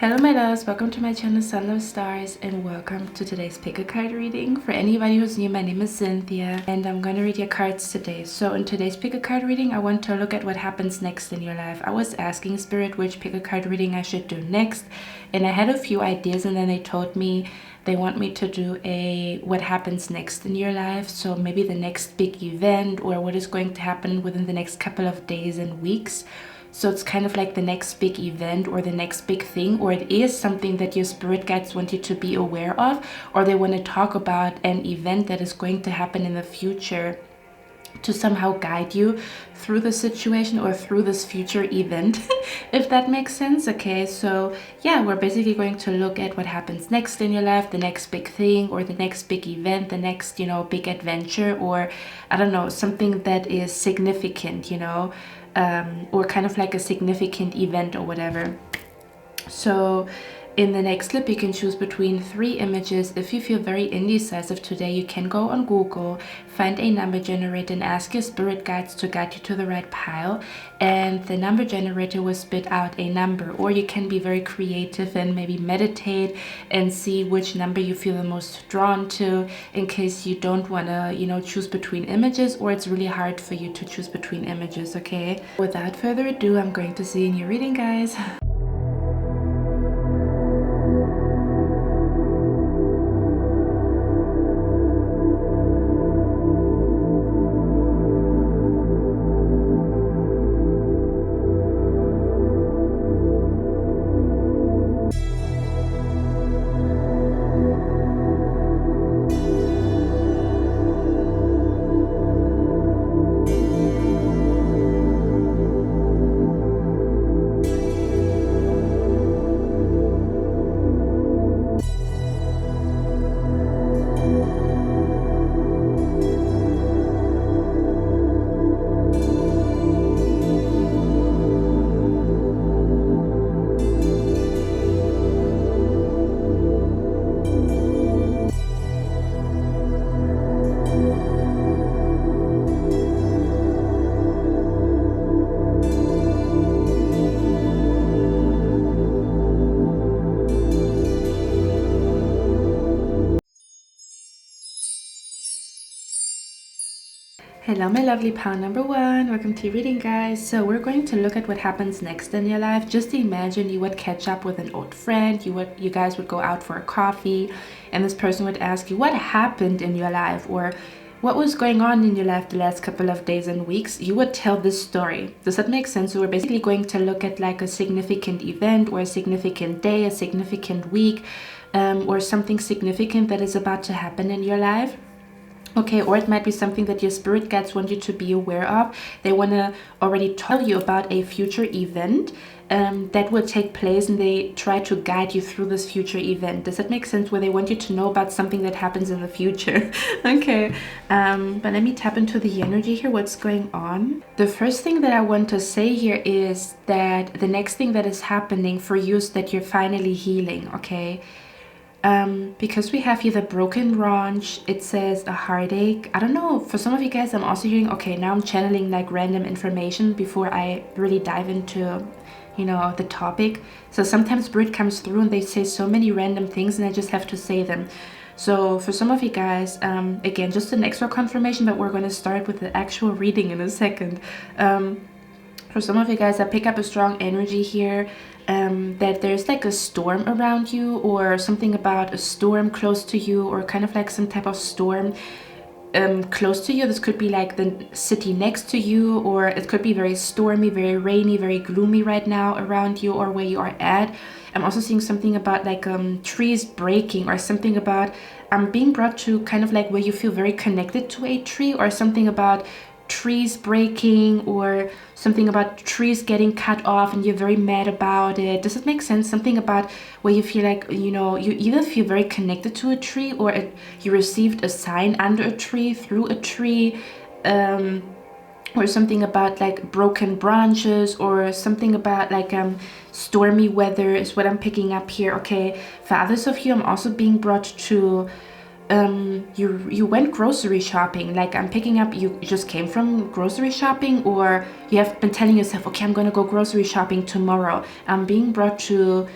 Hello my loves, welcome to my channel Sun Love Stars and welcome to today's pick a card reading. For anybody who's new, my name is Cynthia and I'm going to read your cards today. So in today's pick a card reading, I want to look at what happens next in your life. I was asking Spirit which pick a card reading I should do next, and I had a few ideas and then they told me they want me to do a what happens next in your life. So maybe the next big event or what is going to happen within the next couple of days and weeks. So it's kind of like the next big event or the next big thing, or it is something that your spirit guides want you to be aware of, or they want to talk about an event that is going to happen in the future to somehow guide you through the situation or through this future event, if that makes sense. Okay, so yeah, we're basically going to look at what happens next in your life, the next big thing or the next big event, the next, big adventure, or I don't know, something that is significant, or kind of like a significant event or whatever. So in the next clip, you can choose between 3 images. If you feel very indecisive today, you can go on Google, find a number generator and ask your spirit guides to guide you to the right pile. And the number generator will spit out a number. Or you can be very creative and maybe meditate and see which number you feel the most drawn to, in case you don't want to, choose between images, or it's really hard for you to choose between images, okay? Without further ado, I'm going to see you in your reading, guys. Hello my lovely pile number 1, welcome to your reading, guys. So we're going to look at what happens next in your life. Just imagine you would catch up with an old friend, you guys would go out for a coffee, and this person would ask you what happened in your life or what was going on in your life the last couple of days and weeks. You would tell this story. Does that make sense? So we're basically going to look at like a significant event or a significant day, a significant week, or something significant that is about to happen in your life. Okay, or it might be something that your spirit guides want you to be aware of. They want to already tell you about a future event that will take place, and they try to guide you through this future event. Does that make sense? Where they want you to know about something that happens in the future. Okay, but let me tap into the energy here, what's going on. The first thing that I want to say here is that the next thing that is happening for you is that you're finally healing, okay? Because we have here the broken branch, it says a heartache. I don't know, for some of you guys, I'm also hearing, okay, now I'm channeling like random information before I really dive into, the topic. So sometimes Spirit comes through and they say so many random things and I just have to say them. So for some of you guys, again, just an extra confirmation, but we're going to start with the actual reading in a second. For some of you guys, I pick up a strong energy here, that there's like a storm around you, or something about a storm close to you, or kind of like some type of storm close to you. This could be like the city next to you, or it could be very stormy, very rainy, very gloomy right now around you or where you are at. I'm also seeing something about like trees breaking, or something about being brought to kind of like where you feel very connected to a tree, or something about trees breaking, or something about trees getting cut off and you're very mad about it. Does it make sense? Something about where you feel like, you either feel very connected to a tree, or you received a sign under a tree, through a tree, or something about like broken branches, or something about like stormy weather is what I'm picking up here. Okay, for others of you, I'm also being brought to you went grocery shopping. Like I'm picking up, you just came from grocery shopping, or you have been telling yourself, okay, I'm going to go grocery shopping tomorrow. I'm being brought to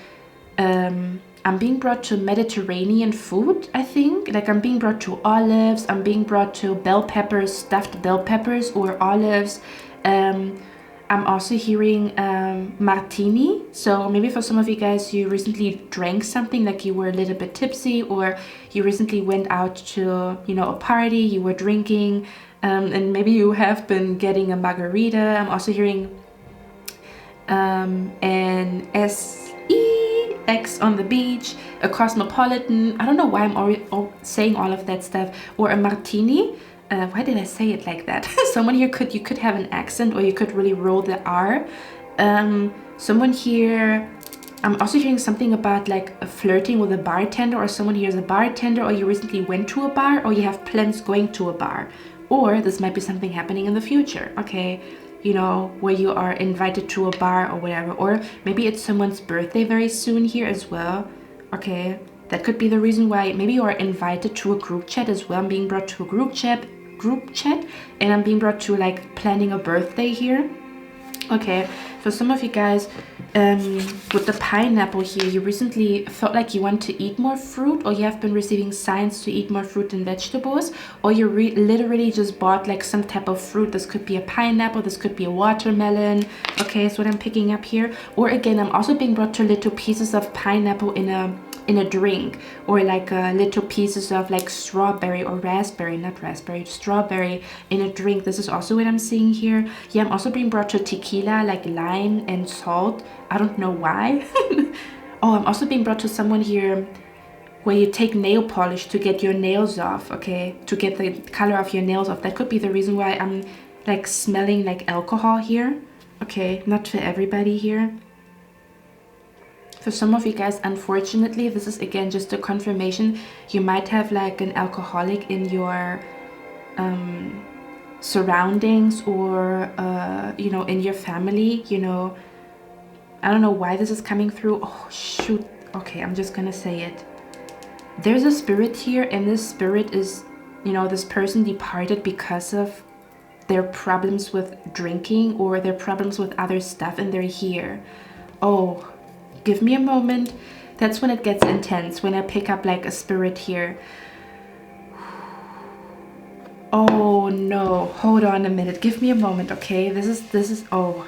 I'm being brought to Mediterranean food, I think. Like I'm being brought to olives, I'm being brought to bell peppers, stuffed bell peppers or olives. I'm also hearing martini. So maybe for some of you guys, you recently drank something, like you were a little bit tipsy, or you recently went out to, you know, a party, you were drinking, and maybe you have been getting a margarita. I'm also hearing an SEX on the beach, a cosmopolitan. I don't know why I'm already saying all of that stuff, or a martini. Why did I say it like that? Someone here you could have an accent, or you could really roll the R. Someone here, I'm also hearing something about like a flirting with a bartender, or someone here is a bartender, or you recently went to a bar, or you have plans going to a bar, or this might be something happening in the future, okay? You know, where you are invited to a bar or whatever, or maybe it's someone's birthday very soon here as well, okay? That could be the reason why. Maybe you are invited to a group chat as well. I'm being brought to a group chat, and I'm being brought to like planning a birthday here. Okay, for some of you guys, with the pineapple here, you recently felt like you want to eat more fruit, or you have been receiving signs to eat more fruit and vegetables, or you literally just bought like some type of fruit. This could be a pineapple, this could be a watermelon. Okay, that's what I'm picking up here. Or again, I'm also being brought to little pieces of pineapple in a drink, or like little pieces of like strawberry or raspberry, not raspberry, strawberry in a drink. This is also what I'm seeing here. Yeah, I'm also being brought to tequila, like lime and salt. I don't know why. Oh, I'm also being brought to someone here where you take nail polish to get your nails off, okay, to get the color of your nails off. That could be the reason why I'm like smelling like alcohol here. Okay, not for everybody here. For some of you guys, unfortunately, this is again just a confirmation. You might have like an alcoholic in your surroundings, or you know, in your family. You know, I don't know why this is coming through. Oh shoot. Okay, I'm just gonna say it. There's a spirit here, and this spirit is, you know, this person departed because of their problems with drinking or their problems with other stuff, and they're here. Oh, give me a moment. That's when it gets intense, when I pick up like a spirit here. Oh no, hold on a minute, give me a moment, okay? This is oh.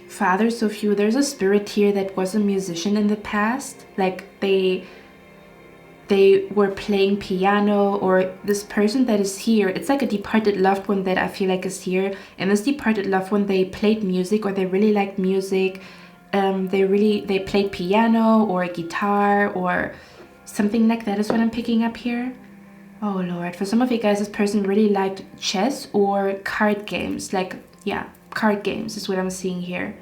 Fathers of you, there's a spirit here that was a musician in the past. Like they were playing piano, or this person that is here, it's like a departed loved one that I feel like is here. And this departed loved one, they played music, or they really liked music. They played piano or a guitar or something like that is what I'm picking up here. Oh Lord, for some of you guys, this person really liked chess or card games. Like, yeah, card games is what I'm seeing here.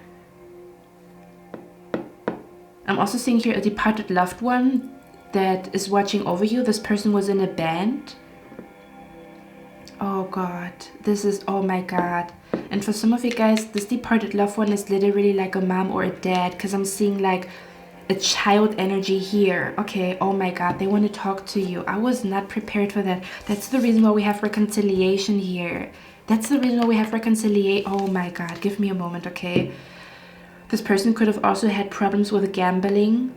I'm also seeing here a departed loved one that is watching over you. This person was in a band. Oh God, this is, oh my God. And for some of you guys, this departed loved one is literally like a mom or a dad, because I'm seeing like a child energy here. Okay, oh my God, they want to talk to you. I was not prepared for that. That's the reason why we have reconciliation here. That's the reason why we have reconciliation. Oh my God, give me a moment, okay? This person could have also had problems with gambling.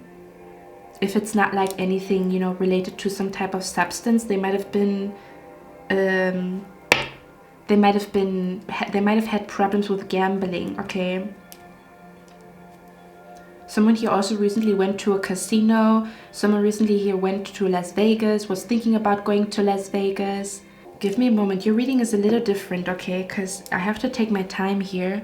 If it's not like anything, you know, related to some type of substance, they might have been, they might have had problems with gambling, okay? Someone here also recently went to a casino. Someone recently here went to Las Vegas, was thinking about going to Las Vegas. Give me a moment. Your reading is a little different, okay? Because I have to take my time here.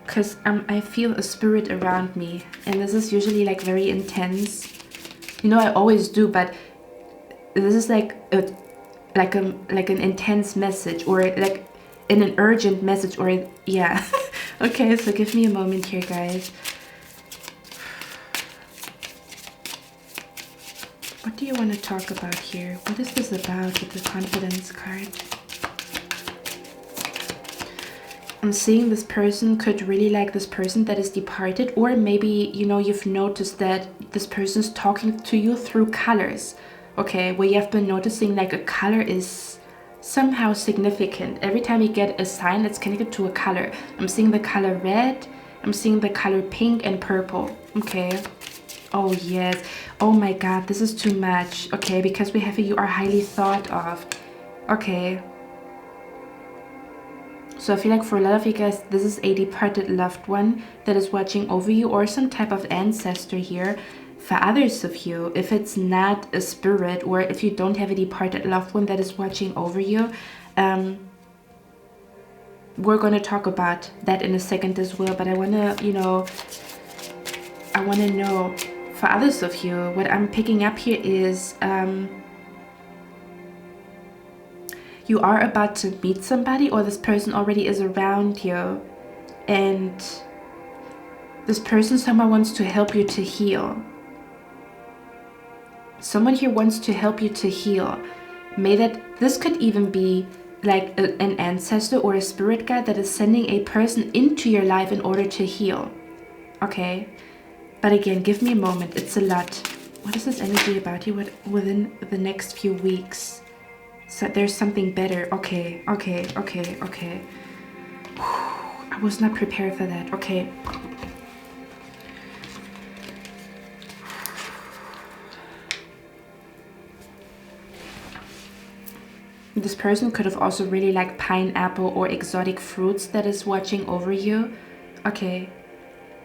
Because I feel a spirit around me. And this is usually like very intense. You know, I always do, but this is like an intense message, or like an urgent message, or yeah. Okay, so give me a moment here, guys. What do you want to talk about here? What is this about with the confidence card? I'm seeing this person could really like this person that is departed, or maybe, you know, you've noticed that this person's talking to you through colors, okay, where you have been noticing like a color is somehow significant. Every time you get a sign that's connected to a color. I'm seeing the color red, I'm seeing the color pink and purple. Okay. Oh yes. Oh my god, this is too much. Okay, because we have a you are highly thought of. Okay. So I feel like for a lot of you guys, this is a departed loved one that is watching over you, or some type of ancestor here. For others of you, if it's not a spirit, or if you don't have a departed loved one that is watching over you, we're going to talk about that in a second as well. But I want to, you know, I want to know for others of you, what I'm picking up here is you are about to meet somebody, or this person already is around you, and this person somehow wants to help you to heal. Someone here wants to help you to heal. This could even be like an ancestor or a spirit guide that is sending a person into your life in order to heal. Okay, but again, give me a moment. It's a lot. What is this energy about you within the next few weeks? So there's something better. Okay. I was not prepared for that. Okay. This person could have also really liked pineapple or exotic fruits that is watching over you. Okay.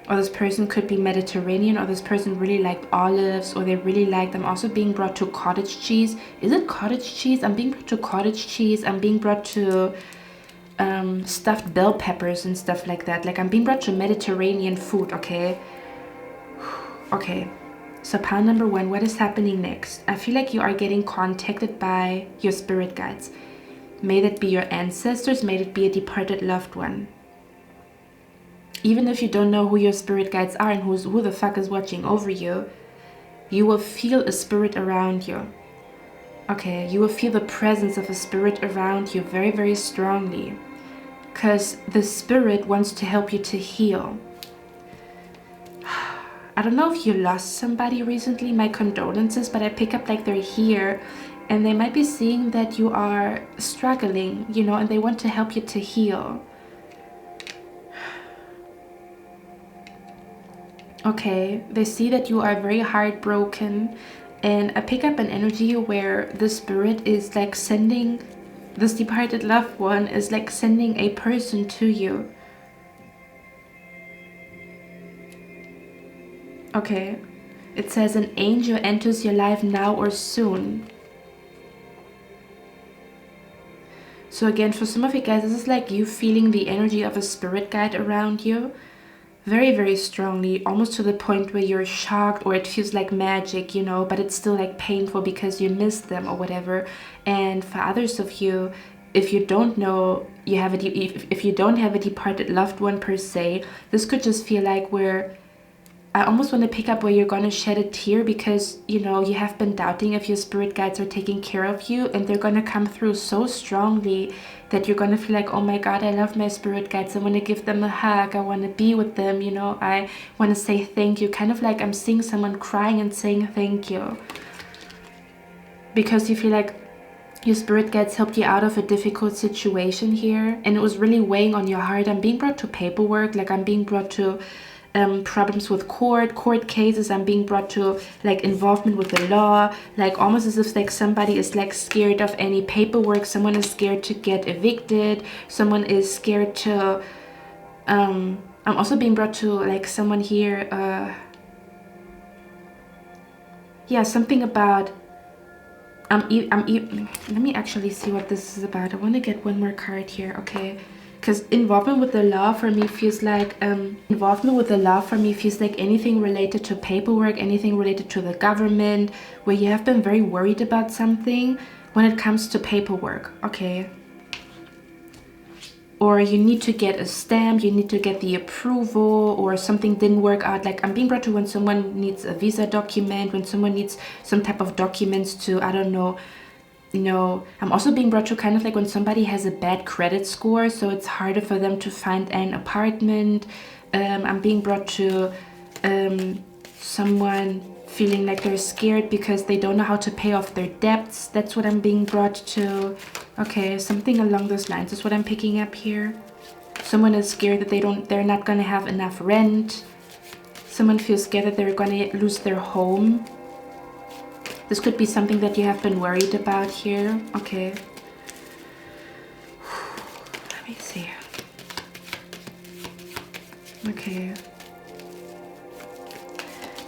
Or this person could be Mediterranean, or this person really liked olives, or they really liked, I'm also being brought to cottage cheese. Is it cottage cheese? I'm being brought to cottage cheese. I'm being brought to stuffed bell peppers and stuff like that. Like I'm being brought to Mediterranean food, okay? Okay. So pile number 1, what is happening next? I feel like you are getting contacted by your spirit guides. May that be your ancestors, may it be a departed loved one. Even if you don't know who your spirit guides are and who the fuck is watching over you, you will feel a spirit around you. Okay, you will feel the presence of a spirit around you very, very strongly. Because the spirit wants to help you to heal. I don't know if you lost somebody recently, my condolences, but I pick up like they're here and they might be seeing that you are struggling, you know, and they want to help you to heal. Okay, they see that you are very heartbroken, and I pick up an energy where the spirit is like sending, this departed loved one is like sending a person to you. Okay, it says an angel enters your life now or soon. So again, for some of you guys, this is like you feeling the energy of a spirit guide around you. Very, very strongly, almost to the point where you're shocked, or it feels like magic, you know, but it's still like painful because you miss them or whatever. And for others of you, if you don't know you have if you don't have a departed loved one per se, this could just feel like where I almost want to pick up where you're going to shed a tear because, you know, you have been doubting if your spirit guides are taking care of you, and they're going to come through so strongly that you're going to feel like, oh my god, I love my spirit guides. I want to give them a hug. I want to be with them, you know. I want to say thank you. Kind of like I'm seeing someone crying and saying thank you. Because you feel like your spirit guides helped you out of a difficult situation here, and it was really weighing on your heart. I'm being brought to paperwork, like I'm being brought to problems with court cases. I'm being brought to like involvement with the law, like almost as if like somebody is like scared of any paperwork. Someone is scared to get evicted. Someone is scared to I'm also being brought to like someone here yeah, something about let me actually see what this is about. I want to get one more card here, okay? Because involvement with the law for me feels like anything related to paperwork, anything related to the government, where you have been very worried about something when it comes to paperwork, okay? Or you need to get a stamp, you need to get the approval, or something didn't work out. Like I'm being brought to when someone needs a visa document, when someone needs some type of documents to, I don't know, you know. I'm also being brought to kind of like when somebody has a bad credit score, so it's harder for them to find an apartment. I'm being brought to someone feeling like they're scared because they don't know how to pay off their debts. That's what I'm being brought to. Okay, something along those lines is what I'm picking up here. Someone is scared that they're not gonna have enough rent. Someone feels scared that they're gonna lose their home. This could be something that you have been worried about here. Okay. Let me see. Okay.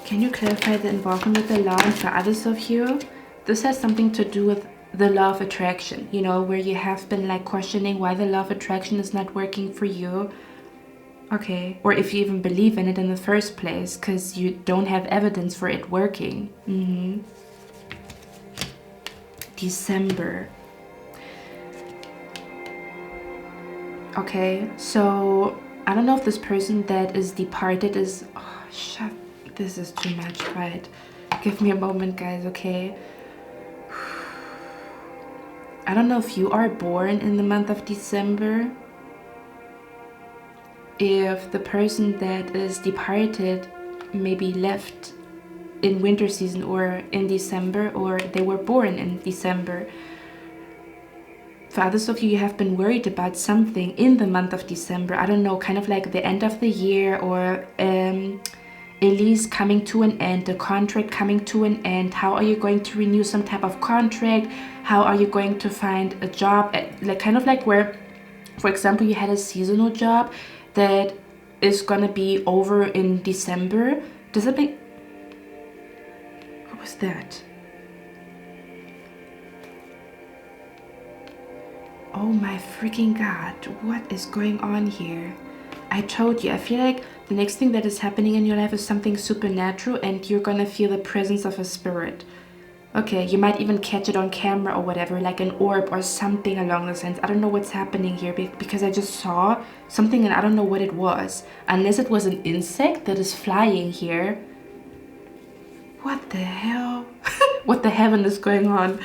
Can you clarify the involvement with the law and for others of you? This has something to do with the law of attraction, you know, where you have been like questioning why the law of attraction is not working for you. Okay. Or if you even believe in it in the first place, because you don't have evidence for it working. December. Okay, so I don't know if this person that is departed is... Oh, shut. This is too much, right? Give me a moment, guys, okay? I don't know if you are born in the month of December. If the person that is departed maybe left in winter season or in December, or they were born in December. For others of you, you have been worried about something in the month of December. I don't know, kind of like the end of the year, or a lease coming to an end, a contract coming to an end. How are you going to renew some type of contract? How are you going to find a job? Like kind of like where, for example, you had a seasonal job that is gonna be over in December. Does that make... What was that? Oh my freaking God, what is going on here? I told you, I feel like the next thing that is happening in your life is something supernatural, and you're gonna feel the presence of a spirit. Okay, you might even catch it on camera or whatever, like an orb or something along those lines. I don't know what's happening here because I just saw something and I don't know what it was. Unless it was an insect that is flying here. What the hell? What the heaven is going on?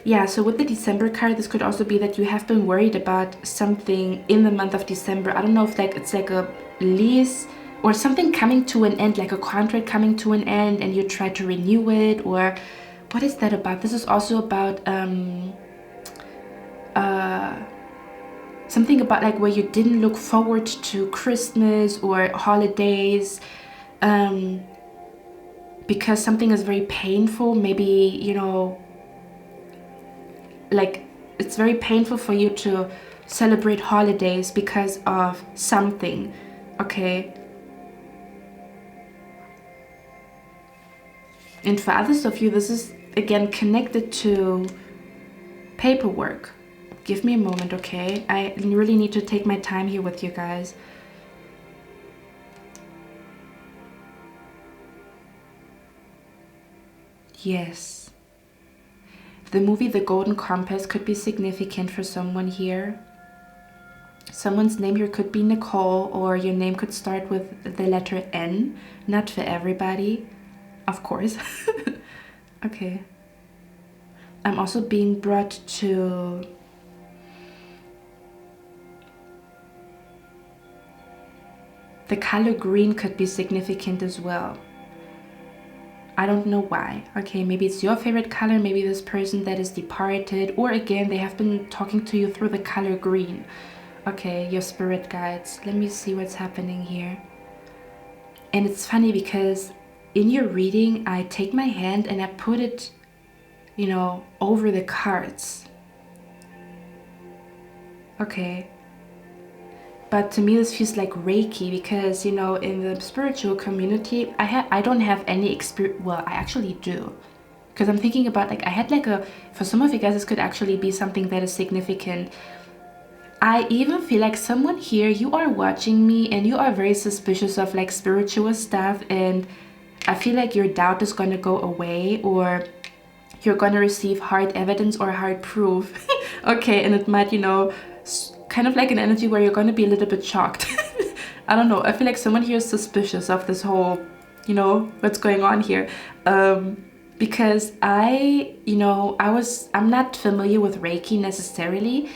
Yeah, so with the December card, this could also be that you have been worried about something in the month of December. I don't know if like it's like a lease or something coming to an end, like a contract coming to an end, and you try to renew it, or what is that about? This is also about something about like where you didn't look forward to Christmas or holidays because something is very painful. Maybe, you know, like it's very painful for you to celebrate holidays because of something. Okay. And for others of you, this is again connected to paperwork. Give me a moment, okay? I really need to take my time here with you guys. Yes. The movie The Golden Compass could be significant for someone here. Someone's name here could be Nicole, or your name could start with the letter N. Not for everybody, of course. Okay. I'm also being brought to the color green could be significant as well. I don't know why. Okay, maybe it's your favorite color, maybe this person that is departed, or again, they have been talking to you through the color green. Okay, your spirit guides. Let me see what's happening here. And it's funny because in your reading, I take my hand and I put it, you know, over the cards. Okay. But to me, this feels like Reiki because, you know, in the spiritual community, I don't have any experience. Well, I actually do. Because I'm thinking about, like, I had like a, for some of you guys, this could actually be something that is significant. I even feel like someone here, you are watching me and you are very suspicious of like spiritual stuff, and I feel like your doubt is going to go away, or you're going to receive hard evidence or hard proof. Okay, and it might, you know, kind of like an energy where you're going to be a little bit shocked. I don't know. I feel like someone here is suspicious of this whole, you know, what's going on here. Because I'm not familiar with Reiki necessarily,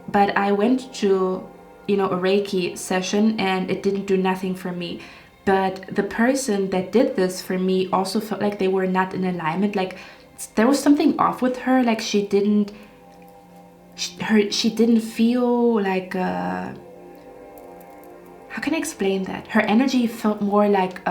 but I went to, you know, a Reiki session and it didn't do nothing for me. But the person that did this for me also felt like they were not in alignment. Like there was something off with her. Like she didn't she didn't feel like how can I explain that? Her energy felt more like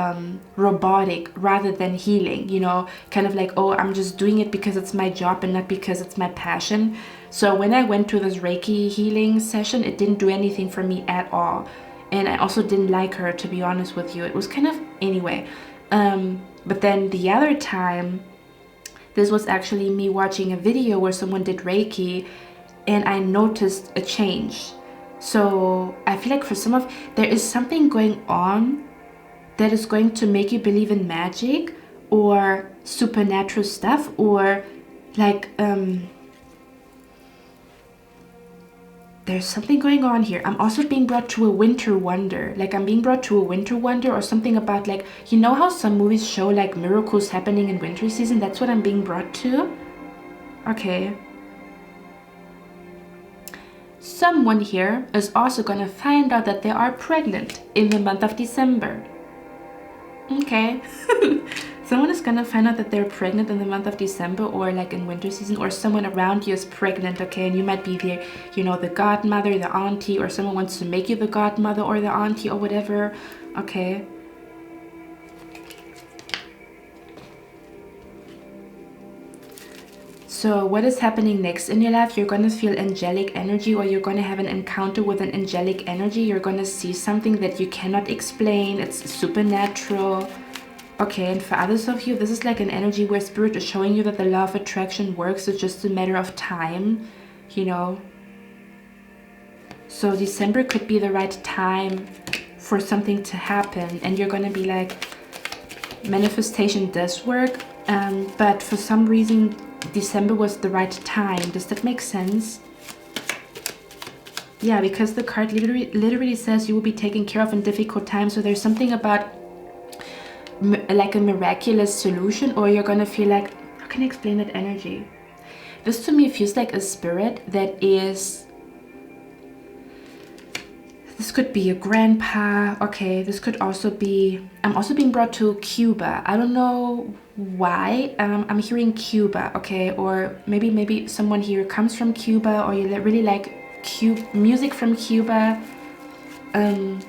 robotic rather than healing, you know, kind of like, oh, I'm just doing it because it's my job and not because it's my passion. So when I went to this Reiki healing session, it didn't do anything for me at all. And I also didn't like her, to be honest with you. It was kind of, anyway. But then the other time, this was actually me watching a video where someone did Reiki, and I noticed a change. So I feel like for some of, there is something going on that is going to make you believe in magic or supernatural stuff, or like there's something going on here. I'm also being brought to a winter wonder. Like I'm being brought to a winter wonder, or something about, like, you know how some movies show like miracles happening in winter season? That's what I'm being brought to. Okay. Someone here is also gonna find out that they are pregnant in the month of December. Okay. Someone is gonna find out that they're pregnant in the month of December, or like in winter season, or someone around you is pregnant, okay? And you might be the, you know, the godmother, the auntie, or someone wants to make you the godmother or the auntie or whatever, okay? So what is happening next in your life? You're going to feel angelic energy, or you're going to have an encounter with an angelic energy. You're going to see something that you cannot explain. It's supernatural. Okay, and for others of you, this is like an energy where Spirit is showing you that the law of attraction works. It's just a matter of time, you know. So December could be the right time for something to happen. And you're going to be like, manifestation does work. But for some reason, December was the right time. Does that make sense? Yeah, because the card literally says you will be taken care of in difficult times. So there's something about like a miraculous solution, or you're gonna feel like, how can I explain that energy? This to me feels like a spirit that is, this could be a grandpa. Okay, this could also be, I'm also being brought to Cuba. I don't know why. I'm hearing Cuba, okay? Or maybe someone here comes from Cuba, or you really like music from Cuba. I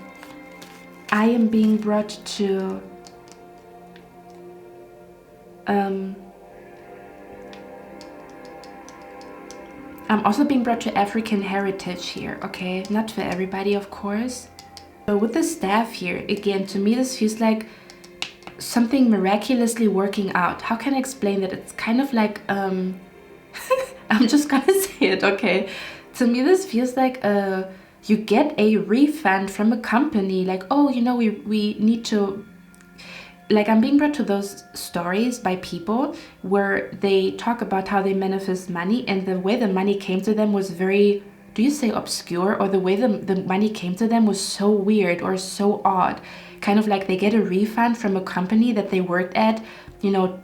am being brought to I'm also being brought to African heritage here, okay? Not for everybody, of course. So with the staff here, again, to me this feels like something miraculously working out. How can I explain that? It's kind of like, I'm just gonna say it, okay? To me this feels like you get a refund from a company, like, oh, you know, we need to, like, I'm being brought to those stories by people where they talk about how they manifest money, and the way the money came to them was very, do you say obscure? Or the way the money came to them was so weird or so odd. Kind of like they get a refund from a company that they worked at, you know,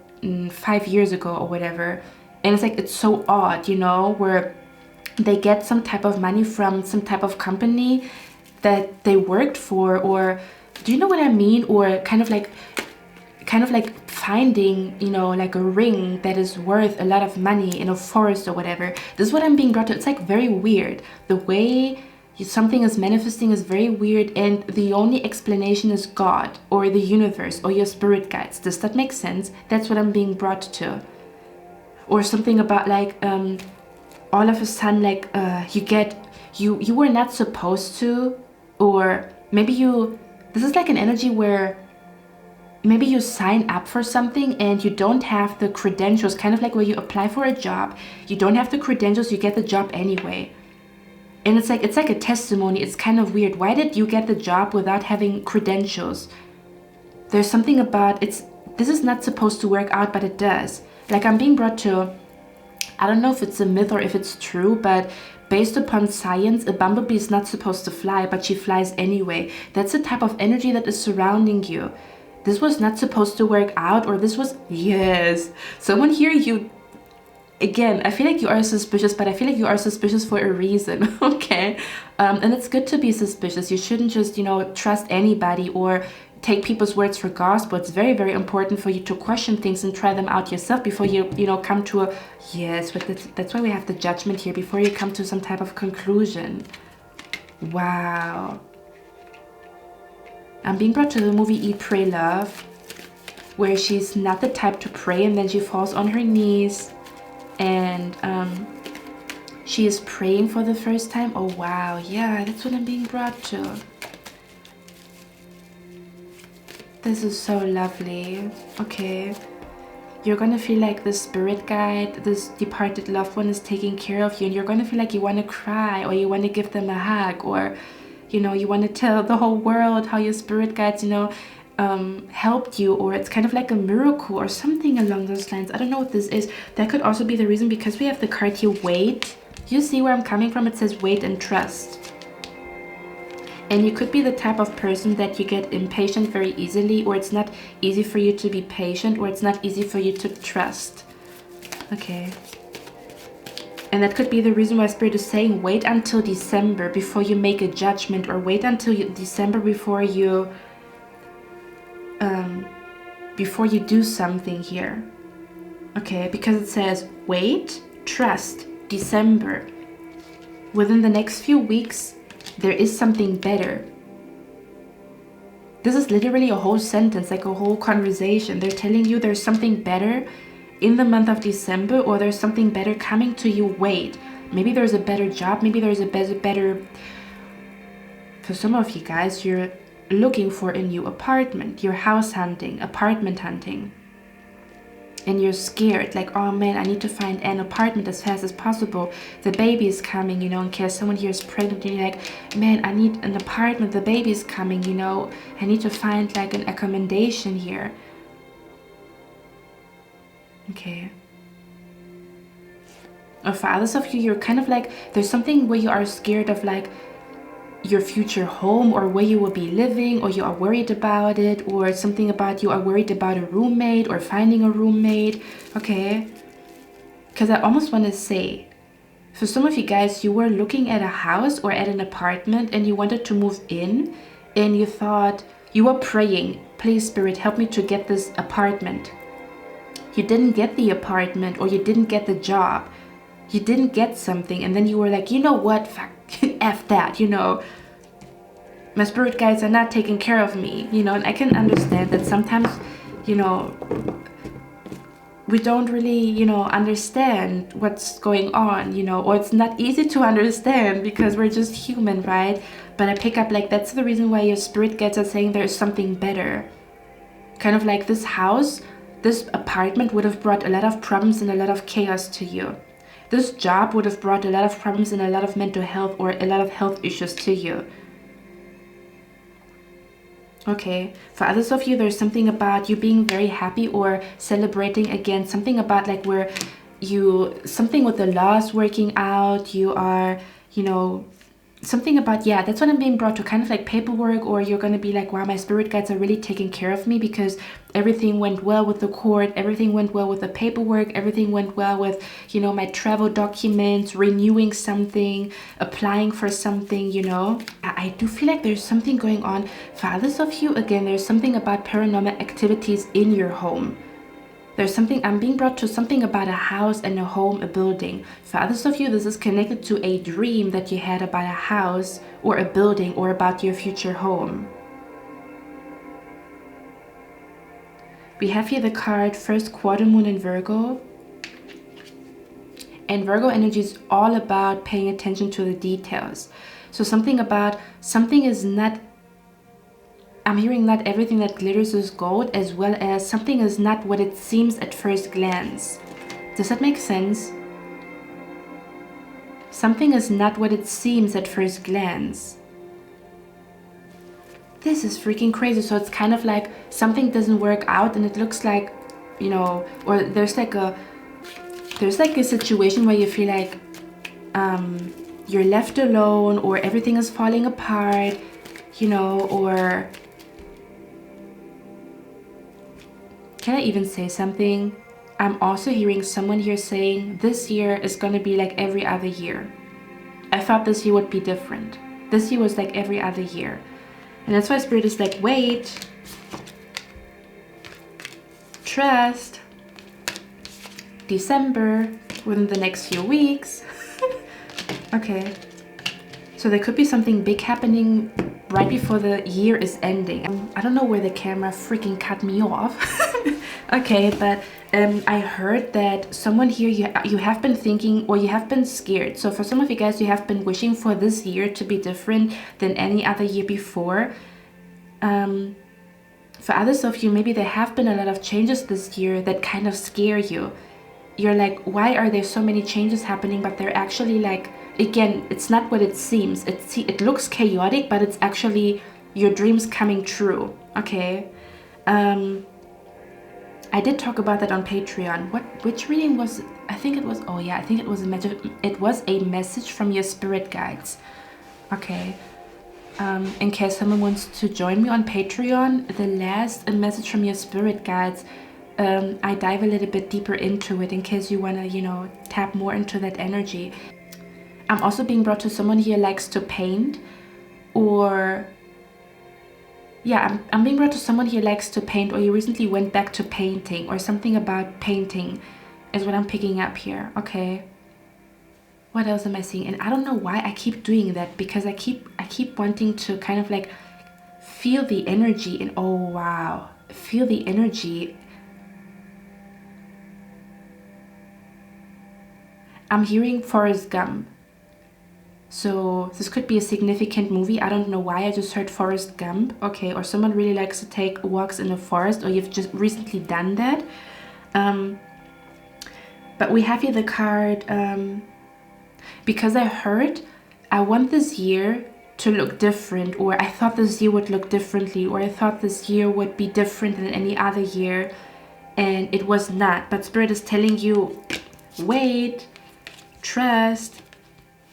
5 years ago or whatever. And it's like, it's so odd, you know, where they get some type of money from some type of company that they worked for, or do you know what I mean? Or kind of like finding, you know, like a ring that is worth a lot of money in a forest or whatever. This is what I'm being brought to. It's like very weird. The way something is manifesting is very weird, and the only explanation is God or the universe or your spirit guides. Does that make sense? That's what I'm being brought to. Or something about like all of a sudden, like you were not supposed to, or maybe this is like an energy where maybe you sign up for something and you don't have the credentials, kind of like where you apply for a job, you don't have the credentials, you get the job anyway. And it's like a testimony. It's kind of weird. Why did you get the job without having credentials? There's something about this is not supposed to work out, but it does. Like I'm being brought to, I don't know if it's a myth or if it's true, but based upon science, a bumblebee is not supposed to fly, but she flies anyway. That's the type of energy that is surrounding you. This was not supposed to work out, or this was, yes. Someone here, again, I feel like you are suspicious, but I feel like you are suspicious for a reason, okay? And it's good to be suspicious. You shouldn't just, you know, trust anybody or take people's words for gospel. It's very, very important for you to question things and try them out yourself before you, come to a, yes, but that's why we have the judgment here, before you come to some type of conclusion. Wow. I'm being brought to the movie Eat, Pray, Love, where she's not the type to pray and then she falls on her knees and she is praying for the first time. Oh wow, yeah, that's what I'm being brought to. This is so lovely. Okay. You're gonna feel like the spirit guide, this departed loved one, is taking care of you, and you're gonna feel like you want to cry, or you want to give them a hug, or you want to tell the whole world how your spirit guides helped you, or it's kind of like a miracle or something along those lines. I don't know what this is. That could also be the reason, because we have the card here, wait. You see where I'm coming from? It says wait and trust. And you could be the type of person that you get impatient very easily, or it's not easy for you to be patient, or it's not easy for you to trust. Okay. And that could be the reason why Spirit is saying wait until December before you make a judgment, or wait until December before you do something here. Okay, because it says wait, trust, December. Within the next few weeks, there is something better. This is literally a whole sentence, like a whole conversation. They're telling you there's something better in the month of December, or there's something better coming to you. Wait, maybe there's a better job, maybe there's a better, for some of you guys, you're looking for a new apartment, you're house hunting, apartment hunting, and you're scared, like, oh man, I need to find an apartment as fast as possible. The baby is coming, in case someone here is pregnant, and you're like, man, I need an apartment, the baby is coming, I need to find like an accommodation here. Okay. Or for others of you, you're kind of like, there's something where you are scared of, like, your future home, or where you will be living, or you are worried about it, or something about you are worried about a roommate or finding a roommate. Okay. Because I almost want to say, for some of you guys, you were looking at a house or at an apartment and you wanted to move in, and you thought, you were praying, please Spirit, help me to get this apartment. You didn't get the apartment, or you didn't get the job, you didn't get something, and then you were like, you know what, fuck, F that, my spirit guides are not taking care of me, and I can understand that sometimes, we don't really, understand what's going on, or it's not easy to understand because we're just human, right? But I pick up, like, that's the reason why your spirit guides are saying there's something better. Kind of like this house, this apartment would have brought a lot of problems and a lot of chaos to you. This job would have brought a lot of problems and a lot of mental health or a lot of health issues to you. Okay, for others of you, there's something about you being very happy or celebrating again, something about like where something with the laws working out, you are, something about, yeah, that's what I'm being brought to, kind of like paperwork, or you're going to be like, wow, my spirit guides are really taking care of me because everything went well with the court, everything went well with the paperwork, everything went well with, my travel documents, renewing something, applying for something, I do feel like there's something going on. For others of you, again, there's something about paranormal activities in your home. There's something, I'm being brought to something about a house and a home, a building. For others of you, this is connected to a dream that you had about a house or a building or about your future home. We have here the card first quarter moon in Virgo. And Virgo energy is all about paying attention to the details. So something about, something is not, I'm hearing not everything that glitters is gold, as well as something is not what it seems at first glance. Does that make sense? Something is not what it seems at first glance. This is freaking crazy. So it's kind of like something doesn't work out and it looks like, or there's like a situation where you feel like you're left alone, or everything is falling apart, or can I even say something? I'm also hearing someone here saying this year is going to be like every other year. I thought this year would be different. This year was like every other year. And that's why Spirit is like, wait, trust, December, within the next few weeks. Okay, so there could be something big happening right before the year is ending. I don't know where the camera freaking cut me off. Okay, but I heard that someone here, you have been thinking, or you have been scared. So for some of you guys, you have been wishing for this year to be different than any other year before. For others of you, maybe there have been a lot of changes this year that kind of scare you. You're like, why are there so many changes happening? But they're actually like, again, it's not what it seems. It looks chaotic, but it's actually your dreams coming true. Okay. I did talk about that on Patreon. Which reading was it? I think it was, oh yeah, I think it was a message from your spirit guides. Okay. In case someone wants to join me on Patreon, the last message from your spirit guides, I dive a little bit deeper into it in case you want to, you know, tap more into that energy. I'm also being brought to someone here likes to paint, or yeah, I'm being brought to someone here likes to paint, or you recently went back to painting, or something about painting is what I'm picking up here. Okay. What else am I seeing? And I don't know why I keep doing that, because I keep wanting to kind of like feel the energy, and oh wow, feel the energy. I'm hearing Forrest Gump. So this could be a significant movie. I don't know why I just heard Forrest Gump. Okay, or someone really likes to take walks in the forest, or you've just recently done that. But we have here the card, because I heard, I want this year to look different, or I thought this year would look differently, or I thought this year would be different than any other year, and it was not. But Spirit is telling you, wait, trust,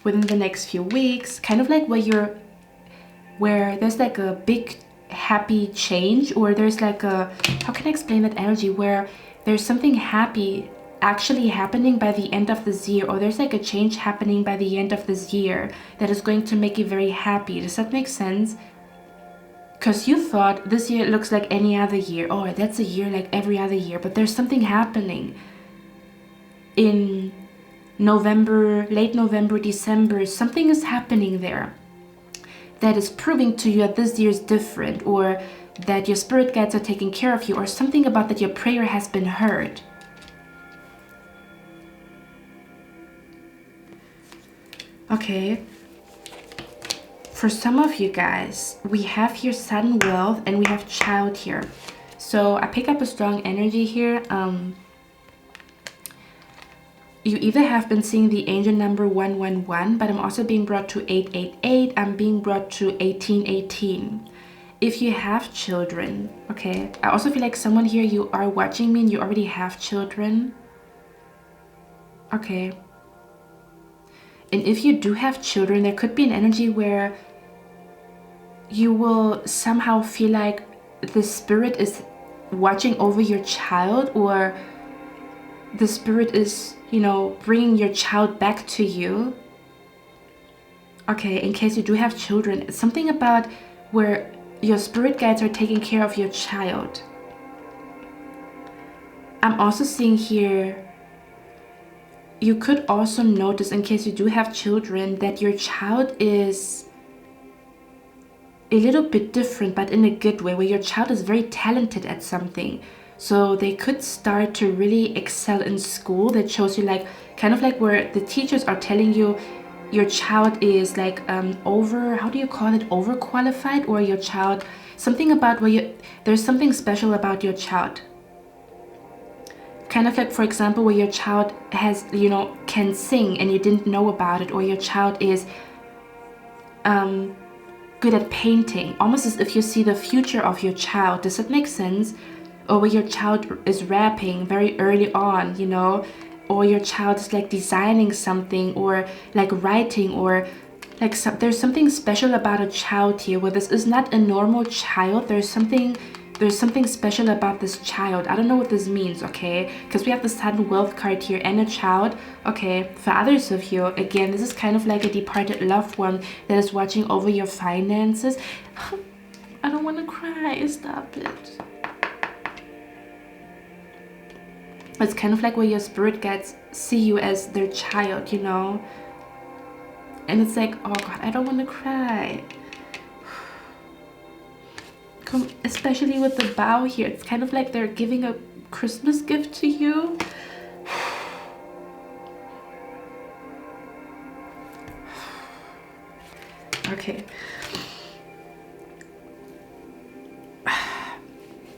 within the next few weeks, kind of like where there's like a big happy change, or there's like a, how can I explain that energy, where there's something happy actually happening by the end of this year, or there's like a change happening by the end of this year that is going to make you very happy. Does that make sense? Because you thought this year looks like any other year, or that's a year like every other year, but there's something happening in November, late November, December. Something is happening there that is proving to you that this year is different, or that your spirit guides are taking care of you, or something about that your prayer has been heard. Okay, for some of you guys, we have here sudden wealth, and we have child here. So I pick up a strong energy here. You either have been seeing the angel number 111, but I'm also being brought to 888. I'm being brought to 1818. If you have children, okay, I also feel like someone here, you are watching me and you already have children. Okay. And if you do have children, there could be an energy where you will somehow feel like the spirit is watching over your child, or the spirit is, you know, bringing your child back to you. Okay, in case you do have children, it's something about where your spirit guides are taking care of your child. I'm also seeing here, you could also notice, in case you do have children, that your child is a little bit different, but in a good way, where your child is very talented at something. So they could start to really excel in school. That shows you like, kind of like where the teachers are telling you your child is like how do you call it, overqualified, or your child, something about where there's something special about your child. Kind of like, for example, where your child has, you know, can sing and you didn't know about it, or your child is good at painting, almost as if you see the future of your child. Does that make sense? Or where your child is rapping very early on, you know, or your child is like designing something, or like writing, or like there's something special about a child here, where this is not a normal child. There's something special about this child. I don't know what this means, okay? Because we have the sudden wealth card here and a child. Okay, for others of you, again, this is kind of like a departed loved one that is watching over your finances. I don't want to cry. Stop it. It's kind of like where your spirit guides see you as their child, you know? And it's like, oh God, I don't want to cry. Especially with the bow here. It's kind of like they're giving a Christmas gift to you. Okay.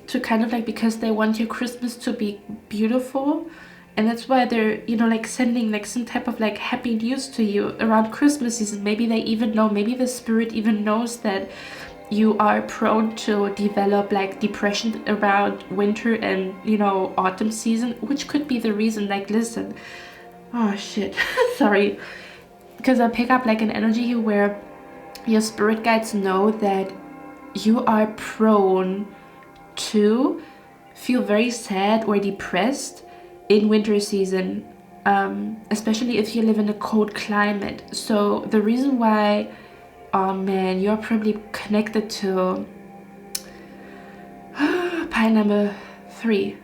To kind of like, because they want your Christmas to be beautiful, and that's why they're, you know, like sending like some type of like happy news to you around Christmas season. Maybe they even know, maybe the spirit even knows that you are prone to develop like depression around winter and, you know, autumn season, which could be the reason. Like, listen, oh shit, sorry, because I pick up like an energy here where your spirit guides know that you are prone to feel very sad or depressed in winter season, especially if you live in a cold climate. So the reason why, oh man, you're probably connected to pile number 3,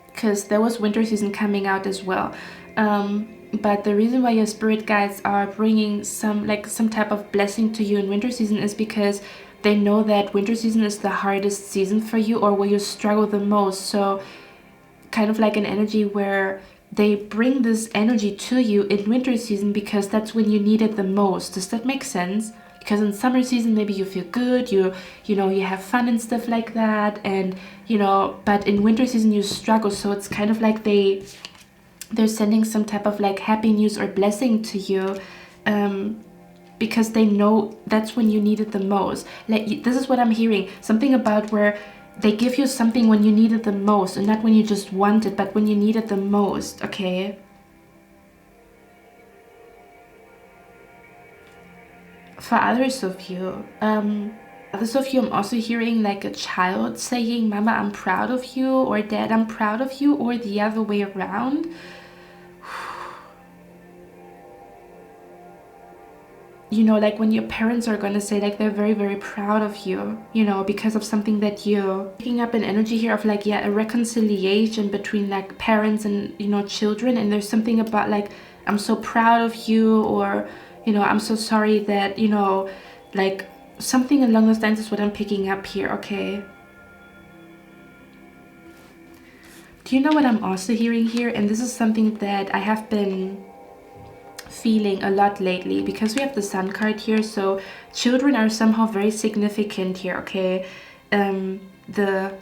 because there was winter season coming out as well. But the reason why your spirit guides are bringing some type of blessing to you in winter season is because they know that winter season is the hardest season for you, or where you struggle the most. So kind of like an energy where they bring this energy to you in winter season because that's when you need it the most. Does that make sense? Because in summer season maybe you feel good, you know, you have fun and stuff like that, and you know, but in winter season you struggle. So it's kind of like they're sending some type of like happy news or blessing to you, because they know that's when you need it the most. Like, this is what I'm hearing, something about where they give you something when you need it the most, and not when you just want it, but when you need it the most. Okay. For others of you, I'm also hearing like a child saying, Mama, I'm proud of you, or Dad, I'm proud of you, or the other way around. You know, like when your parents are going to say like they're very, very proud of you, you know, because of something that you're picking up an energy here of like, yeah, a reconciliation between like parents and, you know, children. And there's something about like, I'm so proud of you, or, you know, I'm so sorry that, you know, like something along those lines is what I'm picking up here. Okay. Do you know what I'm also hearing here? And this is something that I have been feeling a lot lately, because we have the Sun card here. So children are somehow very significant here. Okay. The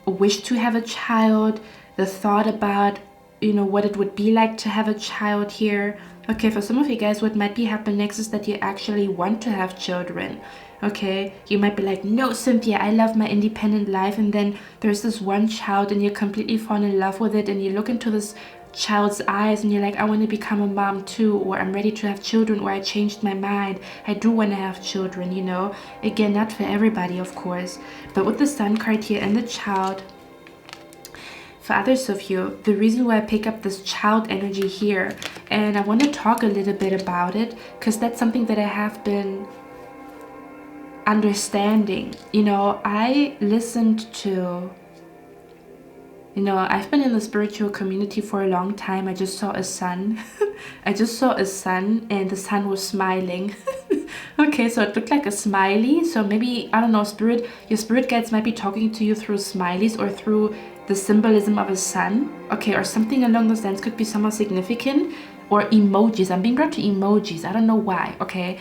wish to have a child, the thought about, you know, what it would be like to have a child here. Okay, for some of you guys, what might be happening next is that you actually want to have children. Okay, you might be like, no, Cynthia, I love my independent life, and then there's this one child and you completely fall in love with it, and you look into this child's eyes and you're like, I want to become a mom too, or I'm ready to have children, or I changed my mind, I do want to have children, you know. Again, not for everybody, of course, but with the Sun card here and the child, for others of you, the reason why I pick up this child energy here, and I want to talk a little bit about it, because that's something that I have been understanding. You know, I listened to, you know, I've been in the spiritual community for a long time. I just saw a sun. I just saw a sun, and the sun was smiling. Okay, so it looked like a smiley. So maybe, I don't know, your spirit guides might be talking to you through smileys, or through the symbolism of a sun. Okay, or something along those lines. Could be somewhat significant. Or emojis. I'm being brought to emojis. I don't know why. Okay.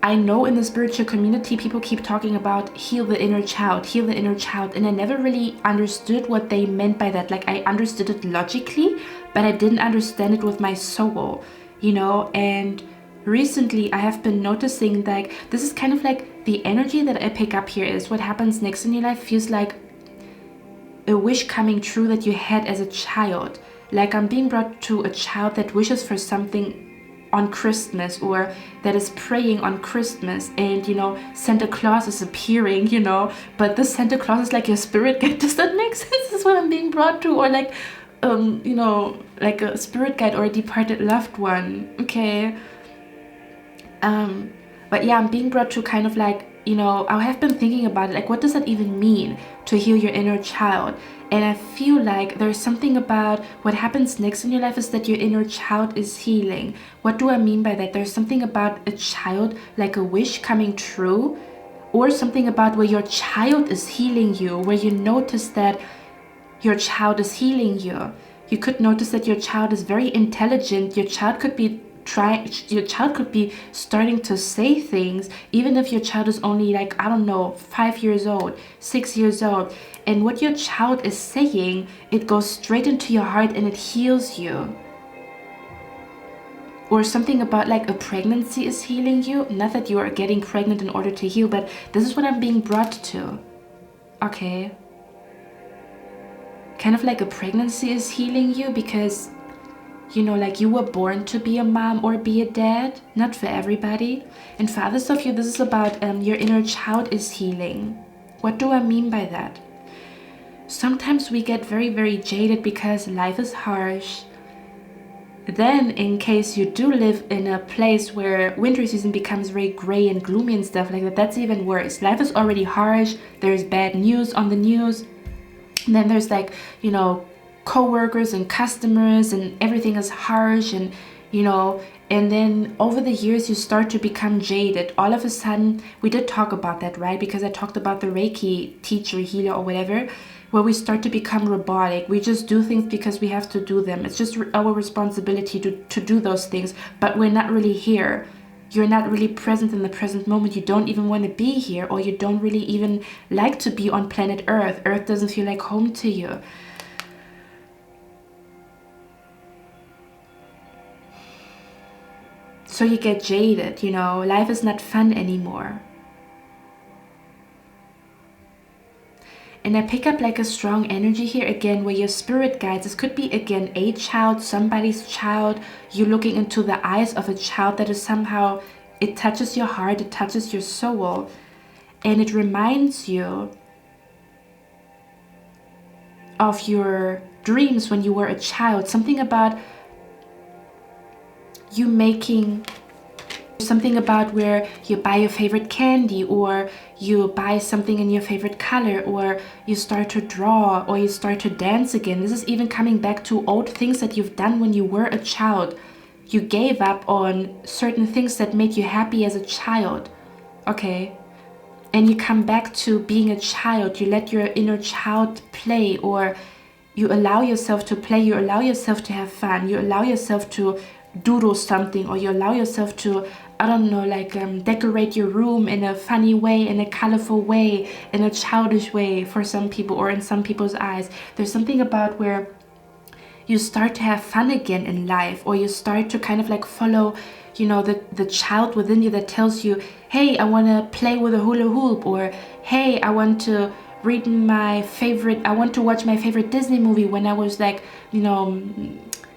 I know in the spiritual community, people keep talking about heal the inner child, heal the inner child. And I never really understood what they meant by that. Like, I understood it logically, but I didn't understand it with my soul, you know. And recently I have been noticing, like, this is kind of like the energy that I pick up here is what happens next in your life feels like a wish coming true that you had as a child. Like, I'm being brought to a child that wishes for something on Christmas, or that is praying on Christmas, and you know, Santa Claus is appearing, you know, but this Santa Claus is like your spirit guide. Does that make sense? This is what I'm being brought to. Or like, you know, like a spirit guide or a departed loved one. Okay, But yeah, I'm being brought to kind of like, you know, I have been thinking about it, like what does that even mean to heal your inner child? And I feel like there's something about what happens next in your life is that your inner child is healing. What do I mean by that? There's something about a child, like a wish coming true, or something about where your child is healing you, where you notice that your child is healing you. You could notice that your child is very intelligent. Your child could be starting to say things, even if your child is only like, I don't know, 5 years old, 6 years old. And what your child is saying, it goes straight into your heart and it heals you. Or something about like a pregnancy is healing you. Not that you are getting pregnant in order to heal, but this is what I'm being brought to. Okay. Kind of like a pregnancy is healing you because, you know, like you were born to be a mom or be a dad. Not for everybody. And for others of you, this is about your inner child is healing. What do I mean by that? Sometimes we get very, very jaded because life is harsh. Then, in case you do live in a place where winter season becomes very gray and gloomy and stuff like that, that's even worse. Life is already harsh. There's bad news on the news. And then there's like, you know, co-workers and customers and everything is harsh and, you know, and then over the years you start to become jaded. All of a sudden, we did talk about that, right? Because I talked about the Reiki teacher, healer or whatever, where we start to become robotic. We just do things because we have to do them. It's just our responsibility to do those things, but we're not really here. You're not really present in the present moment. You don't even want to be here, or you don't really even like to be on planet Earth. Earth doesn't feel like home to you. So you get jaded, you know, life is not fun anymore. And I pick up like a strong energy here again where your spirit guides. This could be again a child, somebody's child. You're looking into the eyes of a child that is somehow, it touches your heart, it touches your soul. And it reminds you of your dreams when you were a child. Something about you making, something about where you buy your favorite candy, or you buy something in your favorite color, or you start to draw, or you start to dance again. This is even coming back to old things that you've done when you were a child. You gave up on certain things that made you happy as a child, okay? And you come back to being a child. You let your inner child play, or you allow yourself to play, you allow yourself to have fun, you allow yourself to doodle something, or you allow yourself to, I don't know, like decorate your room in a funny way, in a colorful way, in a childish way for some people, or in some people's eyes. There's something about where you start to have fun again in life, or you start to kind of like follow, you know, the child within you that tells you, hey, I want to play with a hula hoop, or hey, I want to read I want to watch my favorite Disney movie when I was like, you know,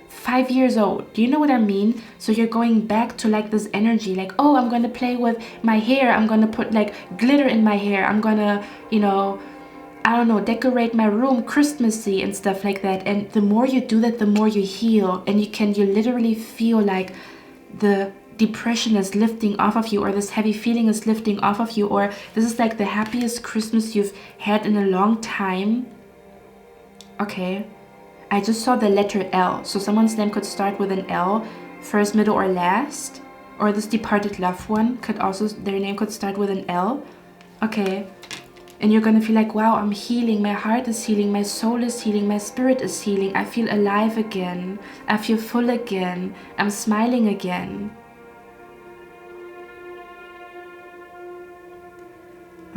5 years old. Do you know what I mean? So you're going back to like this energy, like, oh, I'm going to play with my hair. I'm going to put like glitter in my hair. I'm going to, you know, I don't know, decorate my room Christmassy and stuff like that. And the more you do that, the more you heal. And you literally feel like the depression is lifting off of you, or this heavy feeling is lifting off of you, or this is like the happiest Christmas you've had in a long time. Okay. I just saw the letter L, so someone's name could start with an L, first, middle, or last. Or this departed loved one could also, their name could start with an L. Okay. And you're gonna feel like, wow, I'm healing, my heart is healing, my soul is healing, my spirit is healing. I feel alive again. I feel full again. I'm smiling again.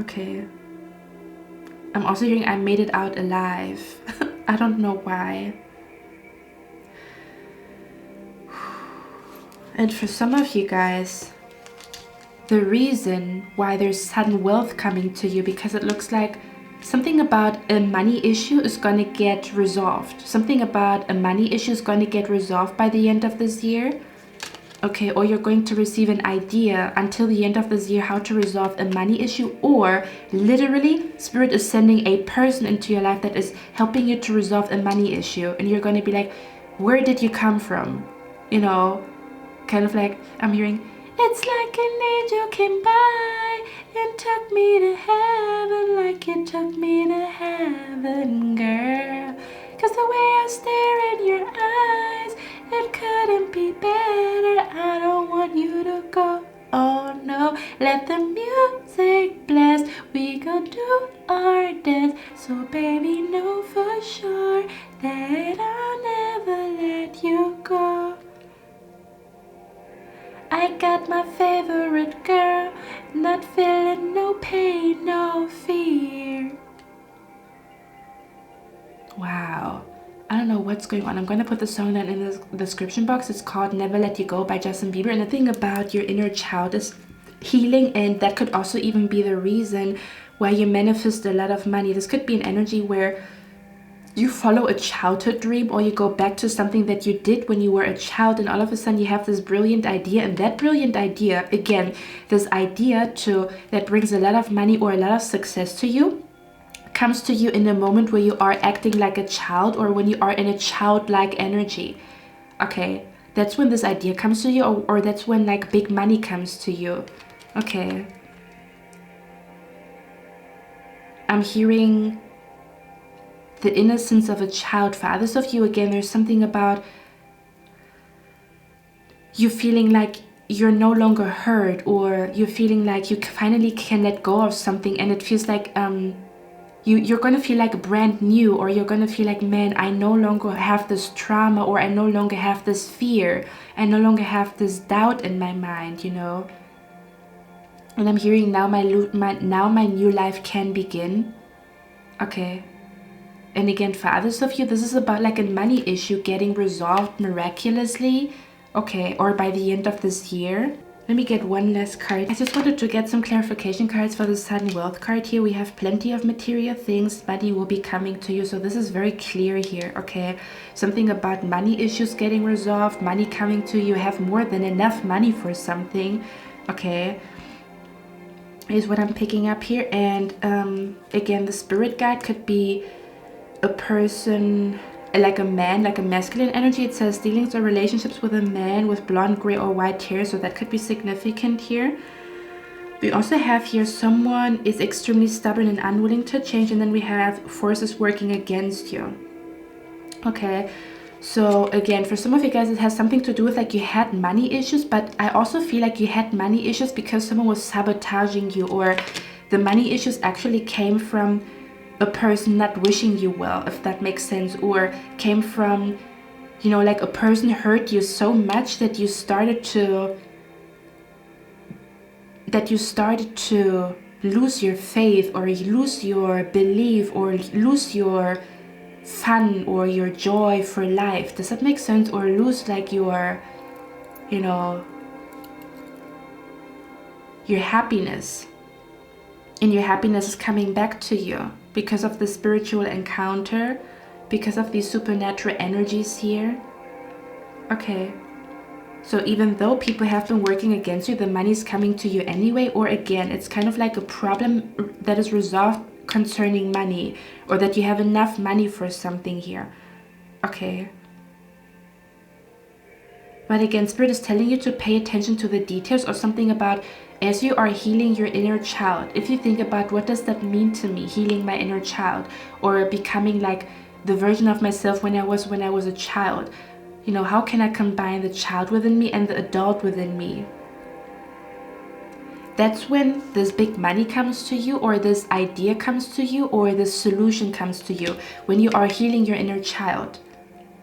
Okay. I'm also hearing I made it out alive. I don't know why. And for some of you guys, the reason why there's sudden wealth coming to you, because it looks like something about a money issue is going to get resolved. Something about a money issue is going to get resolved by the end of this year. Okay, or you're going to receive an idea until the end of this year how to resolve a money issue, or literally Spirit is sending a person into your life that is helping you to resolve a money issue, and you're going to be like, where did you come from? You know, kind of like I'm hearing, It's like an angel came by and took me to heaven, like you took me to heaven, girl. 'Cause the way I stare in your eyes, it couldn't be better. I don't want you to go, oh no. Let the music blast, we gon' do our dance. So baby, know for sure that I'll never let you go. I got my favorite girl, not feeling no pain, no fear. Wow. I don't know what's going on. I'm going to put the song down in the description box. It's called Never Let You Go by Justin Bieber. And the thing about your inner child is healing, and that could also even be the reason why you manifest a lot of money. This could be an energy where you follow a childhood dream, or you go back to something that you did when you were a child, and all of a sudden you have this brilliant idea, and that brilliant idea, again, this idea that brings a lot of money or a lot of success to you, comes to you in a moment where you are acting like a child, or when you are in a childlike energy. Okay, that's when this idea comes to you, or that's when like big money comes to you. Okay, I'm hearing the innocence of a child. For others of you, again, there's something about you feeling like you're no longer hurt, or you're feeling like you finally can let go of something, and it feels like you're going to feel like brand new, or you're going to feel like, man, I no longer have this trauma, or I no longer have this fear, I no longer have this doubt in my mind, you know. And I'm hearing now my new life can begin. Okay. And again, for others of you, this is about like a money issue getting resolved miraculously, okay, or by the end of this year. Let me get one last card. I just wanted to get some clarification cards for the sudden wealth card here. We have plenty of material things. Money will be coming to you. So this is very clear here, okay? Something about money issues getting resolved, money coming to you, have more than enough money for something, okay? Is what I'm picking up here. And again, the spirit guide could be a person, like a man, like a masculine energy. It says dealings or relationships with a man with blonde, gray, or white hair, so that could be significant here. We also have here someone is extremely stubborn and unwilling to change, and then we have forces working against you. Okay, so again, for some of you guys, it has something to do with like you had money issues, but I also feel like you had money issues because someone was sabotaging you, or the money issues actually came from a person not wishing you well, if that makes sense, or came from, you know, like a person hurt you so much that you started to lose your faith, or you lose your belief, or lose your fun or your joy for life. Does that make sense? Or lose like your, you know, your happiness, and your happiness is coming back to you because of the spiritual encounter, because of these supernatural energies here. Okay, so even though people have been working against you, the money is coming to you anyway. Or again, it's kind of like a problem that is resolved concerning money, or that you have enough money for something here. Okay, but again, Spirit is telling you to pay attention to the details, or something about as you are healing your inner child. If you think about what does that mean to me, healing my inner child, or becoming like the version of myself when I was a child, you know, how can I combine the child within me and the adult within me? That's when this big money comes to you, or this idea comes to you, or this solution comes to you, when you are healing your inner child.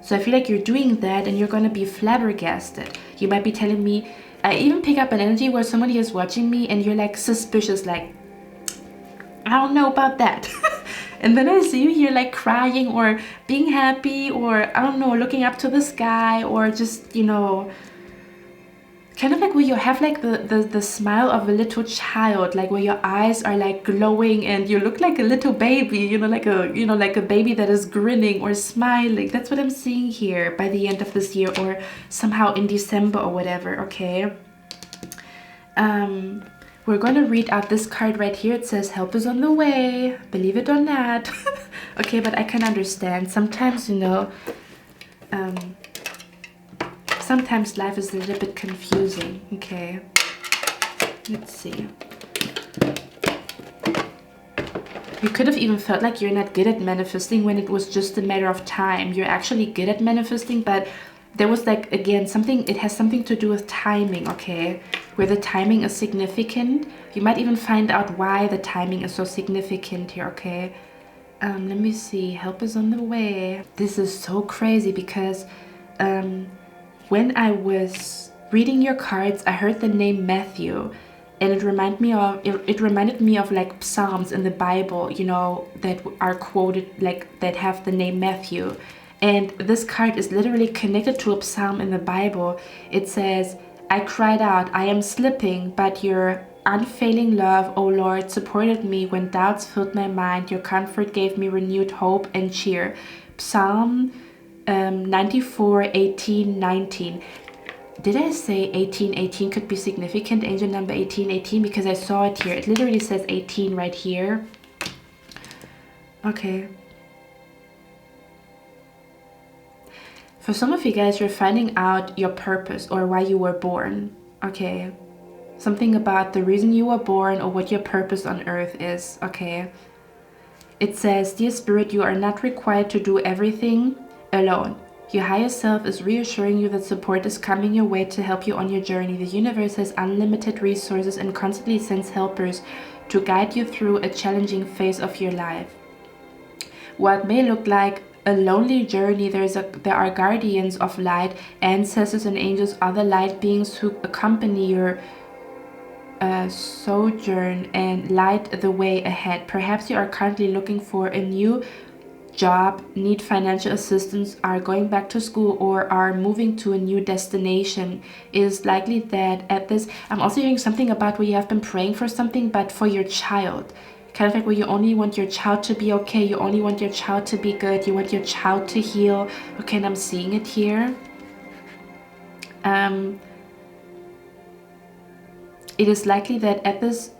So I feel like you're doing that, and you're going to be flabbergasted. You might be telling me, I even pick up an energy where somebody is watching me and you're like suspicious, like, I don't know about that. And then I see you here like crying, or being happy, or I don't know, looking up to the sky, or just, you know, kind of like where you have like the smile of a little child, like where your eyes are like glowing and you look like a little baby, you know, like a baby that is grinning or smiling. That's what I'm seeing here by the end of this year, or somehow in December or whatever. Okay, we're going to read out this card right here. It says help is on the way, believe it or not. Okay, but I can understand sometimes, you know, sometimes life is a little bit confusing. Okay, Let's see. You could have even felt like you're not good at manifesting when it was just a matter of time. You're actually good at manifesting, but there was like, again, something, it has something to do with timing, okay? Where the timing is significant. You might even find out why the timing is so significant here, okay? Let me see. Help is on the way. This is so crazy because when I was reading your cards, I heard the name Matthew. And it reminded me of like Psalms in the Bible, you know, that are quoted, like that have the name Matthew. And this card is literally connected to a psalm in the Bible. It says, I cried out, I am slipping, but your unfailing love, O Lord, supported me when doubts filled my mind. Your comfort gave me renewed hope and cheer. Psalm 94, 18, 19. Did I say 1818 could be significant, angel number 1818? Because I saw it here. It literally says 18 right here. Okay. For some of you guys, you're finding out your purpose or why you were born. Okay. Something about the reason you were born or what your purpose on earth is. Okay. It says, Dear Spirit, you are not required to do everything alone. Your higher self is reassuring you that support is coming your way to help you on your journey. The universe has unlimited resources and constantly sends helpers to guide you through a challenging phase of your life. While it may look like a lonely journey, there are guardians of light, ancestors and angels, other light beings who accompany your sojourn and light the way ahead. Perhaps you are currently looking for a new job, need financial assistance, are going back to school, or are moving to a new destination. It is likely that at this, I'm also hearing something about where you have been praying for something, but for your child. Kind of like where you only want your child to be okay, you only want your child to be good, you want your child to heal. Okay, and I'm seeing it here. It is likely that at this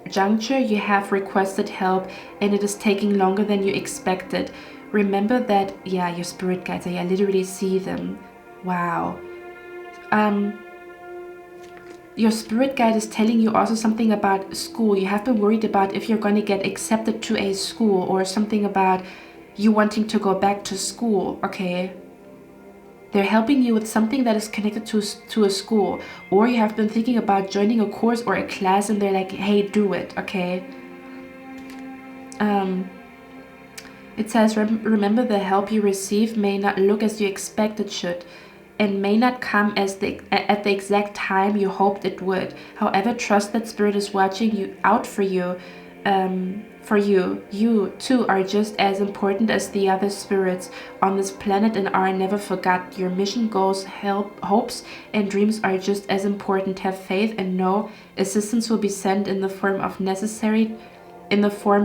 juncture you have requested help and it is taking longer than you expected. Remember that, yeah, your spirit guides, I literally see them. Wow. Your spirit guide is telling you also something about school. You have been worried about if you're going to get accepted to a school, or something about you wanting to go back to school, okay? They're helping you with something that is connected to a school, or you have been thinking about joining a course or a class and they're like, hey, do it, okay? It says, remember the help you receive may not look as you expect it should, and may not come at the exact time you hoped it would. However, trust that Spirit is watching you out for you. You too are just as important as the other spirits on this planet and are never forgot. Your mission, goals, hopes, and dreams are just as important. Have faith and know assistance will be sent in the form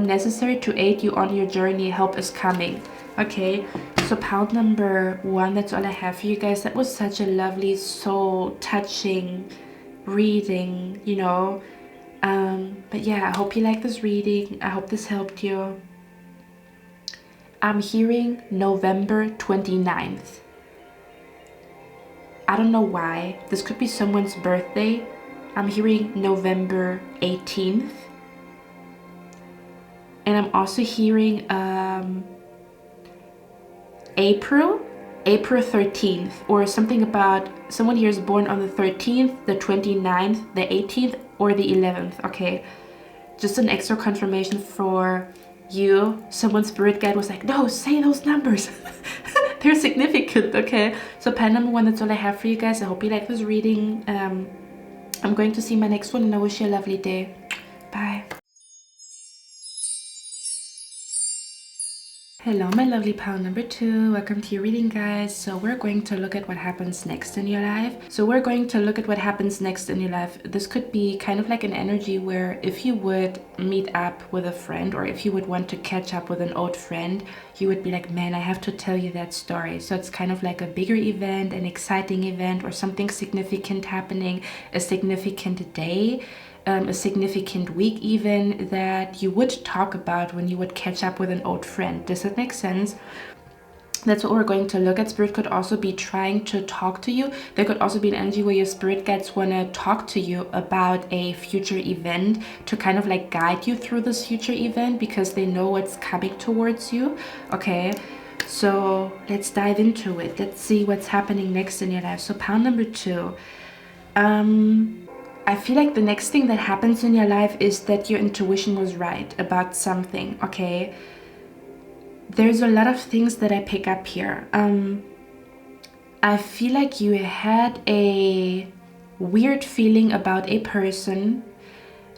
necessary to aid you on your journey. Help is coming. Okay, so pound number 1, that's all I have for you guys. That was such a lovely, soul touching reading, you know. But yeah, I hope you like this reading. I hope this helped you. I'm hearing November 29th. I don't know why. This could be someone's birthday. I'm hearing November 18th. And I'm also hearing April 13th, or something about someone here is born on the 13th, the 29th, the 18th, or the 11th. Okay, just an extra confirmation for you. Someone's spirit guide was like, no, say those numbers. They're significant. Okay, so pen number 1, that's all I have for you guys. I hope you like this reading. I'm going to see my next one, and I wish you a lovely day. Bye. Hello my lovely pal number 2, welcome to your reading guys. So we're going to look at what happens next in your life. This could be kind of like an energy where if you would meet up with a friend, or if you would want to catch up with an old friend, you would be like, man, I have to tell you that story. So it's kind of like a bigger event, an exciting event, or something significant happening, a significant day. A significant week even, that you would talk about when you would catch up with an old friend. Does that make sense? That's what we're going to look at. Spirit could also be trying to talk to you. There could also be an energy where your spirit guides want to talk to you about a future event, to kind of like guide you through this future event because they know what's coming towards you. Okay, so let's dive into it. Let's see what's happening next in your life. So pound number 2. I feel like the next thing that happens in your life is that your intuition was right about something. Okay, there's a lot of things that I pick up here. I feel like you had a weird feeling about a person.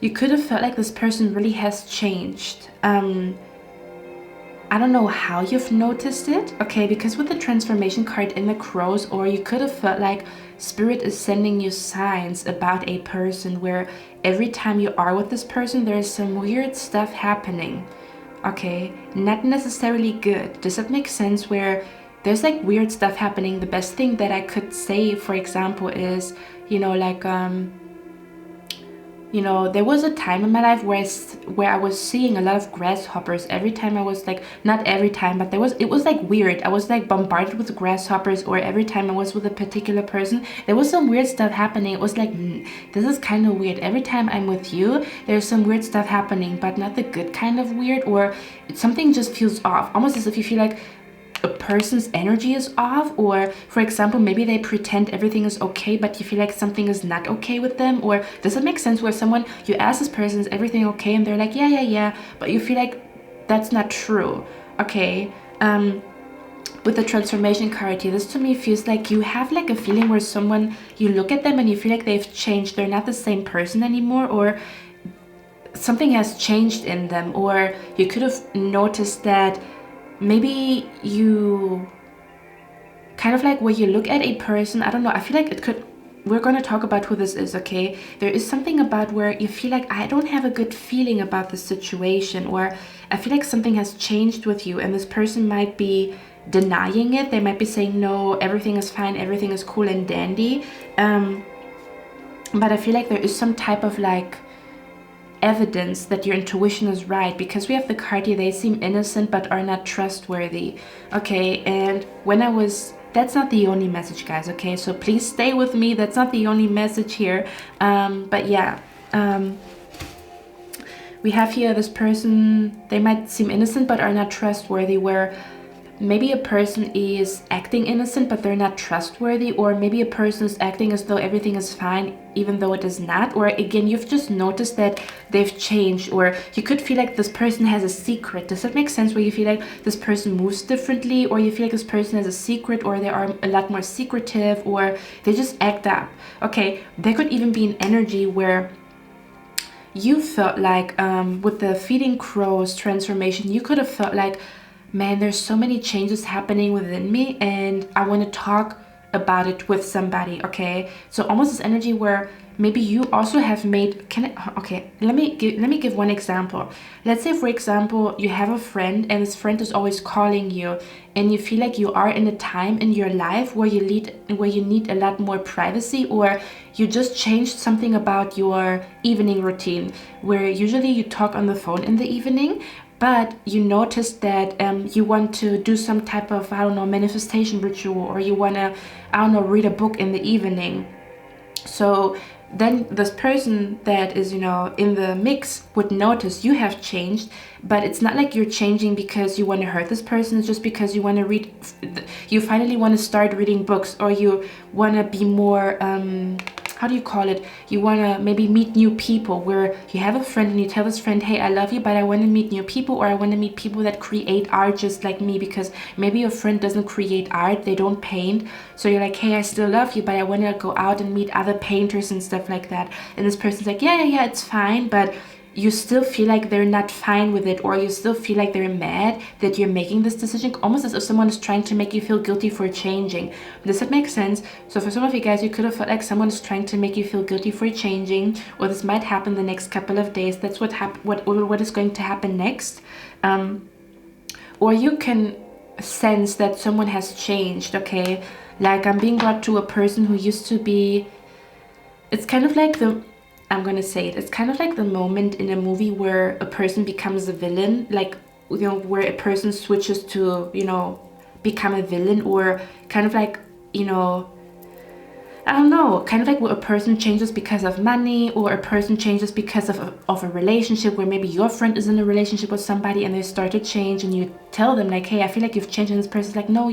You could have felt like this person really has changed. I don't know how you've noticed it, okay, because with the transformation card in the crows, or you could have felt like spirit is sending you signs about a person where every time you are with this person, there's some weird stuff happening. Okay, not necessarily good. Does that make sense? Where there's like weird stuff happening. The best thing that I could say, for example, is, you know, like, you know, there was a time in my life where I was seeing a lot of grasshoppers. Every time I was like, not every time, but it was like weird. I was like bombarded with grasshoppers, or every time I was with a particular person, there was some weird stuff happening. It was like, this is kind of weird. Every time I'm with you, there's some weird stuff happening, but not the good kind of weird, or something just feels off. Almost as if you feel like a person's energy is off, or for example, maybe they pretend everything is okay, but you feel like something is not okay with them. Or does it make sense where someone, you ask this person, is everything okay, and they're like, yeah, but you feel like that's not true. Okay, with the transformation card here, this to me feels like you have like a feeling where someone, you look at them and you feel like they've changed, they're not the same person anymore, or something has changed in them. Or you could have noticed that maybe you kind of like where you look at a person, I don't know, I feel like it could, we're going to talk about who this is, okay? There is something about where you feel like, I don't have a good feeling about the situation, or I feel like something has changed with you, and this person might be denying it. They might be saying, no, everything is fine, everything is cool and dandy. But I feel like there is some type of like evidence that your intuition is right, because we have the card here, they seem innocent but are not trustworthy. Okay, and when I was, that's not the only message, guys, okay, so please stay with me, that's not the only message here. But yeah, we have here this person, they might seem innocent but are not trustworthy, where maybe a person is acting innocent but they're not trustworthy, or maybe a person is acting as though everything is fine even though it is not. Or again, you've just noticed that they've changed, or you could feel like this person has a secret. Does that make sense? Where you feel like this person moves differently, or you feel like this person has a secret, or they are a lot more secretive, or they just act up. Okay, there could even be an energy where you felt like with the feeding crows transformation, you could have felt like, man, there's so many changes happening within me and I want to talk about it with somebody. Okay, so almost this energy where maybe you also have made, okay, let me give one example. Let's say, for example, you have a friend and this friend is always calling you, and you feel like you are in a time in your life where you need a lot more privacy, or you just changed something about your evening routine, where usually you talk on the phone in the evening, but you noticed that you want to do some type of, I don't know, manifestation ritual, or you want to, I don't know, read a book in the evening. So then this person that is, you know, in the mix would notice you have changed, but it's not like you're changing because you want to hurt this person. It's just because you want to read, you finally want to start reading books, or you want to be more, how do you call it? You want to maybe meet new people, where you have a friend and you tell this friend, hey, I love you, but I want to meet new people, or I want to meet people that create art just like me, because maybe your friend doesn't create art, they don't paint. So you're like, hey, I still love you, but I want to go out and meet other painters and stuff like that. And this person's like, yeah, it's fine, but you still feel like they're not fine with it, or you still feel like they're mad that you're making this decision, almost as if someone is trying to make you feel guilty for changing. Does that make sense? So for some of you guys, you could have felt like someone is trying to make you feel guilty for changing, or this might happen the next couple of days. That's what is going to happen next. Or you can sense that someone has changed, okay? Like I'm being brought to a person who used to be, it's kind of like I'm gonna say it, it's kind of like the moment in a movie where a person becomes a villain, like, you know, where a person switches to, you know, become a villain, or kind of like, you know, I don't know, kind of like where a person changes because of money, or a person changes because of a relationship, where maybe your friend is in a relationship with somebody and they start to change, and you tell them like, hey, I feel like you've changed, and this person's like, no,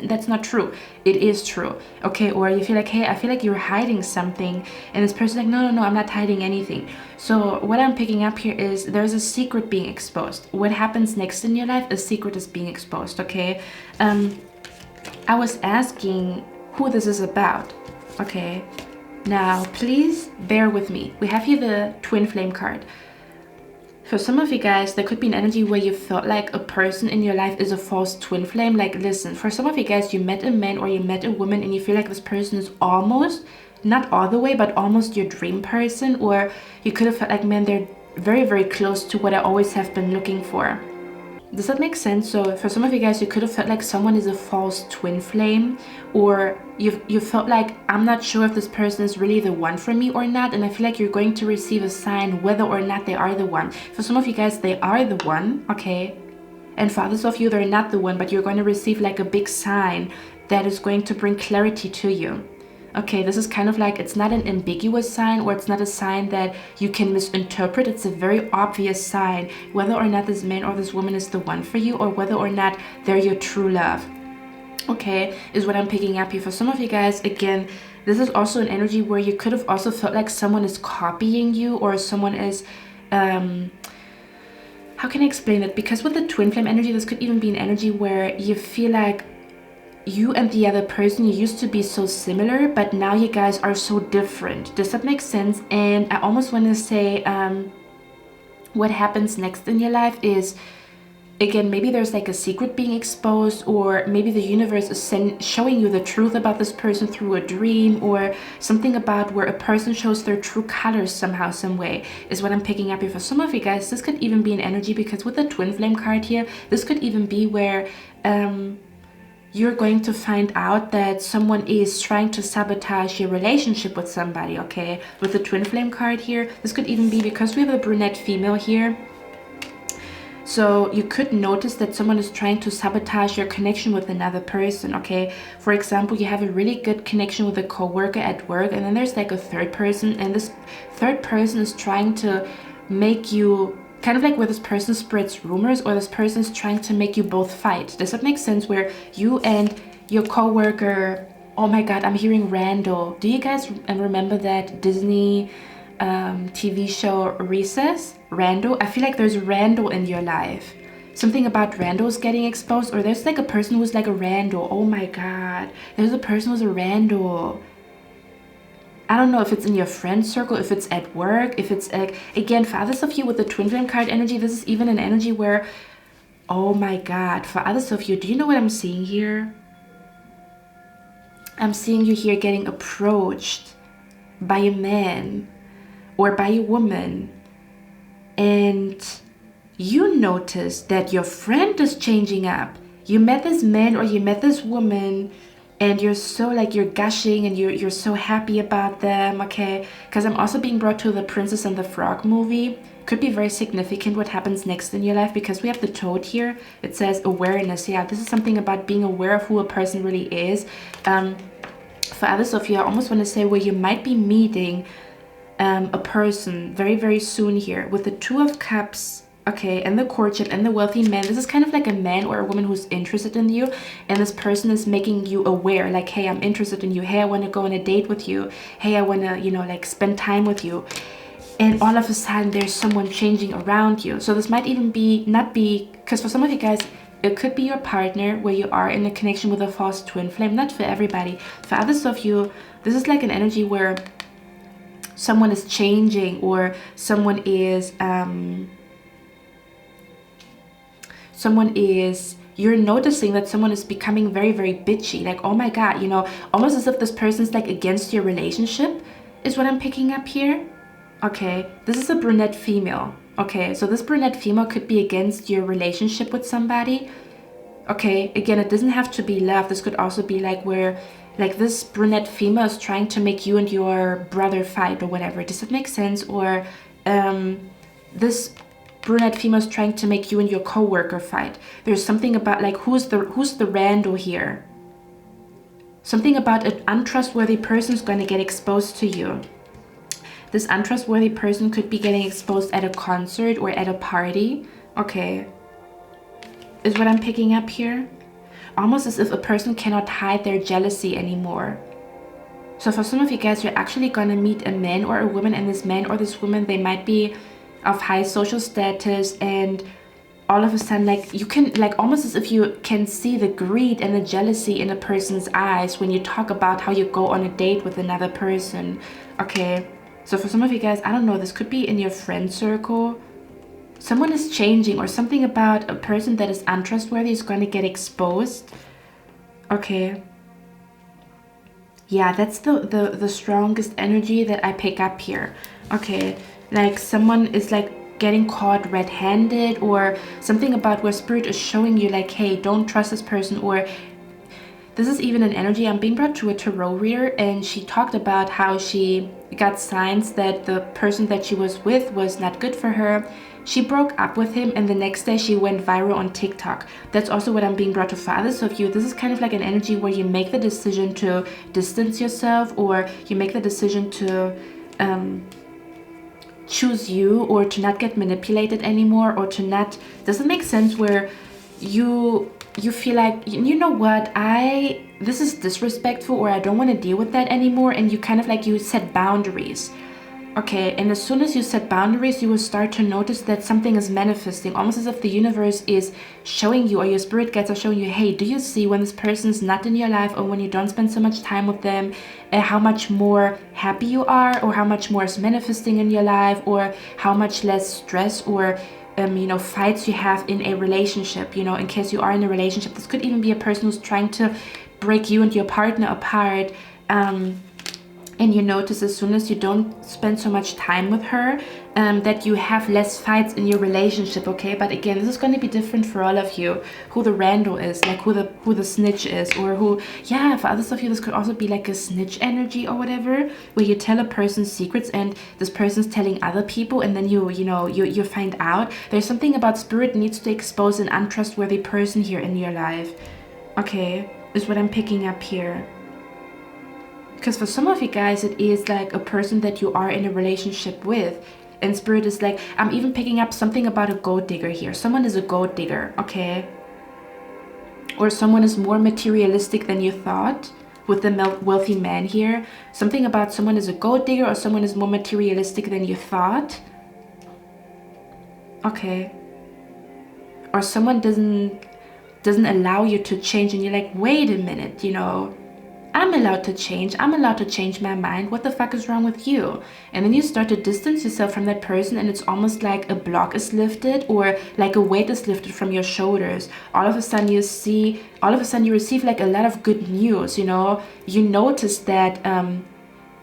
that's not true. It is true. Okay, or you feel like, hey, I feel like you're hiding something, and this person's like, no, I'm not hiding anything. So what I'm picking up here is there's a secret being exposed. What happens next in your life, a secret is being exposed, okay? I was asking who this is about. Okay, now please bear with me. We have here the twin flame card. For some of you guys, there could be an energy where you felt like a person in your life is a false twin flame. Like, listen, for some of you guys, you met a man or you met a woman and you feel like this person is almost, not all the way, but almost your dream person. Or you could have felt like, man, they're very, very close to what I always have been looking for. Does that make sense? So for some of you guys, you could have felt like someone is a false twin flame, or you felt like, I'm not sure if this person is really the one for me or not, and I feel like you're going to receive a sign whether or not they are the one. For some of you guys, they are the one, okay? And for others of you, they're not the one, but you're going to receive like a big sign that is going to bring clarity to you. Okay, this is kind of like, it's not an ambiguous sign, or it's not a sign that you can misinterpret. It's a very obvious sign whether or not this man or this woman is the one for you, or whether or not they're your true love. Okay, is what I'm picking up here. For some of you guys, again, this is also an energy where you could have also felt like someone is copying you, or someone is, how can I explain it? Because with the twin flame energy, this could even be an energy where you feel like you and the other person, you used to be so similar, but now you guys are so different. Does that make sense? And I almost want to say, what happens next in your life is, again, maybe there's like a secret being exposed, or maybe the universe is showing you the truth about this person through a dream, or something about where a person shows their true colors somehow, some way, is what I'm picking up here. For some of you guys, this could even be an energy, because with the twin flame card here, this could even be where you're going to find out that someone is trying to sabotage your relationship with somebody, okay? With the twin flame card here, this could even be because we have a brunette female here. So you could notice that someone is trying to sabotage your connection with another person, okay? For example, you have a really good connection with a coworker at work, and then there's like a third person, and this third person is trying to make you, kind of like where this person spreads rumors, or this person is trying to make you both fight. Does that make sense? Where you and your coworker, oh my god, I'm hearing Randall. Do you guys remember that Disney TV show Recess? Randall? I feel like there's Randall in your life. Something about Randall's getting exposed, or there's like a person who's like a Randall. Oh my god, there's a person who's a Randall. I don't know if it's in your friend circle, if it's at work, if it's like, again, for others of you with the twin flame card energy, this is even an energy where, oh my god, for others of you, do you know what I'm seeing here? I'm seeing you here getting approached by a man or by a woman, and you notice that your friend is changing up. You met this man or you met this woman, and you're so like, you're gushing, and you're so happy about them, okay? Because I'm also being brought to the Princess and the Frog movie. Could be very significant what happens next in your life, because we have the toad here. It says awareness. Yeah, this is something about being aware of who a person really is. For others of you, I almost want to say where you might be meeting a person very, very soon here with the Two of Cups. Okay, and the courtship and the wealthy man. This is kind of like a man or a woman who's interested in you, and this person is making you aware, like, hey, I'm interested in you. Hey, I want to go on a date with you. Hey, I want to, you know, like spend time with you. And all of a sudden there's someone changing around you. So this might even be, not be, because for some of you guys, it could be your partner where you are in a connection with a false twin flame. Not for everybody. For others of you, this is like an energy where someone is changing, or someone is you're noticing that someone is becoming very, very bitchy. Like, oh my god, you know, almost as if this person's like against your relationship, is what I'm picking up here. Okay, this is a brunette female. Okay, so this brunette female could be against your relationship with somebody. Okay, again, it doesn't have to be love. This could also be like where, like, this brunette female is trying to make you and your brother fight or whatever. Does that make sense? Or this brunette female is trying to make you and your co-worker fight. There's something about like who's the rando here. Something about an untrustworthy person is going to get exposed to you. This untrustworthy person could be getting exposed at a concert or at a party. Okay. Is what I'm picking up here. Almost as if a person cannot hide their jealousy anymore. So for some of you guys, you're actually going to meet a man or a woman, and this man or this woman, they might be of high social status, and all of a sudden, like, you can, like, almost as if you can see the greed and the jealousy in a person's eyes when you talk about how you go on a date with another person. Okay, so for some of you guys, I don't know, this could be in your friend circle. Someone is changing, or something about a person that is untrustworthy is going to get exposed. Okay. Yeah, that's the strongest energy that I pick up here. Okay, like someone is like getting caught red-handed, or something about where spirit is showing you like, hey, don't trust this person. Or this is even an energy. I'm being brought to a tarot reader, and she talked about how she got signs that the person that she was with was not good for her. She broke up with him, and the next day she went viral on TikTok. That's also what I'm being brought to for others of you. This is kind of like an energy where you make the decision to distance yourself, or you make the decision to choose you, or to not get manipulated anymore, or to not, does it make sense, where you feel like, you know what, this is disrespectful, or I don't want to deal with that anymore, and you kind of like, you set boundaries. Okay, and as soon as you set boundaries, you will start to notice that something is manifesting, almost as if the universe is showing you, or your spirit guides are showing you, hey, do you see when this person is not in your life, or when you don't spend so much time with them, how much more happy you are, or how much more is manifesting in your life, or how much less stress or you know, fights you have in a relationship. You know, in case you are in a relationship, this could even be a person who's trying to break you and your partner apart. And you notice as soon as you don't spend so much time with her, that you have less fights in your relationship. Okay, but again, this is going to be different for all of you, who the rando is, like who the snitch is, or who, yeah, for others of you, this could also be like a snitch energy or whatever, where you tell a person's secrets and this person's telling other people, and then you find out. There's something about spirit needs to expose an untrustworthy person here in your life. Okay, is what I'm picking up here. Because for some of you guys, it is like a person that you are in a relationship with. And spirit is like, I'm even picking up something about a gold digger here. Someone is a gold digger, okay? Or someone is more materialistic than you thought, with the wealthy man here. Something about someone is a gold digger, or someone is more materialistic than you thought. Okay. Or someone doesn't allow you to change, and you're like, wait a minute, you know, I'm allowed to change. I'm allowed to change my mind. What the fuck is wrong with you? And then you start to distance yourself from that person, and it's almost like a block is lifted, or like a weight is lifted from your shoulders. All of a sudden you receive like a lot of good news, you know. You notice that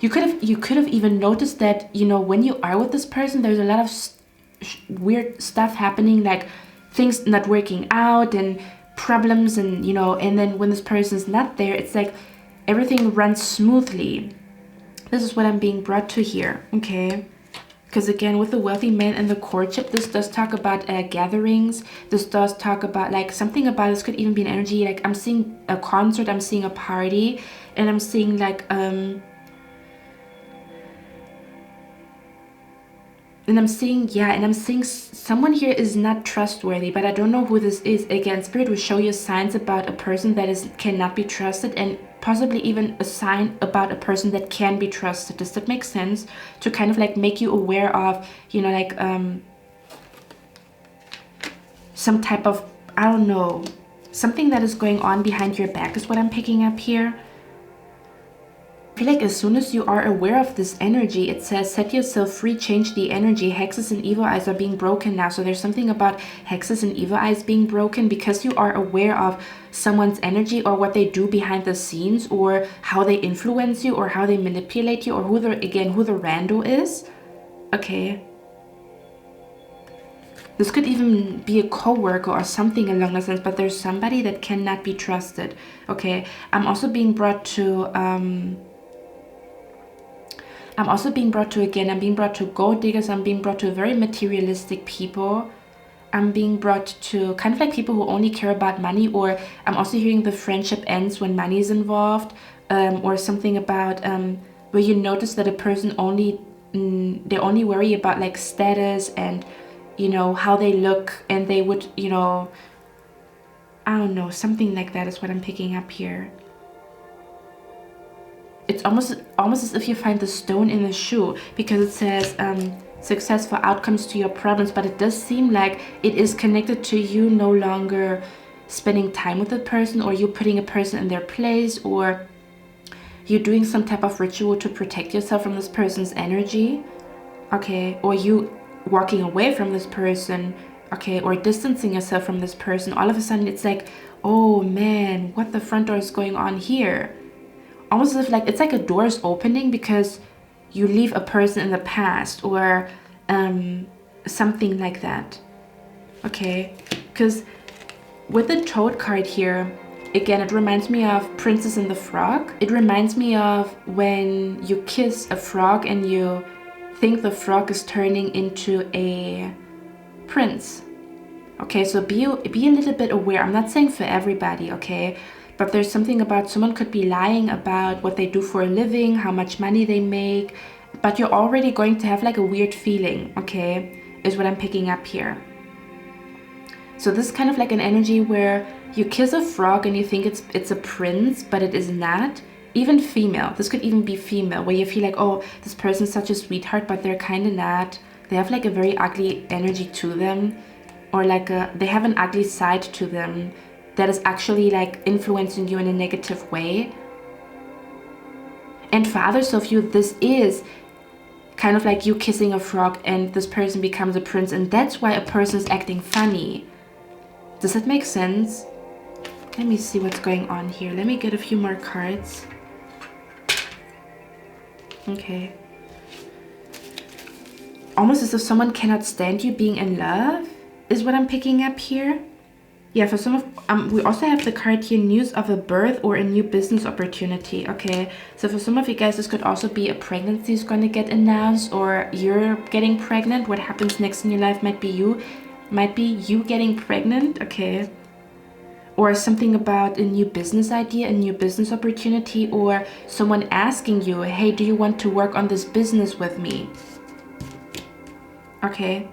you could have even noticed that, you know, when you are with this person, there's a lot of weird stuff happening, like things not working out and problems, and you know, and then when this person's not there, it's like everything runs smoothly. This is what I'm being brought to here, okay? Because again, with the wealthy man and the courtship, this does talk about gatherings. This does talk about like something about, this could even be an energy, like I'm seeing a concert, I'm seeing a party, and I'm seeing like and I'm seeing someone here is not trustworthy, but I don't know who this is. Again, spirit will show you signs about a person that cannot be trusted, and possibly even a sign about a person that can be trusted. Does that make sense? To kind of like make you aware of, you know, like some type of, I don't know, something that is going on behind your back is what I'm picking up here. I feel like as soon as you are aware of this energy, it says set yourself free, change the energy. Hexes and evil eyes are being broken now. So there's something about hexes and evil eyes being broken because you are aware of someone's energy, or what they do behind the scenes, or how they influence you, or how they manipulate you, or who the rando is. Okay. This could even be a co-worker or something along those lines, but there's somebody that cannot be trusted. Okay. I'm also being brought to I'm also being brought to, again, I'm being brought to gold diggers. I'm being brought to very materialistic people. I'm being brought to kind of like people who only care about money, or I'm also hearing the friendship ends when money is involved, or something about where you notice that a person only, they only worry about like status and, you know, how they look, and they would, you know, I don't know, something like that is what I'm picking up here. It's almost as if you find the stone in the shoe, because it says successful outcomes to your problems, but it does seem like it is connected to you no longer spending time with a person, or you putting a person in their place, or you doing some type of ritual to protect yourself from this person's energy, okay, or you walking away from this person, okay, or distancing yourself from this person. All of a sudden it's like, oh man, what the front door is going on here? Almost as if like it's like a door is opening because you leave a person in the past, or something like that. Okay, because with the Toad card here, again, it reminds me of Princess and the Frog. It reminds me of when you kiss a frog and you think the frog is turning into a prince. Okay, so be a little bit aware. I'm not saying for everybody, okay? But there's something about someone could be lying about what they do for a living, how much money they make, but you're already going to have like a weird feeling, okay, is what I'm picking up here. So this is kind of like an energy where you kiss a frog and you think it's a prince, but it is not. Even female, this could even be female, where you feel like, oh, this person's such a sweetheart, but they're kind of not. They have like a very ugly energy to them, or like they have an ugly side to them that is actually like influencing you in a negative way. And for others of you, this is kind of like you kissing a frog and this person becomes a prince, and that's why a person is acting funny. Does that make sense? Let me see what's going on here. Let me get a few more cards. Okay. Almost as if someone cannot stand you being in love is what I'm picking up here. Yeah, for some of we also have the card here, news of a birth or a new business opportunity. Okay, so for some of you guys, this could also be a pregnancy is going to get announced, or you're getting pregnant. What happens next in your life might be you getting pregnant. Okay, or something about a new business idea, a new business opportunity, or someone asking you, hey, do you want to work on this business with me? Okay.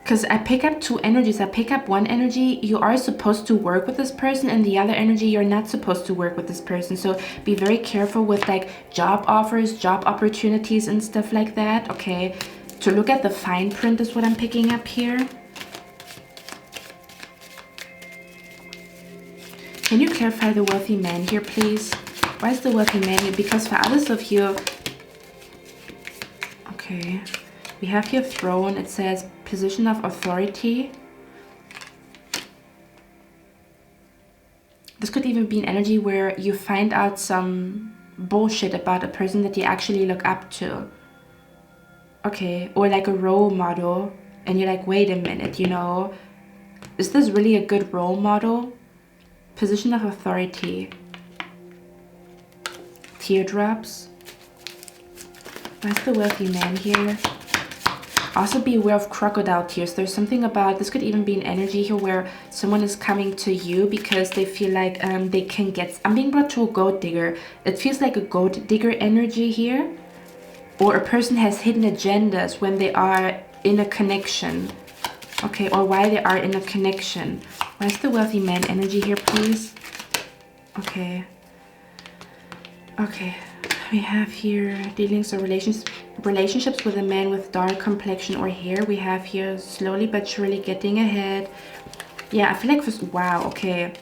Because I pick up two energies. I pick up one energy, you are supposed to work with this person, and the other energy, you're not supposed to work with this person. So be very careful with like job offers, job opportunities and stuff like that, okay? To look at the fine print is what I'm picking up here. Can you clarify the wealthy man here, please? Why is the wealthy man here? Because for others of you, okay, we have here throne. It says position of authority. This could even be an energy where you find out some bullshit about a person that you actually look up to. Okay, or like a role model, and you're like, wait a minute, you know, is this really a good role model? Position of authority. Teardrops. Where's the wealthy man here? Also be aware of crocodile tears. There's something about, this could even be an energy here where someone is coming to you because they feel like they can get, I'm being brought to a gold digger. It feels like a gold digger energy here. Or a person has hidden agendas when they are in a connection. Okay, or why they are in a connection. Where's the wealthy man energy here, please? Okay. Okay. We have here dealings or relationships with a man with dark complexion or hair. We have here slowly but surely getting ahead. Yeah, I feel like wow, okay.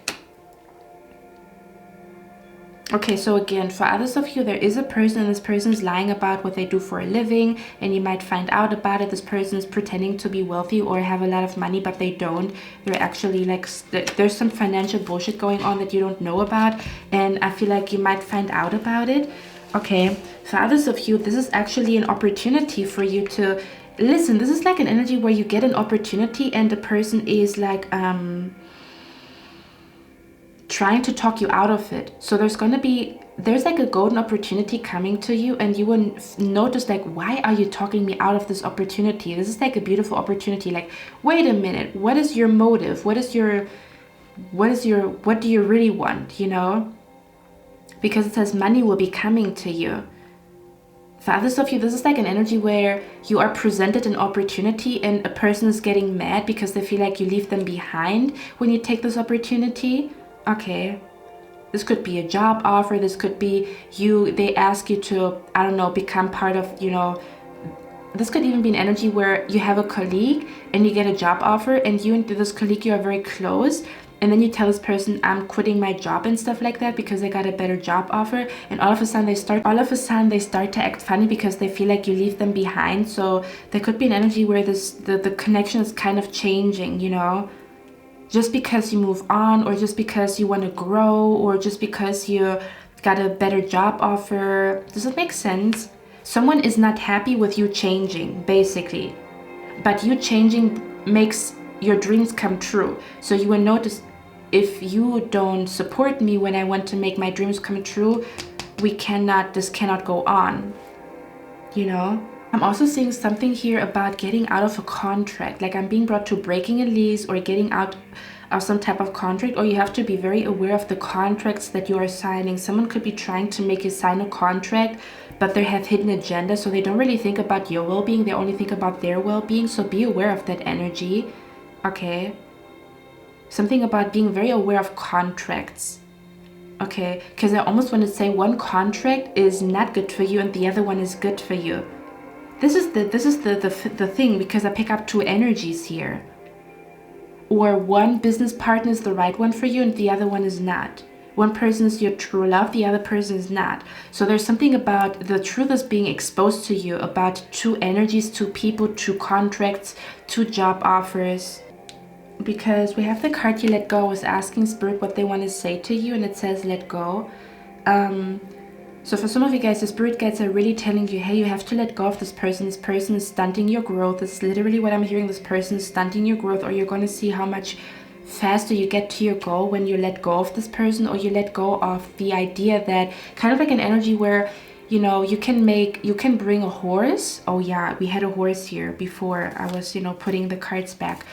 Okay, so again, for others of you, there is a person, and this person is lying about what they do for a living, and you might find out about it. This person is pretending to be wealthy or have a lot of money, but they don't. They're actually like, there's some financial bullshit going on that you don't know about, and I feel like you might find out about it. Okay, for others of you, this is actually an opportunity for you to listen. This is like an energy where you get an opportunity and the person is like trying to talk you out of it. So there's like a golden opportunity coming to you, and you will notice like, why are you talking me out of this opportunity? This is like a beautiful opportunity. Like, wait a minute, what is your motive? What do you really want, you know? Because it says money will be coming to you. For others of you, this is like an energy where you are presented an opportunity and a person is getting mad because they feel like you leave them behind when you take this opportunity. Okay. This could be a job offer. This could be they ask you to, I don't know, become part of, you know, this could even be an energy where you have a colleague and you get a job offer, and you and this colleague, you are very close. And then you tell this person, I'm quitting my job and stuff like that because I got a better job offer. And all of a sudden they start to act funny because they feel like you leave them behind. So there could be an energy where the connection is kind of changing, you know, just because you move on, or just because you want to grow, or just because you got a better job offer. Does it make sense? Someone is not happy with you changing, basically. But you changing makes your dreams come true. So you will notice, if you don't support me when I want to make my dreams come true, this cannot go on, you know. I'm also seeing something here about getting out of a contract, like I'm being brought to breaking a lease or getting out of some type of contract, or you have to be very aware of the contracts that you are signing. Someone could be trying to make you sign a contract, but they have hidden agenda, so they don't really think about your well-being, they only think about their well-being. So be aware of that energy. Okay, something about being very aware of contracts. Okay, because I almost want to say one contract is not good for you and the other one is good for you. This is the thing, because I pick up two energies here. Or one business partner is the right one for you and the other one is not. One person is your true love, the other person is not. So there's something about the truth is being exposed to you, about two energies, two people, two contracts, two job offers. Because we have the card here, let go. I was asking Spirit what they want to say to you, and it says let go. So for some of you guys, the Spirit guides are really telling you, hey, you have to let go of this person. This person is stunting your growth. This is literally what I'm hearing. This person is stunting your growth, or you're going to see how much faster you get to your goal when you let go of this person, or you let go of the idea that, kind of like an energy where, you know, you can bring a horse. Oh yeah, we had a horse here before I was, you know, putting the cards back.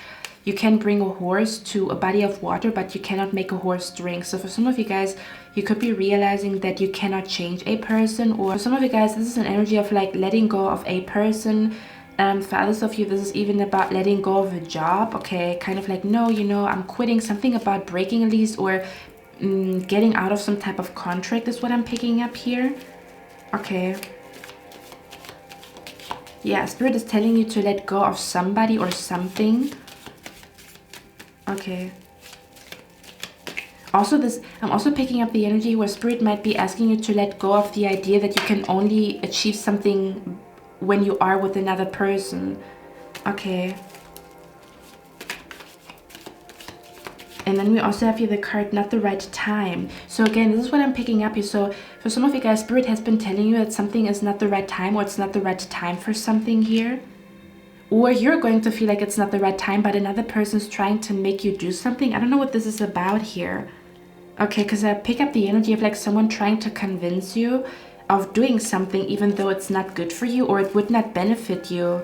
You can bring a horse to a body of water, but you cannot make a horse drink. So for some of you guys, you could be realizing that you cannot change a person. Or for some of you guys, this is an energy of like letting go of a person. For others of you, this is even about letting go of a job. Okay, kind of like, no, you know, I'm quitting. Something about breaking a lease or getting out of some type of contract is what I'm picking up here. Okay. Yeah, Spirit is telling you to let go of somebody or something. Okay. Also I'm also picking up the energy where Spirit might be asking you to let go of the idea that you can only achieve something when you are with another person. Okay. And then we also have here the card, not the right time. So again, this is what I'm picking up here. So for some of you guys, Spirit has been telling you that something is not the right time, or it's not the right time for something here. Or you're going to feel like it's not the right time, but another person's trying to make you do something. I don't know what this is about here. Okay, because I pick up the energy of like someone trying to convince you of doing something even though it's not good for you or it would not benefit you.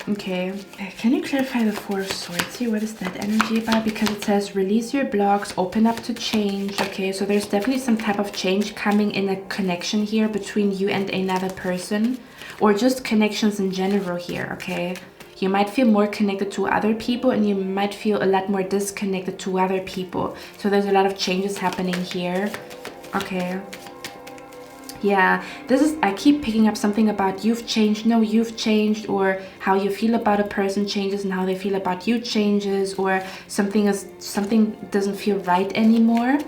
Okay, can you clarify the Four of Swords here? What is that energy about? Because it says release your blocks, open up to change. Okay, so there's definitely some type of change coming in a connection here between you and another person, or just connections in general here. Okay, you might feel more connected to other people and you might feel a lot more disconnected to other people. So there's a lot of changes happening here. Okay. Yeah, I keep picking up something about you've changed, no, you've changed, or how you feel about a person changes and how they feel about you changes, or something doesn't feel right anymore.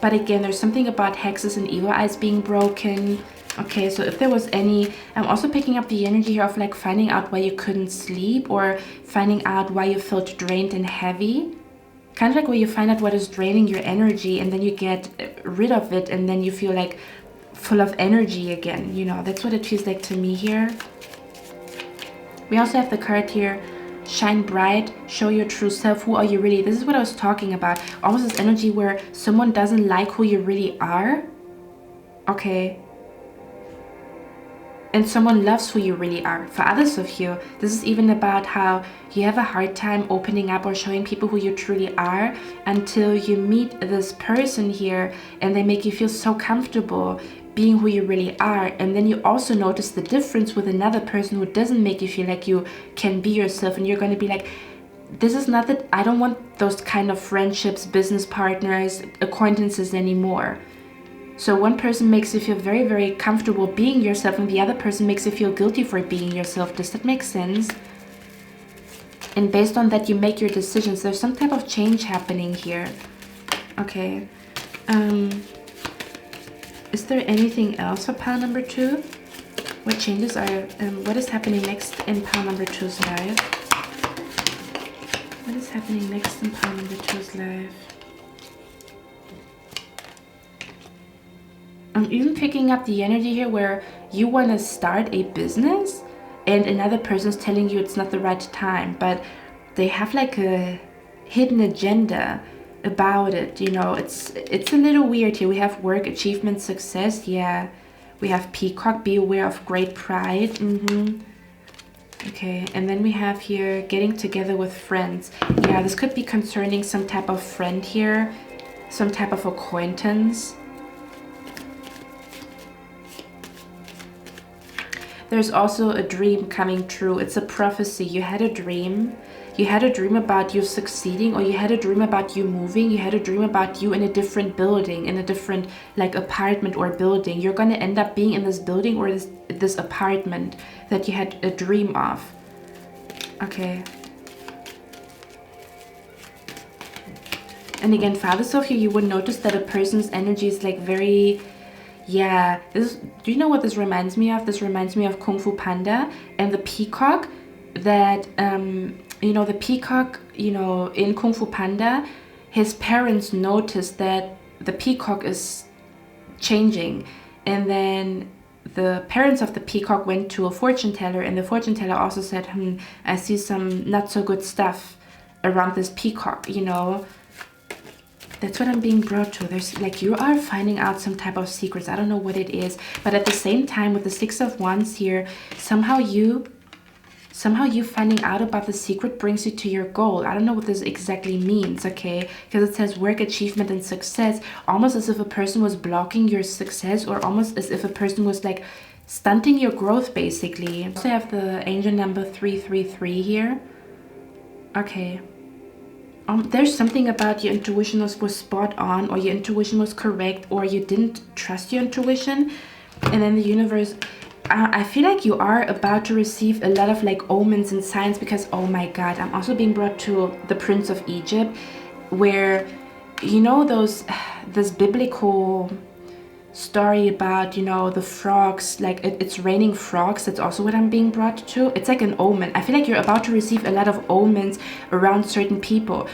But again, there's something about hexes and evil eyes being broken. Okay, so if there was any, I'm also picking up the energy here of like finding out why you couldn't sleep, or finding out why you felt drained and heavy. Kind of like where you find out what is draining your energy and then you get rid of it and then you feel like full of energy again. You know, that's what it feels like to me here. We also have the card here, shine bright, show your true self. Who are you really? This is what I was talking about. Almost this energy where someone doesn't like who you really are. Okay. And someone loves who you really are. For others of you, this is even about how you have a hard time opening up or showing people who you truly are until you meet this person here and they make you feel so comfortable being who you really are. And then you also notice the difference with another person who doesn't make you feel like you can be yourself, and you're going to be like, this is not that I don't want those kind of friendships, business partners, acquaintances anymore. So one person makes you feel very, very comfortable being yourself, and the other person makes you feel guilty for being yourself. Does that make sense? And based on that, you make your decisions. There's some type of change happening here. Okay. Is there anything else for pile number 2? What changes are, what is happening next in pile number 2's life? What is happening next in pile number 2's life? I'm even picking up the energy here where you want to start a business and another person's telling you it's not the right time, but they have like a hidden agenda about it. You know, it's a little weird here. We have work, achievement, success. Yeah. We have peacock, be aware of great pride. Okay, and then we have here getting together with friends. Yeah, this could be concerning some type of friend here, some type of acquaintance. There's also a dream coming true. It's a prophecy. You had a dream. You had a dream about you succeeding, or you had a dream about you moving. You had a dream about you in a different building, in a different like apartment or building. You're going to end up being in this building or this apartment that you had a dream of. Okay. And again, for others of you, you would notice that a person's energy is like very... Yeah, do you know what this reminds me of? This reminds me of Kung Fu Panda and the peacock that, you know, the peacock, you know, in Kung Fu Panda, his parents noticed that the peacock is changing. And then the parents of the peacock went to a fortune teller, and the fortune teller also said, I see some not so good stuff around this peacock, you know. That's what I'm being brought to. There's like, you are finding out some type of secrets. I don't know what it is, but at the same time with the 6 of Wands here, somehow you finding out about the secret brings you to your goal. I don't know what this exactly means, okay? Because it says work, achievement, and success, almost as if a person was blocking your success, or almost as if a person was like stunting your growth, basically. I also have the angel number 333 here. Okay. There's something about your intuition was spot on, or your intuition was correct, or you didn't trust your intuition. And then the universe, I feel like you are about to receive a lot of like omens and signs, because oh my god, I'm also being brought to the Prince of Egypt, where, you know, this biblical story about, you know, the frogs, like it's raining frogs. That's also what I'm being brought to. It's like an omen. I feel like you're about to receive a lot of omens around certain people.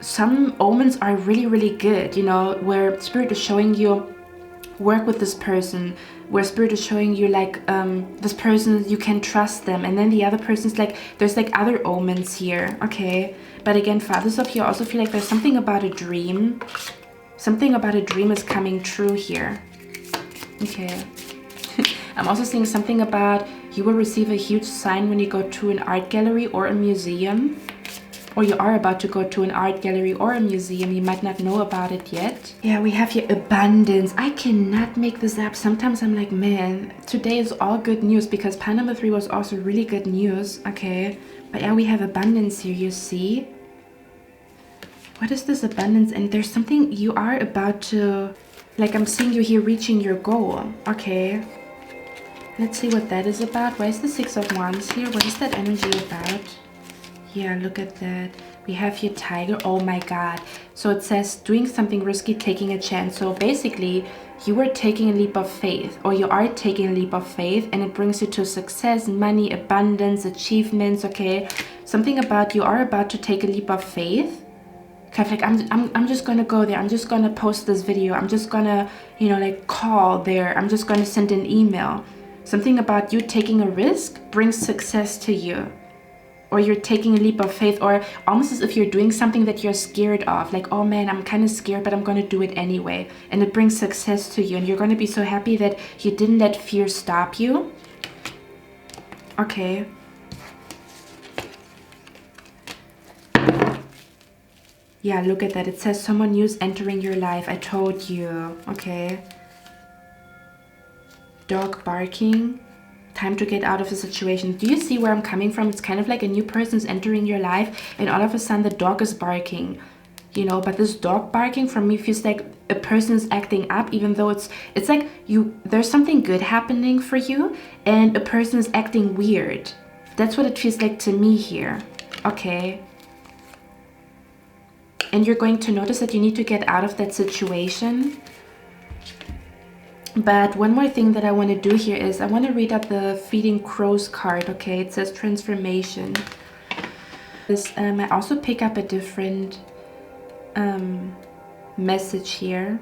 Some omens are really, really good, you know, where spirit is showing you work with this person, where spirit is showing you like this person, you can trust them. And then the other person's like, there's like other omens here. Okay, but again, for others of you, I also feel like there's something about a dream. Something about a dream is coming true here. Okay. I'm also seeing something about you will receive a huge sign when you go to an art gallery or a museum. Or you are about to go to an art gallery or a museum. You might not know about it yet. Yeah, we have here abundance. I cannot make this up. Sometimes I'm like, man, today is all good news, because pile number 3 was also really good news. Okay. But yeah, we have abundance here, you see. What is this abundance? And there's something you are about to, like, I'm seeing you here reaching your goal. Okay. Let's see what that is about. Why is the 6 of Wands here? What is that energy about? Yeah, look at that. We have here tiger. Oh my god. So it says doing something risky, taking a chance. So basically, you were taking a leap of faith, or you are taking a leap of faith, and it brings you to success, money, abundance, achievements. Okay. Something about you are about to take a leap of faith. Kind of like, I'm just gonna go there. I'm just gonna post this video. I'm just gonna, you know, like call there. I'm just gonna send an email. Something about you taking a risk brings success to you. or you're taking a leap of faith, or almost as if you're doing something that you're scared of, like, oh man, I'm kind of scared, but I'm going to do it anyway, and it brings success to you, and you're going to be so happy that you didn't let fear stop you. Okay. Yeah, look at that. It says someone new is entering your life. I told you. Okay. Dog barking. Time to get out of the situation. Do you see where I'm coming from? It's kind of like a new person's entering your life, and all of a sudden the dog is barking. You know, but this dog barking for me feels like a person is acting up, even though it's like there's something good happening for you, and a person is acting weird. That's what it feels like to me here. Okay. And you're going to notice that you need to get out of that situation. But one more thing that I want to do here is I want to read out the Feeding Crows card. Okay, it says transformation. I also pick up a different message here.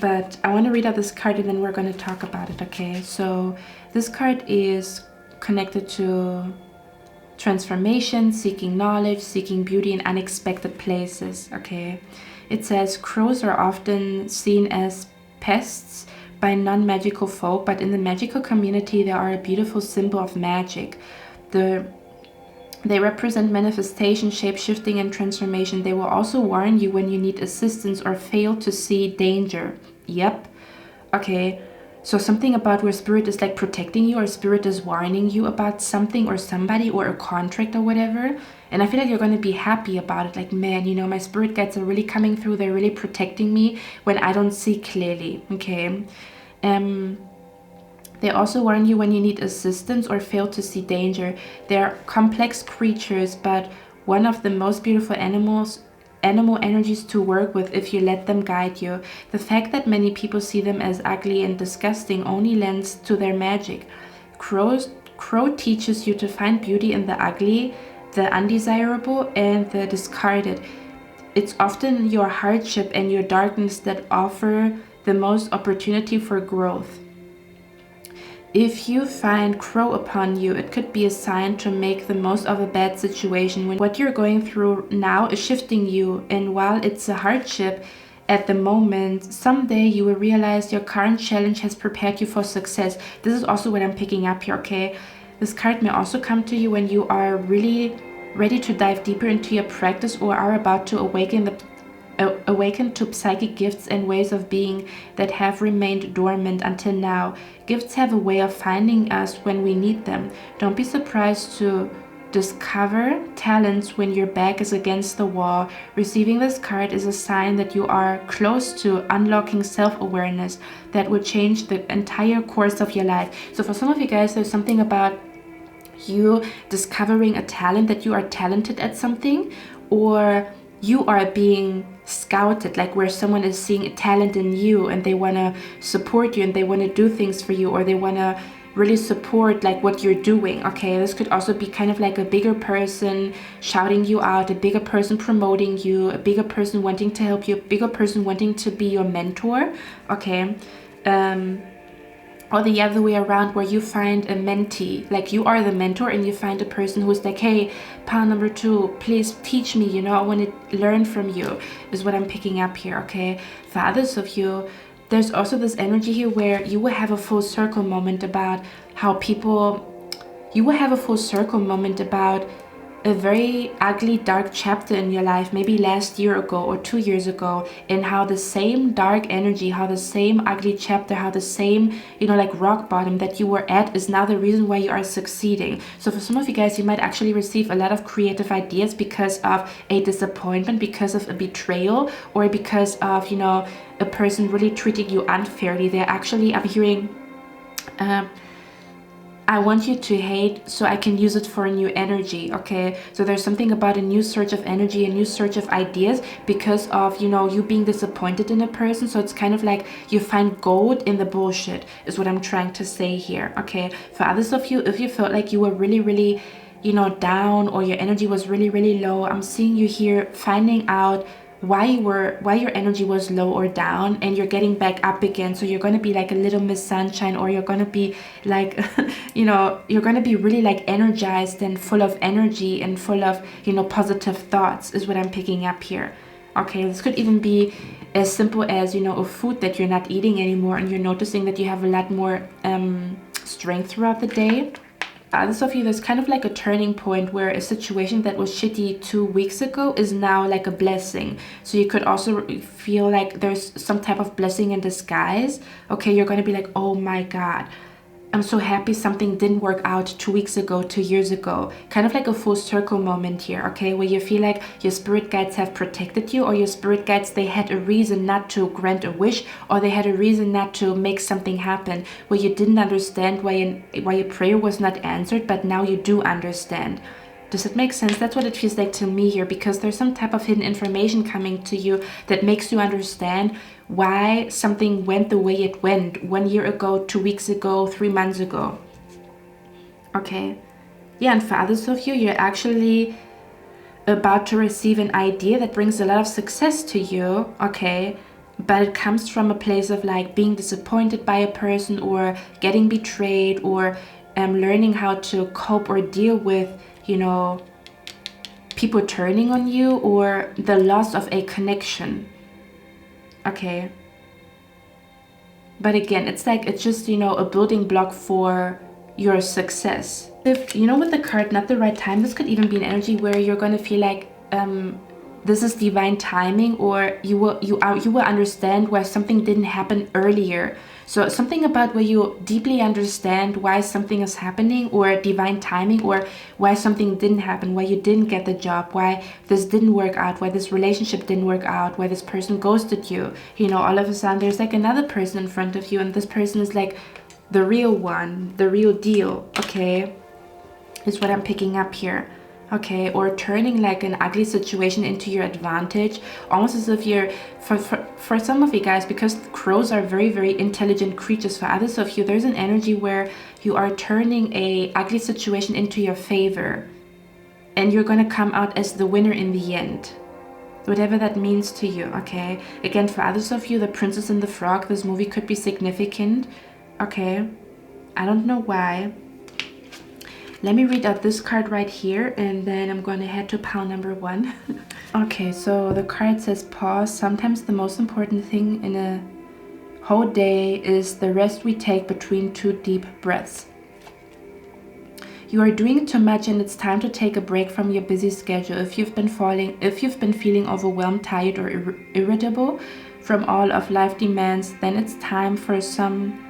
But I want to read out this card and then we're going to talk about it. Okay, so this card is connected to transformation, seeking knowledge, seeking beauty in unexpected places. Okay, it says crows are often seen as pests by non-magical folk, but in the magical community they are a beautiful symbol of magic. They represent manifestation, shape-shifting, and transformation. They will also warn you when you need assistance or fail to see danger. Yep. Okay. So something about where spirit is like protecting you, or spirit is warning you about something or somebody or a contract or whatever. And I feel like you're going to be happy about it. Like, man, you know, my spirit guides are really coming through. They're really protecting me when I don't see clearly. Okay. They also warn you when you need assistance or fail to see danger. They're complex creatures, but one of the most beautiful animal energies to work with if you let them guide you. The fact that many people see them as ugly and disgusting only lends to their magic. Crow teaches you to find beauty in the ugly, the undesirable, and the discarded. It's often your hardship and your darkness that offer the most opportunity for growth. If you find crow upon you, it could be a sign to make the most of a bad situation when what you're going through now is shifting you. And while it's a hardship at the moment, someday you will realize your current challenge has prepared you for success. This is also what I'm picking up here, okay? This card may also come to you when you are really ready to dive deeper into your practice or are about to awaken to psychic gifts and ways of being that have remained dormant until now. Gifts have a way of finding us when we need them. Don't be surprised to discover talents when your back is against the wall. Receiving this card is a sign that you are close to unlocking self-awareness that will change the entire course of your life. So for some of you guys, there's something about you discovering a talent, that you are talented at something, or you are being scouted, like where someone is seeing a talent in you and they want to support you and they want to do things for you, or they want to really support like what you're doing. Okay, this could also be kind of like a bigger person shouting you out, a bigger person promoting you, a bigger person wanting to help you, a bigger person wanting to be your mentor. Okay, or the other way around, where you find a mentee, like you are the mentor and you find a person who's like, hey, pile number 2, please teach me, you know, I want to learn from you, is what I'm picking up here. Okay, for others of you, there's also this energy here where you will have a full circle moment about how you will have a full circle moment about a very ugly, dark chapter in your life, maybe last year ago or 2 years ago, and how the same dark energy, how the same ugly chapter, how the same, you know, like rock bottom that you were at is now the reason why you are succeeding. So for some of you guys, you might actually receive a lot of creative ideas because of a disappointment, because of a betrayal, or because of, you know, a person really treating you unfairly. They're actually, I'm hearing, I want you to hate so I can use it for a new energy. Okay, so there's something about a new surge of energy, a new surge of ideas because of, you know, you being disappointed in a person. So it's kind of like you find gold in the bullshit, is what I'm trying to say here. Okay, for others of you, if you felt like you were really, you know, down, or your energy was really low, I'm seeing you here finding out why your energy was low or down, and you're getting back up again. So you're going to be like a little Miss Sunshine, or you're going to be like you're going to be really like energized and full of energy and full of positive thoughts is what I'm picking up here. Okay, this could even be as simple as a food that you're not eating anymore, and you're noticing that you have a lot more strength throughout the day. Others of you, there's kind of like a turning point where a situation that was shitty 2 weeks ago is now like a blessing. So you could also feel like there's some type of blessing in disguise. Okay, you're going to be like, oh my God, I'm so happy something didn't work out 2 weeks ago, 2 years ago. Kind of like a full circle moment here, okay, where you feel like your spirit guides have protected you, or your spirit guides, they had a reason not to grant a wish, or they had a reason not to make something happen, where you didn't understand why your prayer was not answered, but now you do understand. Does it make sense? That's what it feels like to me here, because there's some type of hidden information coming to you that makes you understand why something went the way it went 1 year ago, 2 weeks ago, 3 months ago. Okay. Yeah, and for others of you, you're actually about to receive an idea that brings a lot of success to you, okay? But it comes from a place of like being disappointed by a person, or getting betrayed, or learning how to cope or deal with people turning on you, or the loss of a connection. Okay. But again, it's like, it's just, a building block for your success. If, with the card, not the right time, this could even be an energy where you're going to feel like this is divine timing, or you will understand why something didn't happen earlier. So something about where you deeply understand why something is happening, or divine timing, or why something didn't happen, why you didn't get the job, why this didn't work out, why this relationship didn't work out, why this person ghosted you. All of a sudden there's like another person in front of you, and this person is like the real one, the real deal, okay, is what I'm picking up here. Okay, or turning like an ugly situation into your advantage, almost as if you're, for some of you guys, because crows are very, very intelligent creatures, for others of you, there's an energy where you are turning a ugly situation into your favor, and you're going to come out as the winner in the end, whatever that means to you. Okay, again, for others of you, The Princess and the Frog, this movie could be significant. Okay, I don't know why. Let me read out this card right here, and then I'm going to head to pile number 1. Okay, so the card says pause. Sometimes the most important thing in a whole day is the rest we take between 2 deep breaths. You are doing too much, and it's time to take a break from your busy schedule. If you've been feeling overwhelmed, tired, or irritable from all of life demands, then it's time for some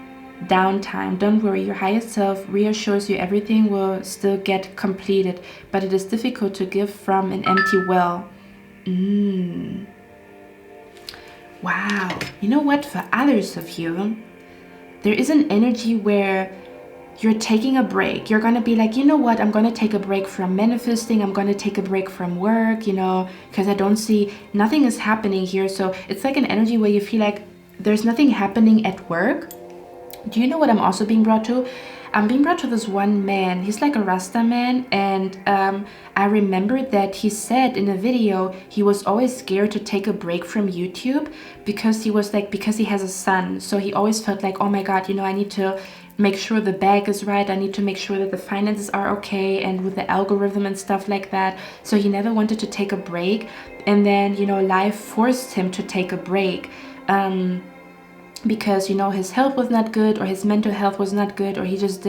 downtime. Don't worry, your higher self reassures you everything will still get completed, but it is difficult to give from an empty well. Wow. You know what? For others of you, there is an energy where you're taking a break. You're going to be like, you know what? I'm going to take a break from manifesting. I'm going to take a break from work, because I don't see, nothing is happening here. So it's like an energy where you feel like there's nothing happening at work. Do you know what I'm also being brought to? I'm being brought to this one man. He's like a Rasta man, and I remember that he said in a video he was always scared to take a break from YouTube because he has a son. So he always felt like, oh my God, I need to make sure the bag is right. I need to make sure that the finances are okay, and with the algorithm and stuff like that. So he never wanted to take a break, and then life forced him to take a break. Because his health was not good, or his mental health was not good, or he just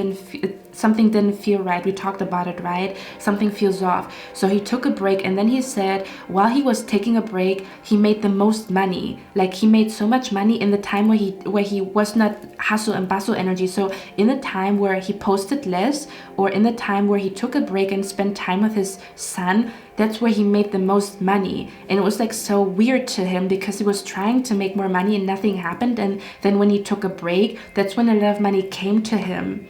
something didn't feel right. We talked about it, right? Something feels off. So he took a break, and then he said while he was taking a break, he made the most money. Like, he made so much money in the time where he was not hustle and bustle energy. So in the time where he posted less, or in the time where he took a break and spent time with his son, that's where he made the most money. And it was like so weird to him, because he was trying to make more money and nothing happened. And then when he took a break, that's when a lot of money came to him.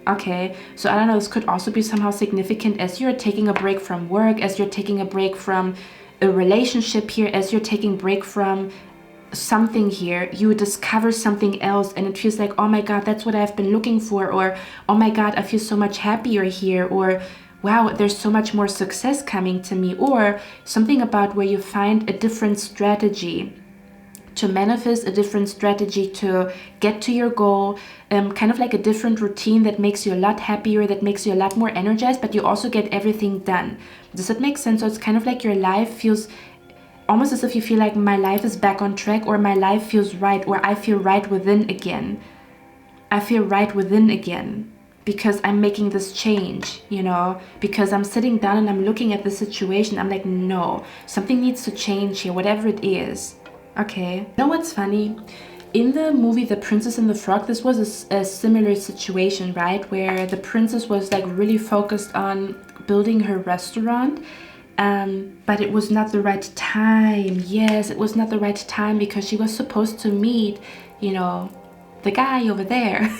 Okay, so I don't know, this could also be somehow significant as you're taking a break from work, as you're taking a break from a relationship here, as you're taking a break from something here, you discover something else, and it feels like, oh my God, that's what I've been looking for, or oh my God, I feel so much happier here, or wow, there's so much more success coming to me, or something about where you find a different strategy to manifest, a different strategy to get to your goal, kind of like a different routine that makes you a lot happier, that makes you a lot more energized, but you also get everything done. Does that make sense? So it's kind of like your life feels almost as if you feel like my life is back on track, or my life feels right, or I feel right within again. I feel right within again because I'm making this change, you know, because I'm sitting down and I'm looking at the situation. I'm like, no, something needs to change here, whatever it is. Okay. You know what's funny? In the movie The Princess and the Frog, this was a similar situation, right? Where the princess was like really focused on building her restaurant, but it was not the right time. Yes, it was not the right time because she was supposed to meet, you know, the guy over there,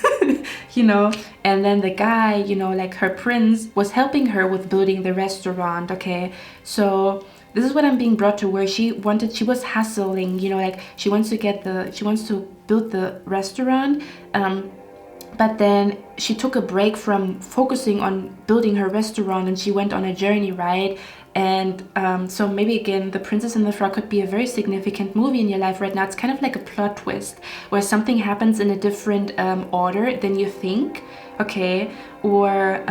you know, and then the guy, you know, like her prince was helping her with building the restaurant. Okay, so this is what I'm being brought to, where she was hustling, you know, like she wants to build the restaurant, but then she took a break from focusing on building her restaurant and she went on a journey, right? And so maybe again, The Princess and the Frog could be a very significant movie in your life right now. It's kind of like a plot twist where something happens in a different order than you think, okay? Or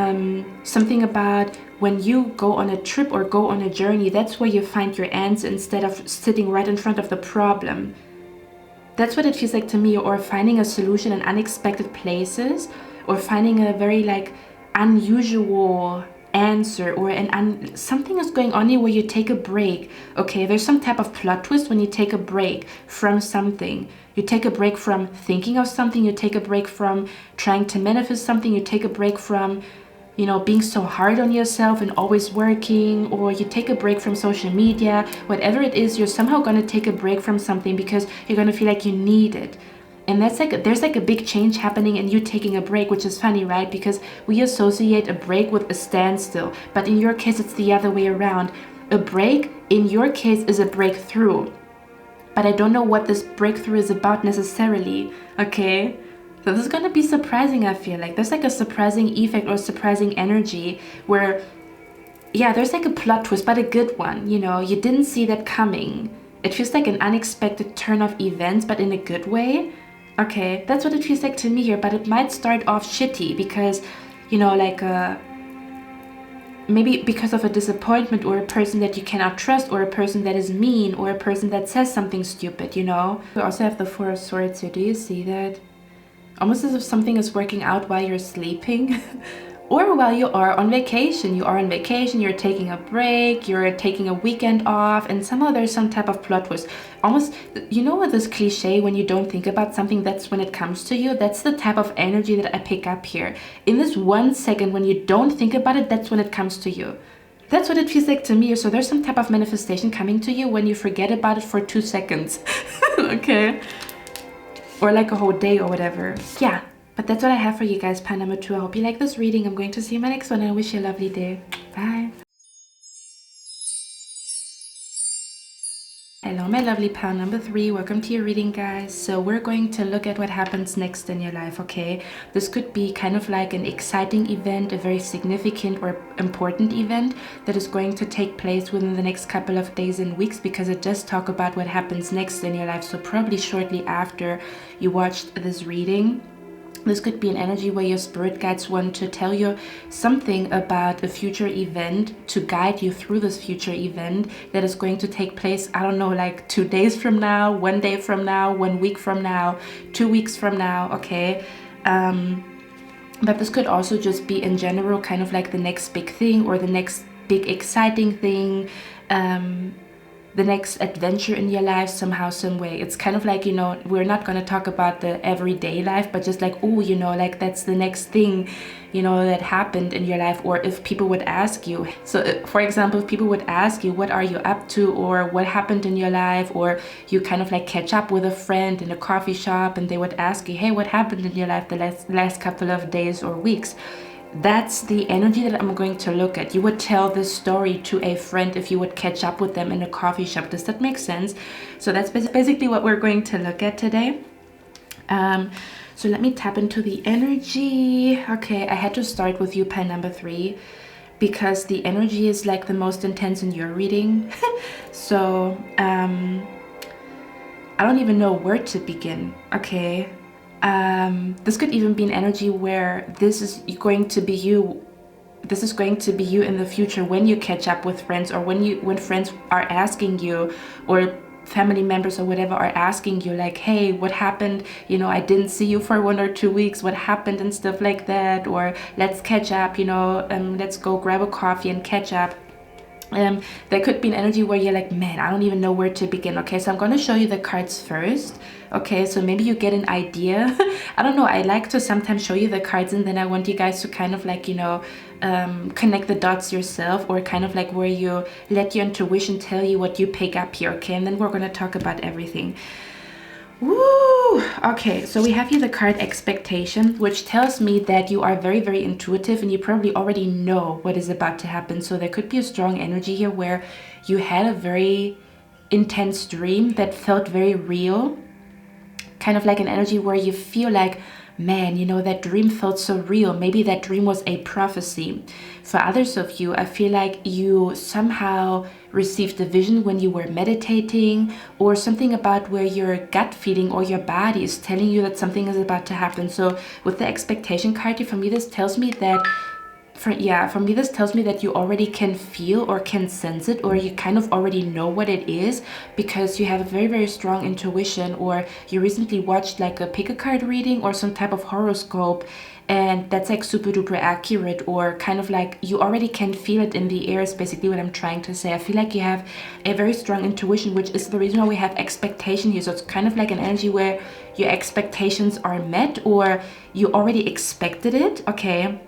something about when you go on a trip or go on a journey, that's where you find your answer instead of sitting right in front of the problem. That's what it feels like to me, or finding a solution in unexpected places, or finding a very like unusual answer, or something is going on here where you take a break. Okay, there's some type of plot twist when you take a break from something. You take a break from thinking of something, you take a break from trying to manifest something, you take a break from, you know, being so hard on yourself and always working, or you take a break from social media. Whatever it is, you're somehow going to take a break from something because you're going to feel like you need it. And that's like, there's like a big change happening in you taking a break, which is funny, right? Because we associate a break with a standstill, but in your case, it's the other way around. A break, in your case, is a breakthrough. But I don't know what this breakthrough is about necessarily, okay? So this is going to be surprising, I feel like. There's like a surprising effect or surprising energy where, yeah, there's like a plot twist, but a good one, you know? You didn't see that coming. It feels like an unexpected turn of events, but in a good way. Okay, that's what it feels like to me here, but it might start off shitty because, you know, like maybe because of a disappointment, or a person that you cannot trust, or a person that is mean, or a person that says something stupid, you know. We also have the Four of Swords here. Do you see that? Almost as if something is working out while you're sleeping. Or while you are on vacation. You are on vacation, you're taking a break, you're taking a weekend off, and somehow there's some type of plot twist. Almost, you know what, this cliche, when you don't think about something, that's when it comes to you. That's the type of energy that I pick up here. In this 1 second, when you don't think about it, that's when it comes to you. That's what it feels like to me. So there's some type of manifestation coming to you when you forget about it for 2 seconds. Okay? Or like a whole day or whatever. Yeah. But that's what I have for you guys, pile number 2. I hope you like this reading. I'm going to see you in my next one, and I wish you a lovely day. Bye. Hello, my lovely pile number 3. Welcome to your reading, guys. So we're going to look at what happens next in your life, okay? This could be kind of like an exciting event, a very significant or important event that is going to take place within the next couple of days and weeks, because it does talk about what happens next in your life. So probably shortly after you watched this reading. This could be an energy where your spirit guides want to tell you something about a future event, to guide you through this future event that is going to take place, I don't know, like 2 days from now, 1 day from now, 1 week from now, 2 weeks from now, okay? But this could also just be in general kind of like the next big thing, or the next big exciting thing, the next adventure in your life somehow, some way. It's kind of like, you know, we're not going to talk about the everyday life, but just like, oh, you know, like that's the next thing, you know, that happened in your life. Or if people would ask you, so for example, if people would ask you, what are you up to, or what happened in your life, or you kind of like catch up with a friend in a coffee shop and they would ask you, hey, what happened in your life the last couple of days or weeks? That's the energy that I'm going to look at. You would tell this story to a friend if you would catch up with them in a coffee shop. Does that make sense? So that's basically what we're going to look at today. So let me tap into the energy. Okay, I had to start with you, pile number 3. because the energy is like the most intense in your reading. So I don't even know where to begin. Okay, this could even be an energy where this is going to be you. This is going to be you in the future when you catch up with friends, or when friends are asking you, or family members or whatever are asking you like, hey, what happened, you know, I didn't see you for 1 or 2 weeks, what happened, and stuff like that, or let's catch up, you know, let's go grab a coffee and catch up. There could be an energy where you're like, man, I don't even know where to begin. Okay, so I'm going to show you the cards first. Okay, so maybe you get an idea. I don't know, I like to sometimes show you the cards, and then I want you guys to kind of like, you know, connect the dots yourself, or kind of like where you let your intuition tell you what you pick up here. Okay, and then we're going to talk about everything. Woo! Okay, so we have here the card Expectation, which tells me that you are very, very intuitive, and you probably already know what is about to happen. So there could be a strong energy here where you had a very intense dream that felt very real. Kind of like an energy where you feel like, man, you know, that dream felt so real. Maybe that dream was a prophecy. For others of you, I feel like you somehow received a vision when you were meditating, or something about where your gut feeling or your body is telling you that something is about to happen. So with the Expectation card here, for me, this tells me that this tells me that you already can feel or can sense it, or you kind of already know what it is, because you have a very, very strong intuition, or you recently watched like a pick a card reading or some type of horoscope, and that's like super duper accurate, or kind of like you already can feel it in the air is basically what I'm trying to say. I feel like you have a very strong intuition, which is the reason why we have expectation here. So it's kind of like an energy where your expectations are met, or you already expected it. Okay,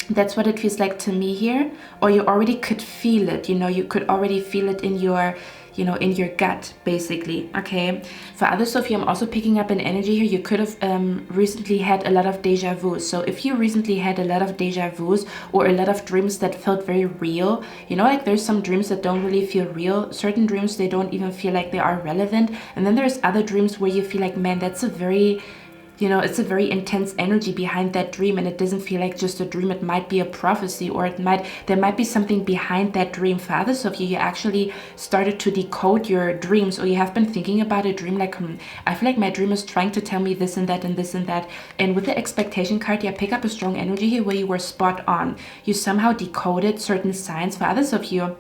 that's what it feels like to me here. Or you already could feel it, you know, you could already feel it in your, you know, in your gut, basically. Okay, for others of you, I'm also picking up an energy here. You could have recently had a lot of deja vu. So if you recently had a lot of deja vus, or a lot of dreams that felt very real, you know, like there's some dreams that don't really feel real. Certain dreams, they don't even feel like they are relevant. And then there's other dreams where you feel like, man, that's a very, you know, it's a very intense energy behind that dream, and it doesn't feel like just a dream. It might be a prophecy, or there might be something behind that dream. For others of you, you actually started to decode your dreams, or you have been thinking about a dream like, I feel like my dream is trying to tell me this and that and this and that. And with the Expectation card, you pick up a strong energy here where you were spot on. You somehow decoded certain signs. For others of you,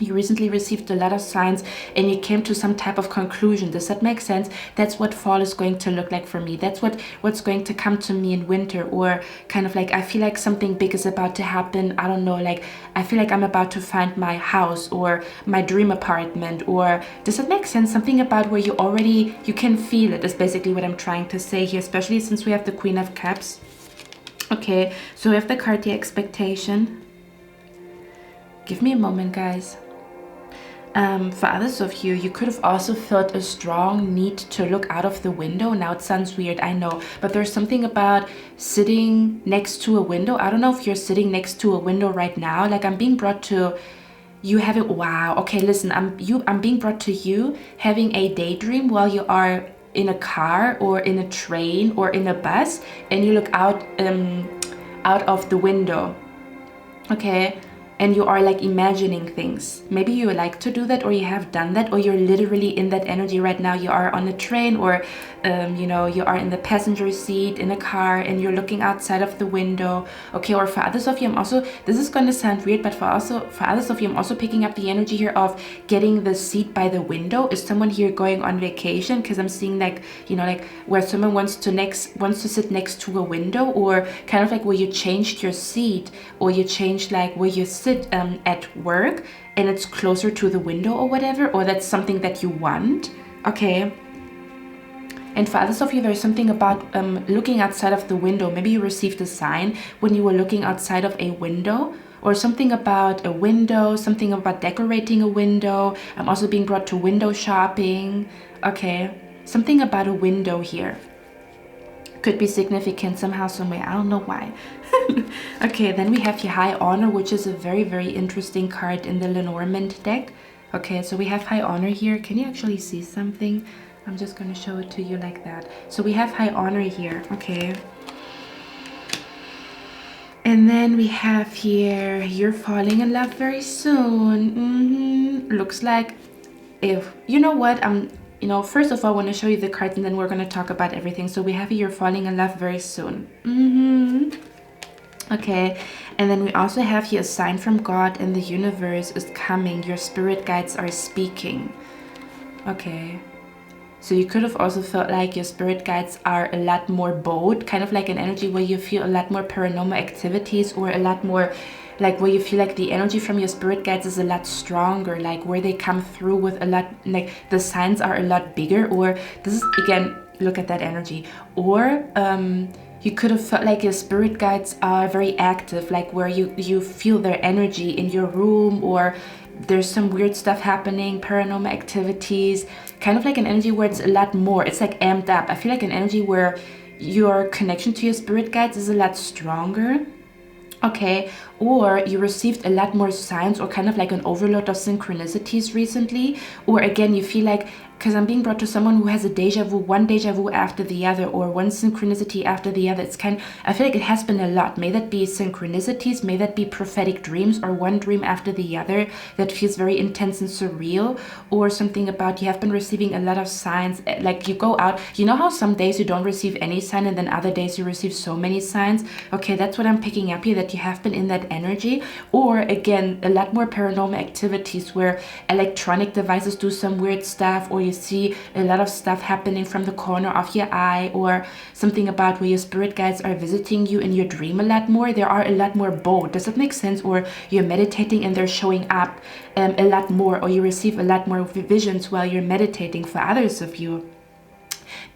you recently received a lot of signs, and you came to some type of conclusion. Does that make sense? That's what fall is going to look like for me. That's what's going to come to me in winter, or kind of like I feel like something big is about to happen. I don't know, like I feel like I'm about to find my house or my dream apartment. Or does that make sense? Something about where you can feel it is basically what I'm trying to say here, especially since we have the Queen of Cups. Okay, so we have the card, the Expectation. Give me a moment, guys. For others of you, you could have also felt a strong need to look out of the window. Now it sounds weird, I know, but there's something about sitting next to a window. I don't know if you're sitting next to a window right now. Like I'm being brought to you having, wow, okay, listen, I'm being brought to you having a daydream while you are in a car or in a train or in a bus, and you look out of the window. Okay, and you are like imagining things. Maybe you like to do that, or you have done that, or you're literally in that energy right now. You are on a train, or you know, you are in the passenger seat in a car, and you're looking outside of the window. Okay, or for others of you, I'm also, this is going to sound weird, but for others of you, I'm also picking up the energy here of getting the seat by the window. Is someone here going on vacation? Because I'm seeing like, you know, like where someone wants to sit next to a window, or kind of like where you changed your seat, or you changed like where you sit at work, and it's closer to the window or whatever, or that's something that you want. Okay, and for others of you, there's something about looking outside of the window. Maybe you received a sign when you were looking outside of a window, or something about a window, something about decorating a window. I'm also being brought to window shopping. Okay, something about a window here could be significant somehow, some way. I don't know why. Okay, then we have your High Honor, which is a very, very interesting card in the Lenormand deck. Okay, so we have High Honor here. Can you actually see something? I'm just going to show it to you like that. So we have High Honor here. Okay, And then we have here, you're falling in love very soon. Looks like, if you know what, first of all I want to show you the cards and then we're going to talk about everything. So we have here, you're falling in love very soon. Okay, and then we also have here a sign from God and the universe is coming. Your spirit guides are speaking. Okay, so you could have also felt like your spirit guides are a lot more bold, kind of like an energy where you feel a lot more paranormal activities, or a lot more like where you feel like the energy from your spirit guides is a lot stronger, like where they come through with a lot, like the signs are a lot bigger. Or this is, again, look at that energy. Or you could have felt like your spirit guides are very active, like where you feel their energy in your room, or there's some weird stuff happening, paranormal activities, kind of like an energy where it's a lot more, it's like amped up. I feel like an energy where your connection to your spirit guides is a lot stronger. Okay, or you received a lot more signs, or kind of like an overload of synchronicities recently. Or again, you feel like, because I'm being brought to someone who has a deja vu, one deja vu after the other, or one synchronicity after the other. It's I feel like it has been a lot. May that be synchronicities, may that be prophetic dreams, or one dream after the other that feels very intense and surreal, or something about you have been receiving a lot of signs. Like you go out, you know how some days you don't receive any sign and then other days you receive so many signs? Okay, that's what I'm picking up here, that you have been in that energy. Or again, a lot more paranormal activities where electronic devices do some weird stuff, or you see a lot of stuff happening from the corner of your eye, or something about where your spirit guides are visiting you in your dream a lot more. There are a lot more bold. Does that make sense? Or you're meditating and they're showing up a lot more, or you receive a lot more visions while you're meditating. For others of you,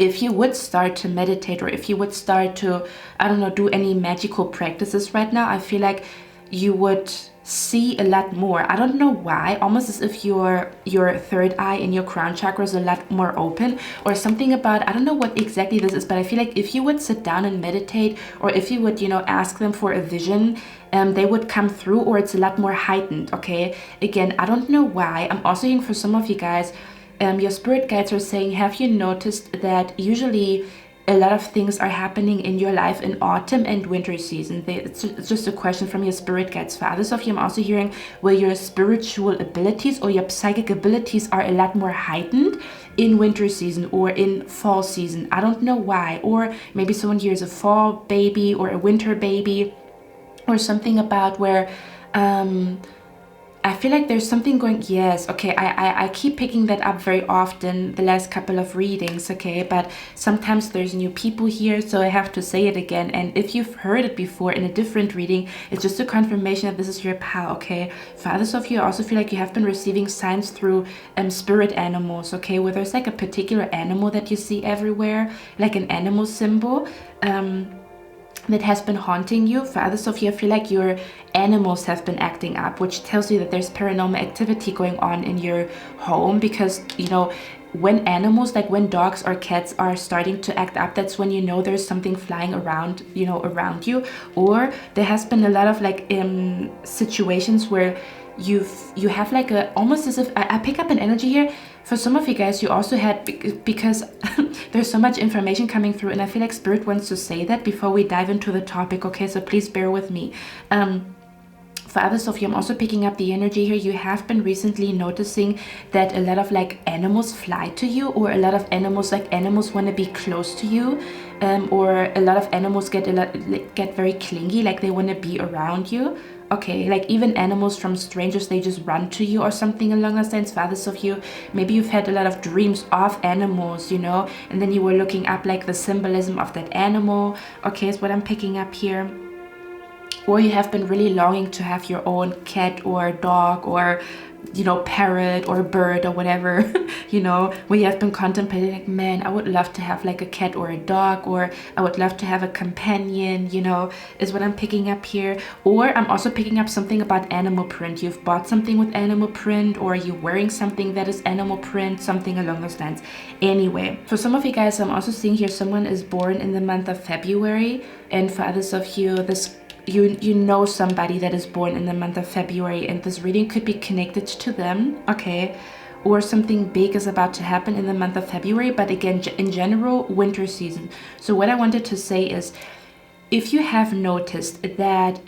if you would start to meditate, or if you would start to, I don't know, do any magical practices right now, I feel like you would see a lot more. I don't know why, almost as if your third eye in your crown chakra is a lot more open, or something about, I don't know what exactly this is, but I feel like if you would sit down and meditate, or if you would, ask them for a vision, they would come through, or it's a lot more heightened. Okay, again, I don't know why. I'm also hearing for some of you guys, your spirit guides are saying, have you noticed that usually a lot of things are happening in your life in autumn and winter season? It's just a question from your spirit guides. For others of you, I'm also hearing where your spiritual abilities or your psychic abilities are a lot more heightened in winter season or in fall season. I don't know why. Or maybe someone here is a fall baby or a winter baby, or something about where I feel like there's something going, yes, okay, I keep picking that up very often the last couple of readings, okay, but sometimes there's new people here, so I have to say it again. And if you've heard it before in a different reading, it's just a confirmation that this is your pal, okay? For others of you, I also feel like you have been receiving signs through spirit animals, okay, where there's like a particular animal that you see everywhere, like an animal symbol, that has been haunting you. For others of you, I feel like your animals have been acting up, which tells you that there's paranormal activity going on in your home. Because, when animals, like when dogs or cats are starting to act up, that's when there's something flying around, around you. Or there has been a lot of like situations where you have like a, almost as if, I pick up an energy here. For some of you guys, you also had, because there's so much information coming through, and I feel like Spirit wants to say that before we dive into the topic, okay? So please bear with me. For others of you, I'm also picking up the energy here. You have been recently noticing that a lot of like animals fly to you, or a lot of animals want to be close to you, or a lot of animals get very clingy, like they want to be around you. Okay, like even animals from strangers, they just run to you or something along those lines. For others of you, maybe you've had a lot of dreams of animals, and then you were looking up like the symbolism of that animal. Okay, is what I'm picking up here. Or you have been really longing to have your own cat or dog or parrot or bird or whatever, where you have been contemplating, like, man, I would love to have like a cat or a dog, or I would love to have a companion, is what I'm picking up here. Or I'm also picking up something about animal print. You've bought something with animal print, or you're wearing something that is animal print, something along those lines. Anyway, for some of you guys, I'm also seeing here someone is born in the month of February, and for others of you, this you know somebody that is born in the month of February, and this reading could be connected to them, okay? Or something big is about to happen in the month of February, but again, in general, winter season. So what I wanted to say is, if you have noticed that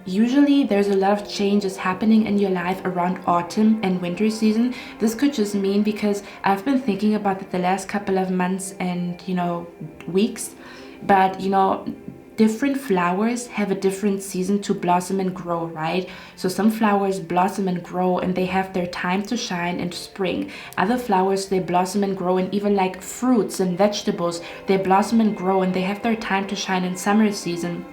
usually there's a lot of changes happening in your life around autumn and winter season, this could just mean, because I've been thinking about it the last couple of months and, you know, weeks, but, you know, different flowers have a different season to blossom and grow, right? So some flowers blossom and grow and they have their time to shine in spring. Other flowers, they blossom and grow, and even like fruits and vegetables, they blossom and grow and they have their time to shine in summer season.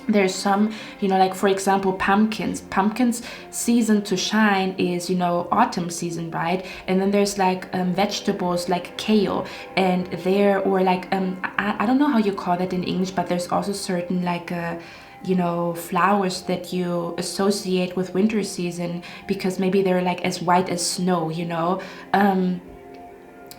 There's some, you know, like for example, pumpkins season to shine is, you know, autumn season, right? And then there's like vegetables like kale, and there, or like I don't know how you call that in English, but there's also certain like you know, flowers that you associate with winter season because maybe they're like as white as snow, you know.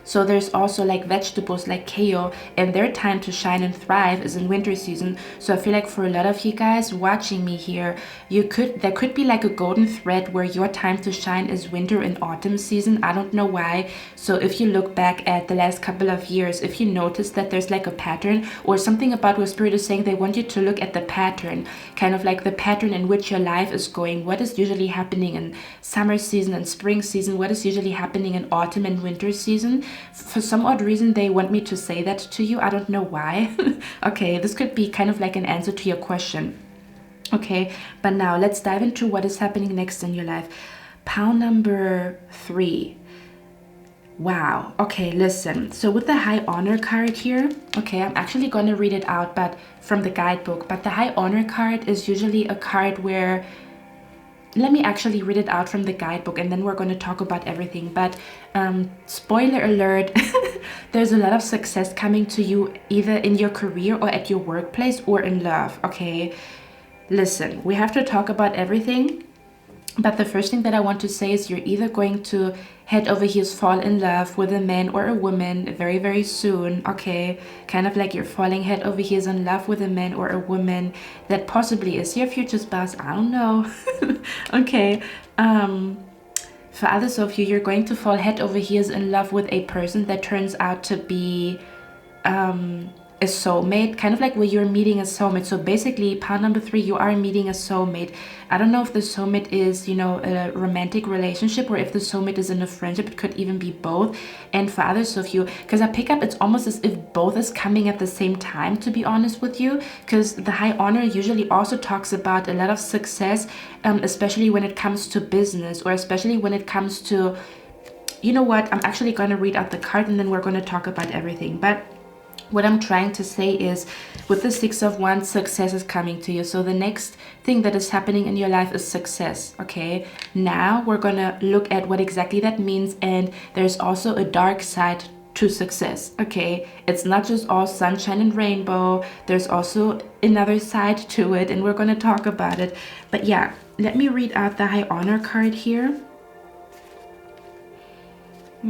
So there's also like vegetables like kale, and their time to shine and thrive is in winter season. So I feel like for a lot of you guys watching me here, there could be like a golden thread where your time to shine is winter and autumn season. I don't know why. So if you look back at the last couple of years, if you notice that there's like a pattern or something about what Spirit is saying, they want you to look at the pattern, kind of like the pattern in which your life is going. What is usually happening in summer season and spring season? What is usually happening in autumn and winter season? For some odd reason, they want me to say that to you. I don't know why. Okay, this could be kind of like an answer to your question. Okay, but now let's dive into what is happening next in your life. Pile number 3. Wow. Okay, listen. So with the High Honor card here, okay, I'm actually going to read it out, but from the guidebook. But the High Honor card is usually a card where, let me actually read it out from the guidebook and then we're going to talk about everything. But spoiler alert, there's a lot of success coming to you either in your career or at your workplace or in love. Okay, listen, we have to talk about everything. But the first thing that I want to say is you're either going to head over heels fall in love with a man or a woman very, very soon, okay? Kind of like you're falling head over heels in love with a man or a woman that possibly is your future spouse. I don't know. Okay. For others of you, you're going to fall head over heels in love with a person that turns out to be a soulmate, kind of like where you're meeting a soulmate. So basically, pile number 3, you are meeting a soulmate. I don't know if the soulmate is, you know, a romantic relationship or if the soulmate is in a friendship. It could even be both. And for others of you, because I pick up, it's almost as if both is coming at the same time, to be honest with you, because the High Honor usually also talks about a lot of success, especially when it comes to business, or especially when it comes to, you know what, I'm actually going to read out the card and then we're going to talk about everything. But what I'm trying to say is, with the 6 of Wands, success is coming to you. So the next thing that is happening in your life is success, okay? Now we're gonna look at what exactly that means, and there's also a dark side to success, okay? It's not just all sunshine and rainbow. There's also another side to it, and we're gonna talk about it. But yeah, let me read out the High Honor card here.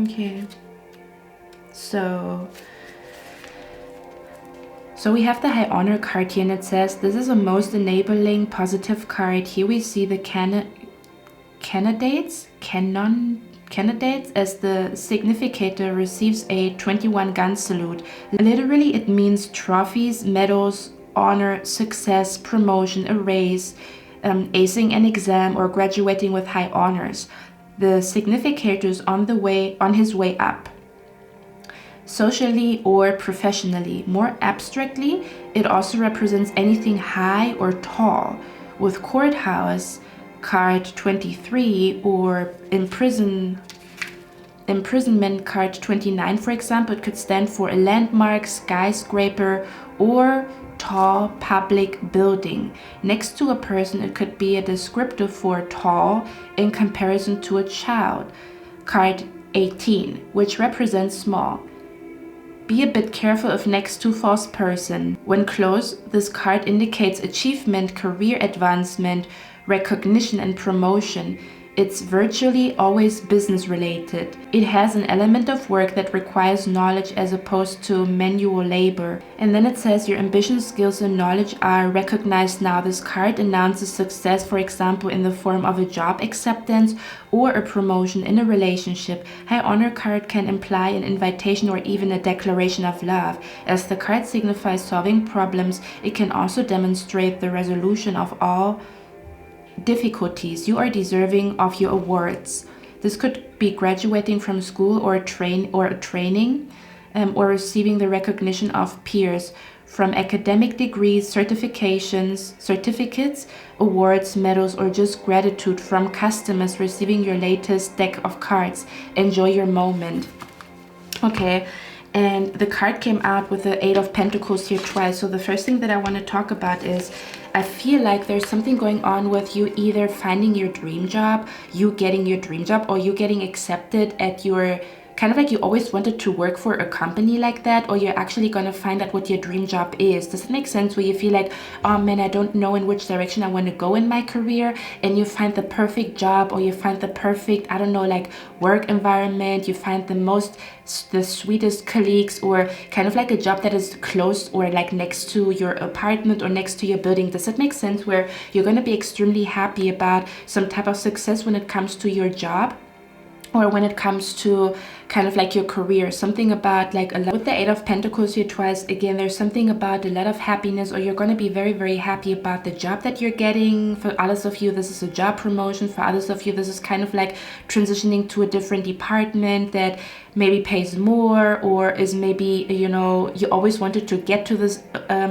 Okay, so we have the High Honor card here, and it says, this is a most enabling, positive card. Here we see the candidates as the significator receives a 21-gun salute. Literally, it means trophies, medals, honor, success, promotion, a raise, acing an exam, or graduating with high honors. The significator is on his way up, socially or professionally. More abstractly, it also represents anything high or tall. With courthouse, card 23, or imprisonment, card 29, for example, it could stand for a landmark, skyscraper, or tall public building. Next to a person, it could be a descriptive for tall in comparison to a child. Card 18, which represents small. Be a bit careful if next to false person. When close, this card indicates achievement, career advancement, recognition, and promotion. It's virtually always business related. It has an element of work that requires knowledge as opposed to manual labor. And then it says your ambition, skills, and knowledge are recognized now. This card announces success, for example, in the form of a job acceptance or a promotion in a relationship. High honor card can imply an invitation or even a declaration of love. As the card signifies solving problems, it can also demonstrate the resolution of all difficulties. You are deserving of your awards. This could be graduating from school or a training or receiving the recognition of peers from academic degrees, certifications, certificates, awards, medals, or just gratitude from customers receiving your latest deck of cards. Enjoy your moment. Okay. And the card came out with the 8 of Pentacles here twice. So the first thing that I want to talk about is I feel like there's something going on with you either finding your dream job, you getting your dream job, or you getting accepted at your kind of like you always wanted to work for a company like that, or you're actually going to find out what your dream job is. Does it make sense? Where you feel like, oh man, I don't know in which direction I want to go in my career, and you find the perfect job, or you find the perfect, I don't know, like work environment, you find the sweetest colleagues, or kind of like a job that is close or like next to your apartment or next to your building. Does it make sense? Where you're going to be extremely happy about some type of success when it comes to your job, or when it comes to kind of like your career. Something about like a lot with the 8 of Pentacles here twice. Again, there's something about a lot of happiness, or you're going to be very, very happy about the job that you're getting. For others of you, this is a job promotion. For others of you, this is kind of like transitioning to a different department that maybe pays more, or is maybe, you know, you always wanted to get to this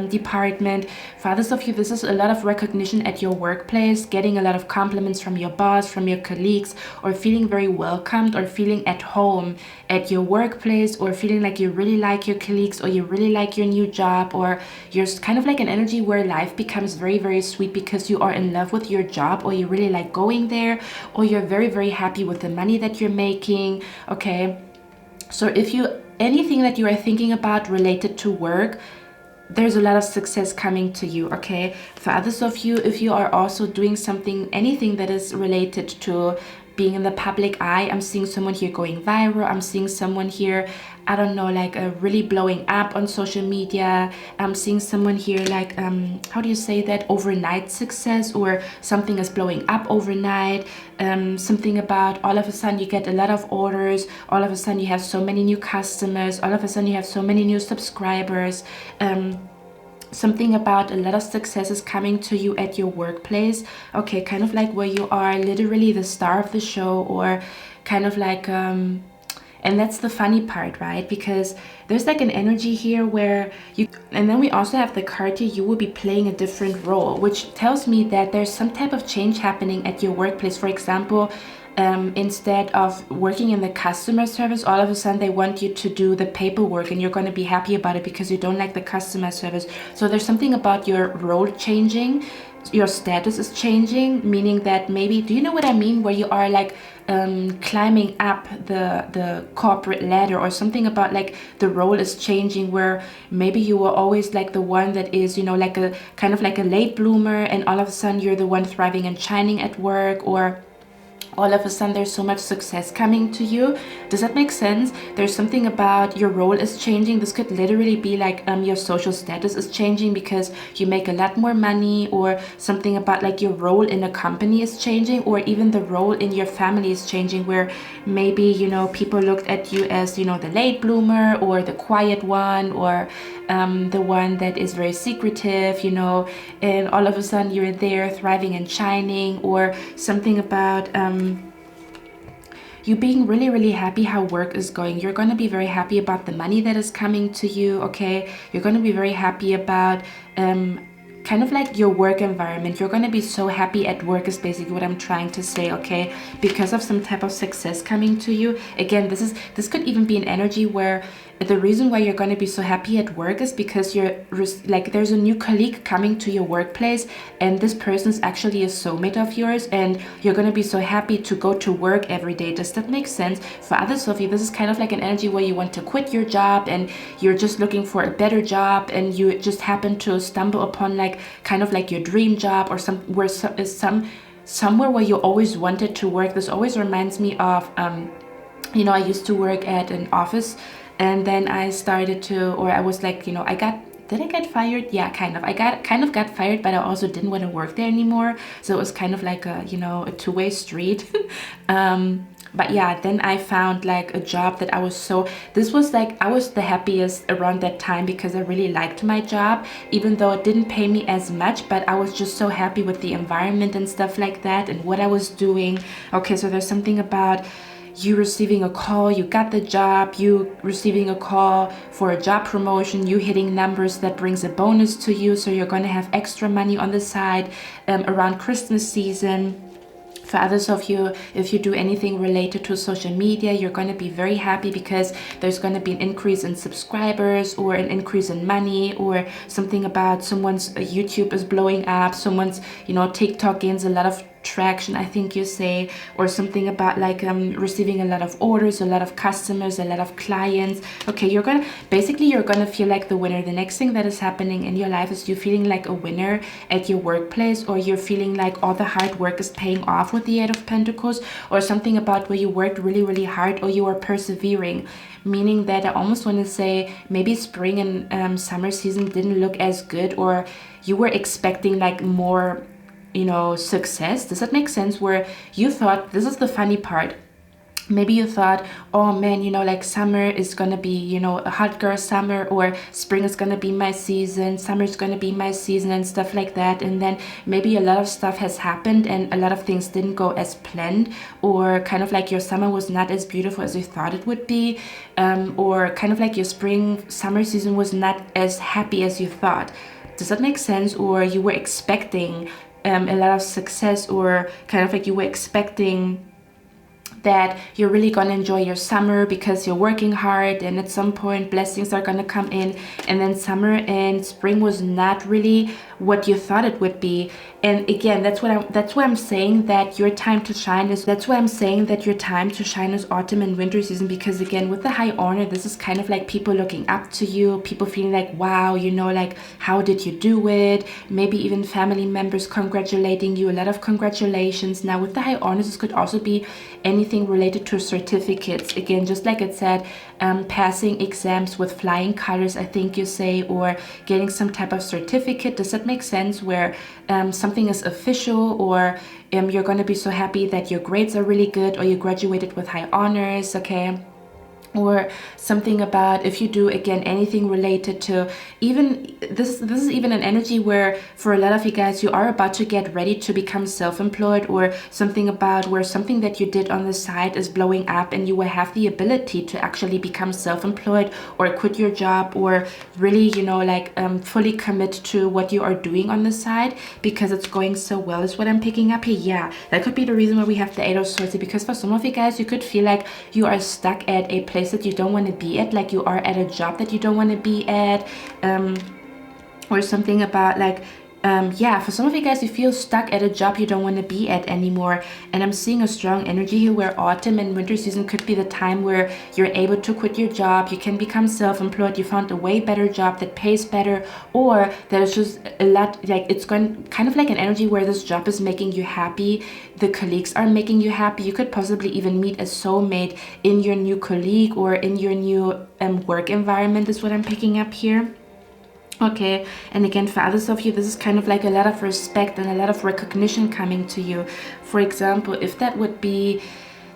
department. For others of you, this is a lot of recognition at your workplace, getting a lot of compliments from your boss, from your colleagues, or feeling very welcomed, or feeling at home at your workplace, or feeling like you really like your colleagues, or you really like your new job, or you're kind of like an energy where life becomes very, very sweet because you are in love with your job, or you really like going there, or you're very, very happy with the money that you're making. Okay, so if anything that you are thinking about related to work, there's a lot of success coming to you. Okay, for others of you, if you are also doing anything that is related to being in the public eye, I'm seeing someone here going viral. I'm seeing someone here, I don't know, like really blowing up on social media. I'm seeing someone here like, how do you say that? Overnight success, or something is blowing up overnight. Something about all of a sudden you get a lot of orders. All of a sudden you have so many new customers. All of a sudden you have so many new subscribers. Something about a lot of success is coming to you at your workplace. Okay, kind of like where you are literally the star of the show, or kind of like and that's the funny part, right? Because there's like an energy here where and then we also have the card here, you will be playing a different role, which tells me that there's some type of change happening at your workplace. For example, instead of working in the customer service, all of a sudden they want you to do the paperwork, and you're going to be happy about it because you don't like the customer service. So there's something about your role changing, your status is changing, meaning that maybe, do you know what I mean, where you are like climbing up the corporate ladder, or something about like the role is changing, where maybe you were always like the one that is, you know, like a kind of like a late bloomer, and all of a sudden you're the one thriving and shining at work, or all of a sudden there's so much success coming to you. Does that make sense? There's something about your role is changing. This could literally be like your social status is changing because you make a lot more money, or something about like your role in a company is changing, or even the role in your family is changing, where maybe, you know, people looked at you as, you know, the late bloomer, or the quiet one, or the one that is very secretive, you know, and all of a sudden you're there thriving and shining, or something about you being really, really happy how work is going. You're going to be very happy about the money that is coming to you. Okay, you're going to be very happy about kind of like your work environment. You're going to be so happy at work is basically what I'm trying to say. Okay, because of some type of success coming to you. Again, this could even be an energy where the reason why you're going to be so happy at work is because you're like, there's a new colleague coming to your workplace, and this person's actually a soulmate of yours, and you're going to be so happy to go to work every day. Does that make sense? For others of you, this is kind of like an energy where you want to quit your job, and you're just looking for a better job, and you just happen to stumble upon like kind of like your dream job, or somewhere where you always wanted to work. This always reminds me of, you know, I used to work at an office, and then I started to, or I was like, you know, did I get fired? Yeah, kind of. I kind of got fired, but I also didn't want to work there anymore. So it was kind of like a, you know, a two-way street. But yeah, then I found like a job that I was this was like, I was the happiest around that time because I really liked my job, even though it didn't pay me as much, but I was just so happy with the environment and stuff like that and what I was doing. Okay, so there's something about you receiving a call, you got the job, you receiving a call for a job promotion, you hitting numbers that brings a bonus to you, so you're going to have extra money on the side around Christmas season. For others of you, if you do anything related to social media, you're going to be very happy because there's going to be an increase in subscribers or an increase in money, or something about someone's YouTube is blowing up, someone's, you know, TikTok gains a lot of traction, I think you say, or something about like receiving a lot of orders, a lot of customers, a lot of clients. Okay, you're gonna feel like the winner. The next thing that is happening in your life is you feeling like a winner at your workplace, or you're feeling like all the hard work is paying off with the Eight of Pentacles, or something about where you worked really, really hard, or you are persevering. Meaning that I almost want to say maybe spring and summer season didn't look as good, or you were expecting like more, you know, success. Does that make sense? Where you thought, this is the funny part, maybe you thought, oh man, you know, like summer is gonna be, you know, a hot girl summer, or spring is gonna be my season, summer is gonna be my season and stuff like that. And then maybe a lot of stuff has happened and a lot of things didn't go as planned, or kind of like your summer was not as beautiful as you thought it would be, or kind of like your spring summer season was not as happy as you thought. Does that make sense? Or you were expecting a lot of success, or kind of like you were expecting that you're really gonna enjoy your summer because you're working hard, and at some point blessings are gonna come in, and then summer and spring was not really what you thought it would be. And again, that's why I'm saying that your time to shine is autumn and winter season, because again, with the high honor, this is kind of like people looking up to you, people feeling like, wow, you know, like, how did you do it? Maybe even family members congratulating you, a lot of congratulations. Now with the high honors, this could also be anything related to certificates. Again, just like it said, passing exams with flying colors, I think you say, or getting some type of certificate. Does that make sense? Where something is official, or you're going to be so happy that your grades are really good, or you graduated with high honors, okay? Or something about, if you do again anything related to, even this is even an energy where for a lot of you guys, you are about to get ready to become self-employed, or something about where something that you did on the side is blowing up and you will have the ability to actually become self-employed, or quit your job, or really, you know, like fully commit to what you are doing on the side because it's going so well, is what I'm picking up here. Yeah, that could be the reason why we have the Eight of Swords, because for some of you guys, you could feel like you are stuck at a place that you don't want to be at, like you are at a job that you don't want to be at, or something about like yeah, for some of you guys, you feel stuck at a job you don't want to be at anymore. And I'm seeing a strong energy here where autumn and winter season could be the time where you're able to quit your job, you can become self-employed, you found a way better job that pays better, or that is just a lot, like it's going kind of like an energy where this job is making you happy, the colleagues are making you happy. You could possibly even meet a soulmate in your new colleague or in your new work environment, is what I'm picking up here. Okay, and again, for others of you, this is kind of like a lot of respect and a lot of recognition coming to you. For example, if that would be,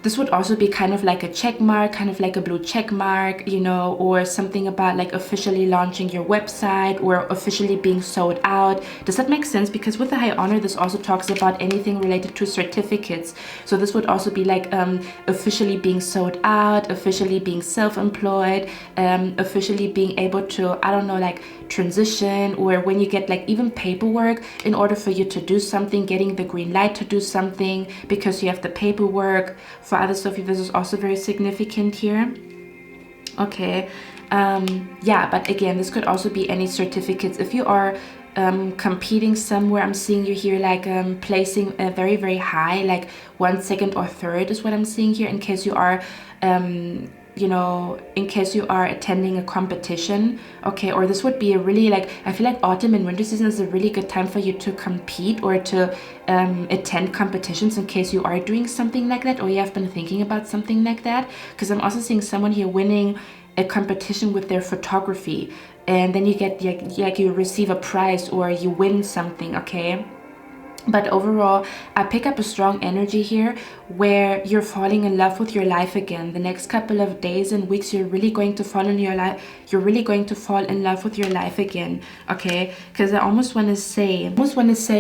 this would also be kind of like a check mark, kind of like a blue check mark, you know, or something about like officially launching your website or officially being sold out. Does that make sense? Because with the high honor, this also talks about anything related to certificates. So this would also be like officially being sold out, officially being self-employed, officially being able to, I don't know, like transition, or when you get like even paperwork in order for you to do something, getting the green light to do something because you have the paperwork. For others of you, this is also very significant here. Okay, yeah, but again, this could also be any certificates. If you are competing somewhere, I'm seeing you here like placing a very high, like 1, 2nd, or 3rd is what I'm seeing here, in case you are you know, in case you are attending a competition, okay, or this would be a really, like, I feel like autumn and winter season is a really good time for you to compete or to attend competitions in case you are doing something like that, or you have been thinking about something like that, because I'm also seeing someone here winning a competition with their photography, and then you get like you receive a prize or you win something, okay? But overall, I pick up a strong energy here where you're falling in love with your life again. The next couple of days and weeks, you're really going to fall in your life. You're really going to fall in love with your life again, okay? Because I almost want to say,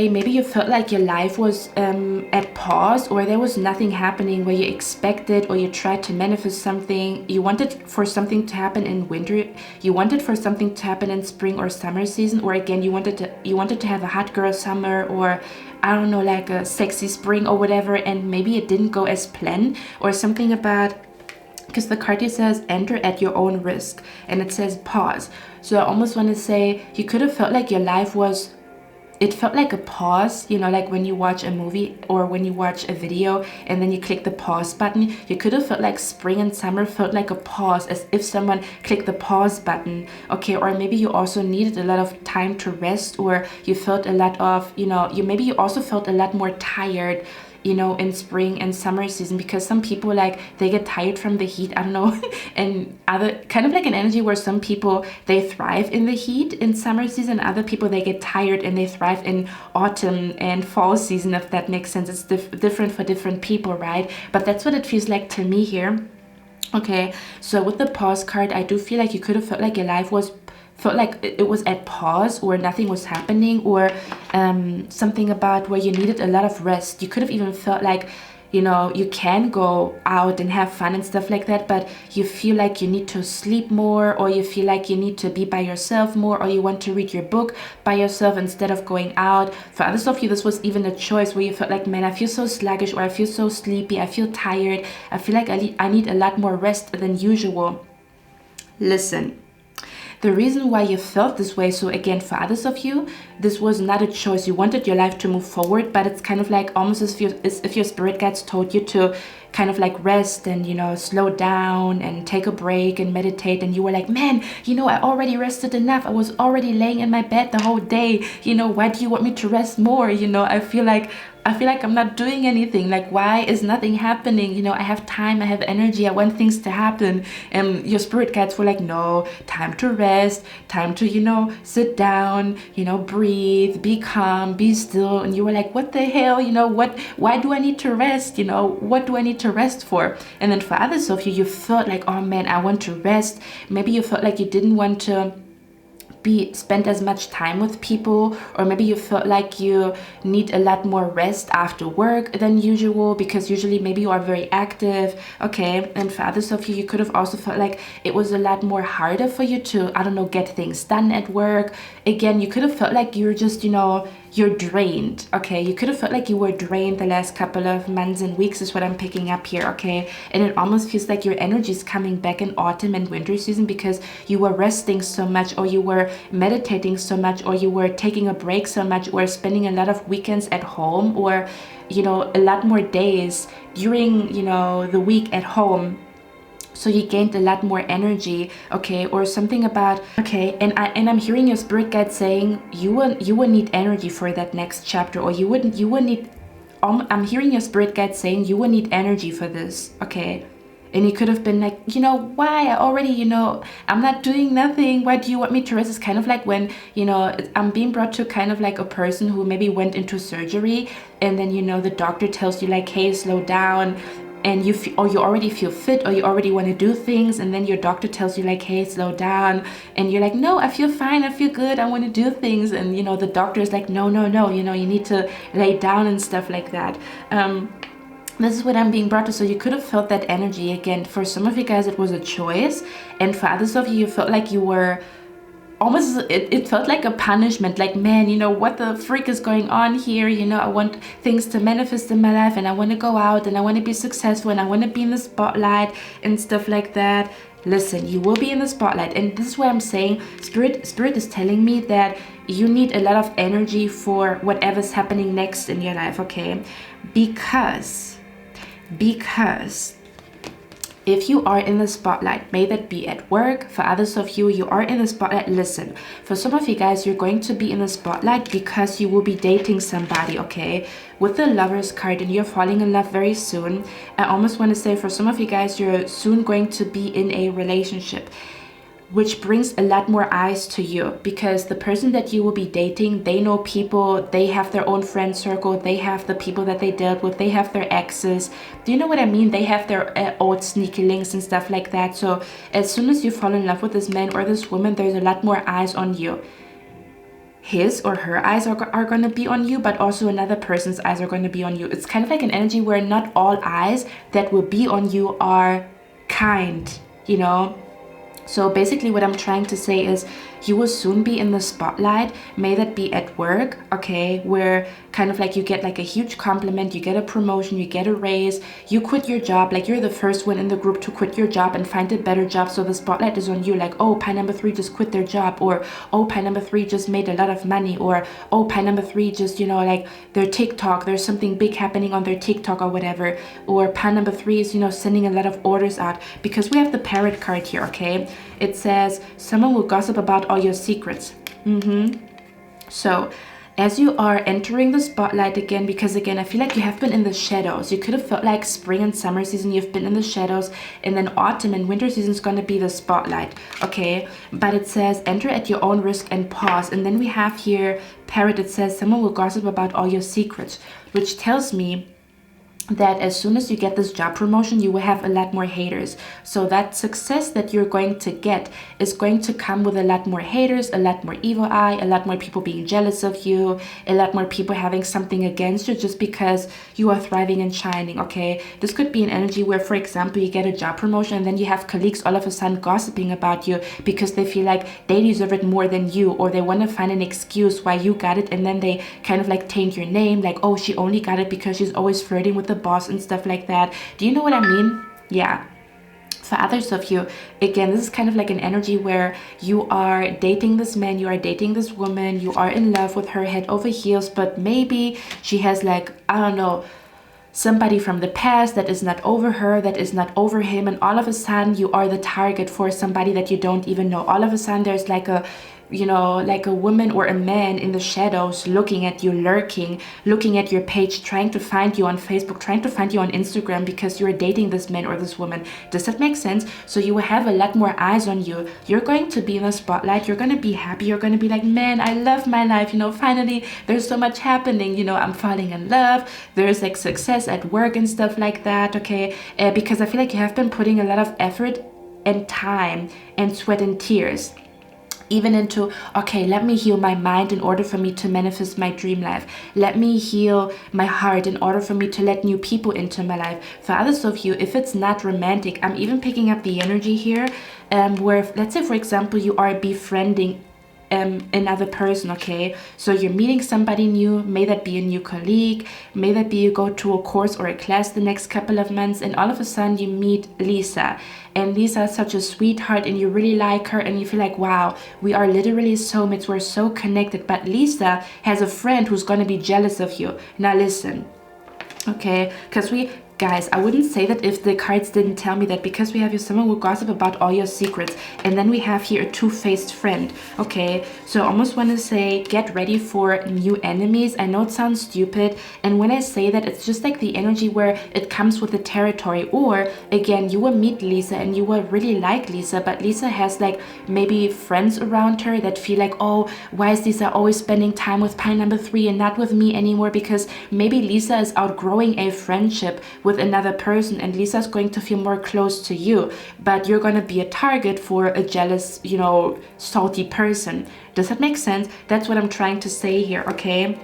maybe you felt like your life was at pause, or there was nothing happening where you expected or you tried to manifest something. You wanted for something to happen in winter. You wanted for something to happen in spring or summer season, or again, you wanted to have a hot girl summer, or I don't know, like a sexy spring or whatever, and maybe it didn't go as planned, or something about, because the card here says enter at your own risk, and it says pause. So I almost want to say you could have felt like your life was, it felt like a pause, you know, like when you watch a movie or when you watch a video and then you click the pause button. You could have felt like spring and summer felt like a pause, as if someone clicked the pause button, okay? Or maybe you also needed a lot of time to rest, or you felt a lot of, you know, maybe you also felt a lot more tired, you know, in spring and summer season, because some people, like, they get tired from the heat, I don't know, and other kind of like an energy where some people, they thrive in the heat in summer season, other people, they get tired and they thrive in autumn and fall season, if that makes sense. It's different for different people, right? But that's what it feels like to me here. Okay, so with the pause card, I do feel like you could have felt like your life felt like it was at pause, or nothing was happening, or something about where you needed a lot of rest. You could have even felt like, you know, you can go out and have fun and stuff like that, but you feel like you need to sleep more, or you feel like you need to be by yourself more, or you want to read your book by yourself instead of going out. For others of you, this was even a choice where you felt like, man, I feel so sluggish, or I feel so sleepy, I feel tired, I feel like I need a lot more rest than usual. Listen, the reason why you felt this way, so again, for others of you, this was not a choice. You wanted your life to move forward, but it's kind of like almost as if your spirit guides told you to kind of like rest and, you know, slow down and take a break and meditate, and you were like, man, you know, I already rested enough. I was already laying in my bed the whole day. You know, why do you want me to rest more? You know, I feel like I'm not doing anything. Like, why is nothing happening? You know, I have time, I have energy, I want things to happen. And your spirit guides were like, no, time to rest, time to, you know, sit down, you know, breathe, be calm, be still. And you were like, what the hell? You know, why do I need to rest? You know, what do I need to rest for? And then for others of you, you felt like, oh man, I want to rest. Maybe you felt like you didn't want to spend as much time with people, or maybe you felt like you need a lot more rest after work than usual, because usually maybe you are very active, okay? And for others of you, you could have also felt like it was a lot more harder for you to, I don't know, get things done at work. Again, you could have felt like you're just, you know, you're drained, okay? You could have felt like you were drained the last couple of months and weeks is what I'm picking up here, okay? And it almost feels like your energy is coming back in autumn and winter season, because you were resting so much, or you were meditating so much, or you were taking a break so much, or spending a lot of weekends at home, or, you know, a lot more days during, you know, the week at home. So you gained a lot more energy, okay? Or something about, okay, and I'm hearing your spirit guide saying you will need energy for that next chapter, or you would need, I'm hearing your spirit guide saying you will need energy for this, okay? And you could have been like, you know, why? I already, you know, I'm not doing nothing. Why do you want me to rest? It's kind of like when, you know, I'm being brought to kind of like a person who maybe went into surgery, and then, you know, the doctor tells you like, hey, slow down. And you already feel fit, or you already want to do things, and then your doctor tells you like, hey, slow down, and you're like, no, I feel fine, I feel good, I want to do things. And, you know, the doctor is like, no, you know, you need to lay down and stuff like that. This is what I'm being brought to. So you could have felt that energy again. For some of you guys, it was a choice, and for others of you, you felt like you were almost, it felt like a punishment, like, man, you know, what the freak is going on here? You know, I want things to manifest in my life, and I want to go out, and I want to be successful, and I want to be in the spotlight and stuff like that. Listen, you will be in the spotlight, and this is what I'm saying. Spirit is telling me that you need a lot of energy for whatever's happening next in your life, okay? Because If you are in the spotlight, may that be at work. For others of you, you are in the spotlight. Listen, for some of you guys, you're going to be in the spotlight because you will be dating somebody, okay? With the Lovers card, and you're falling in love very soon. I almost want to say for some of you guys, you're soon going to be in a relationship, which brings a lot more eyes to you, because the person that you will be dating, they know people, they have their own friend circle, they have the people that they dealt with, they have their exes. Do you know what I mean? They have their old sneaky links and stuff like that. So as soon as you fall in love with this man or this woman, there's a lot more eyes on you. His or her eyes are going to be on you, but also another person's eyes are going to be on you. It's kind of like an energy where not all eyes that will be on you are kind, you know? So basically what I'm trying to say is you will soon be in the spotlight. May that be at work, okay, where kind of like you get like a huge compliment, you get a promotion, you get a raise, you quit your job, like you're the first one in the group to quit your job and find a better job. So the spotlight is on you, like, oh, pie number 3 just quit their job, or oh, pie number 3 just made a lot of money, or oh, pie number 3 just, you know, like their TikTok, there's something big happening on their TikTok or whatever, or pie number 3 is, you know, sending a lot of orders out. Because we have the Parrot card here, okay? It says someone will gossip about all your secrets. So as you are entering the spotlight again, because again, I feel like you have been in the shadows. You could have felt like spring and summer season, you've been in the shadows, and then autumn and winter season is going to be the spotlight, okay? But it says enter at your own risk and pause. And then we have here Parrot. It says someone will gossip about all your secrets, which tells me that as soon as you get this job promotion, you will have a lot more haters. So that success that you're going to get is going to come with a lot more haters, a lot more evil eye, a lot more people being jealous of you, a lot more people having something against you just because you are thriving and shining, okay? This could be an energy where, for example, you get a job promotion and then you have colleagues all of a sudden gossiping about you because they feel like they deserve it more than you, or they want to find an excuse why you got it, and then they kind of like taint your name, like, oh, she only got it because she's always flirting with the boss and stuff like that. Do you know what I mean? Yeah. For others of you, again, this is kind of like an energy where you are dating this man, you are dating this woman, you are in love with her head over heels, but maybe she has like, I don't know, somebody from the past that is not over her, that is not over him, and all of a sudden you are the target for somebody that you don't even know. All of a sudden there's like a, you know, like a woman or a man in the shadows looking at you, lurking, looking at your page, trying to find you on Facebook, trying to find you on Instagram because you're dating this man or this woman. Does that make sense? So you will have a lot more eyes on you. You're going to be in the spotlight. You're going to be happy. You're going to be like, man, I love my life. You know, finally, there's so much happening. You know, I'm falling in love. There's like success at work and stuff like that, okay? Because I feel like you have been putting a lot of effort and time and sweat and tears even into, okay, let me heal my mind in order for me to manifest my dream life. Let me heal my heart in order for me to let new people into my life. For others of you, if it's not romantic, I'm even picking up the energy here where, let's say, for example, you are befriending another person, okay? So you're meeting somebody new, may that be a new colleague, may that be you go to a course or a class the next couple of months, and all of a sudden you meet Lisa. And Lisa is such a sweetheart and you really like her and you feel like, wow, we are literally soulmates, we're so connected. But Lisa has a friend who's gonna be jealous of you. Now listen, okay, because guys, I wouldn't say that if the cards didn't tell me that, because we have here someone will gossip about all your secrets, and then we have here a two-faced friend, okay? So I almost want to say get ready for new enemies. I know it sounds stupid, and when I say that, it's just like the energy where it comes with the territory. Or again, you will meet Lisa and you will really like Lisa, but Lisa has like maybe friends around her that feel like, oh, why is Lisa always spending time with pie number 3 and not with me anymore? Because maybe Lisa is outgrowing a friendship with another person, and Lisa's going to feel more close to you, but you're going to be a target for a jealous, you know, salty person. Does that make sense? That's what I'm trying to say here, okay?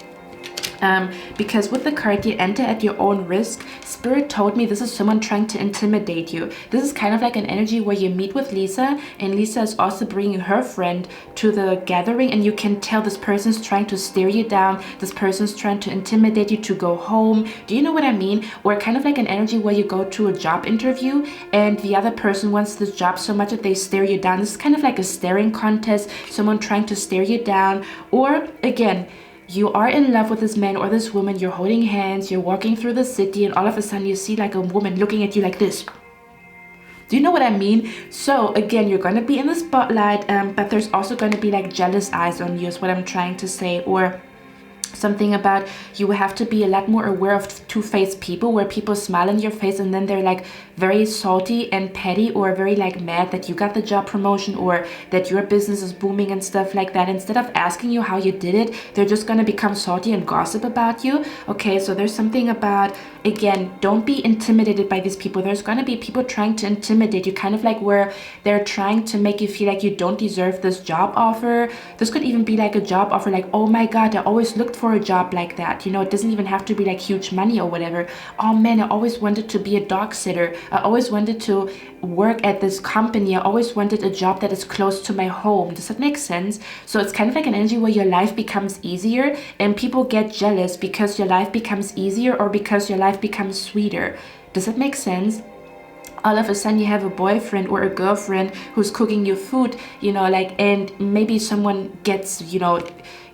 Because with the card, you enter at your own risk. Spirit told me this is someone trying to intimidate you. This is kind of like an energy where you meet with Lisa, and Lisa is also bringing her friend to the gathering, and you can tell this person's trying to stare you down. This person's trying to intimidate you to go home. Do you know what I mean? Or kind of like an energy where you go to a job interview and the other person wants this job so much that they stare you down. This is kind of like a staring contest, someone trying to stare you down. Or again, you are in love with this man or this woman, you're holding hands, you're walking through the city, and all of a sudden you see like a woman looking at you like this. Do you know what I mean? So again, you're going to be in the spotlight, but there's also going to be like jealous eyes on you is what I'm trying to say. Or something about you have to be a lot more aware of two-faced people, where people smile in your face and then they're like very salty and petty, or very like mad that you got the job promotion or that your business is booming and stuff like that. Instead of asking you how you did it, they're just gonna become salty and gossip about you. Okay, so there's something about, again, don't be intimidated by these people. There's gonna be people trying to intimidate you, kind of like where they're trying to make you feel like you don't deserve this job offer. This could even be like a job offer, like, oh my god, I always looked for a job like that. You know, it doesn't even have to be like huge money or whatever. Oh man, I always wanted to be a dog sitter. I always wanted to work at this company. I always wanted a job that is close to my home. Does that make sense? So it's kind of like an energy where your life becomes easier and people get jealous because your life becomes easier or because your life becomes sweeter. Does that make sense? All of a sudden you have a boyfriend or a girlfriend who's cooking you food, you know, like, and maybe someone gets, you know,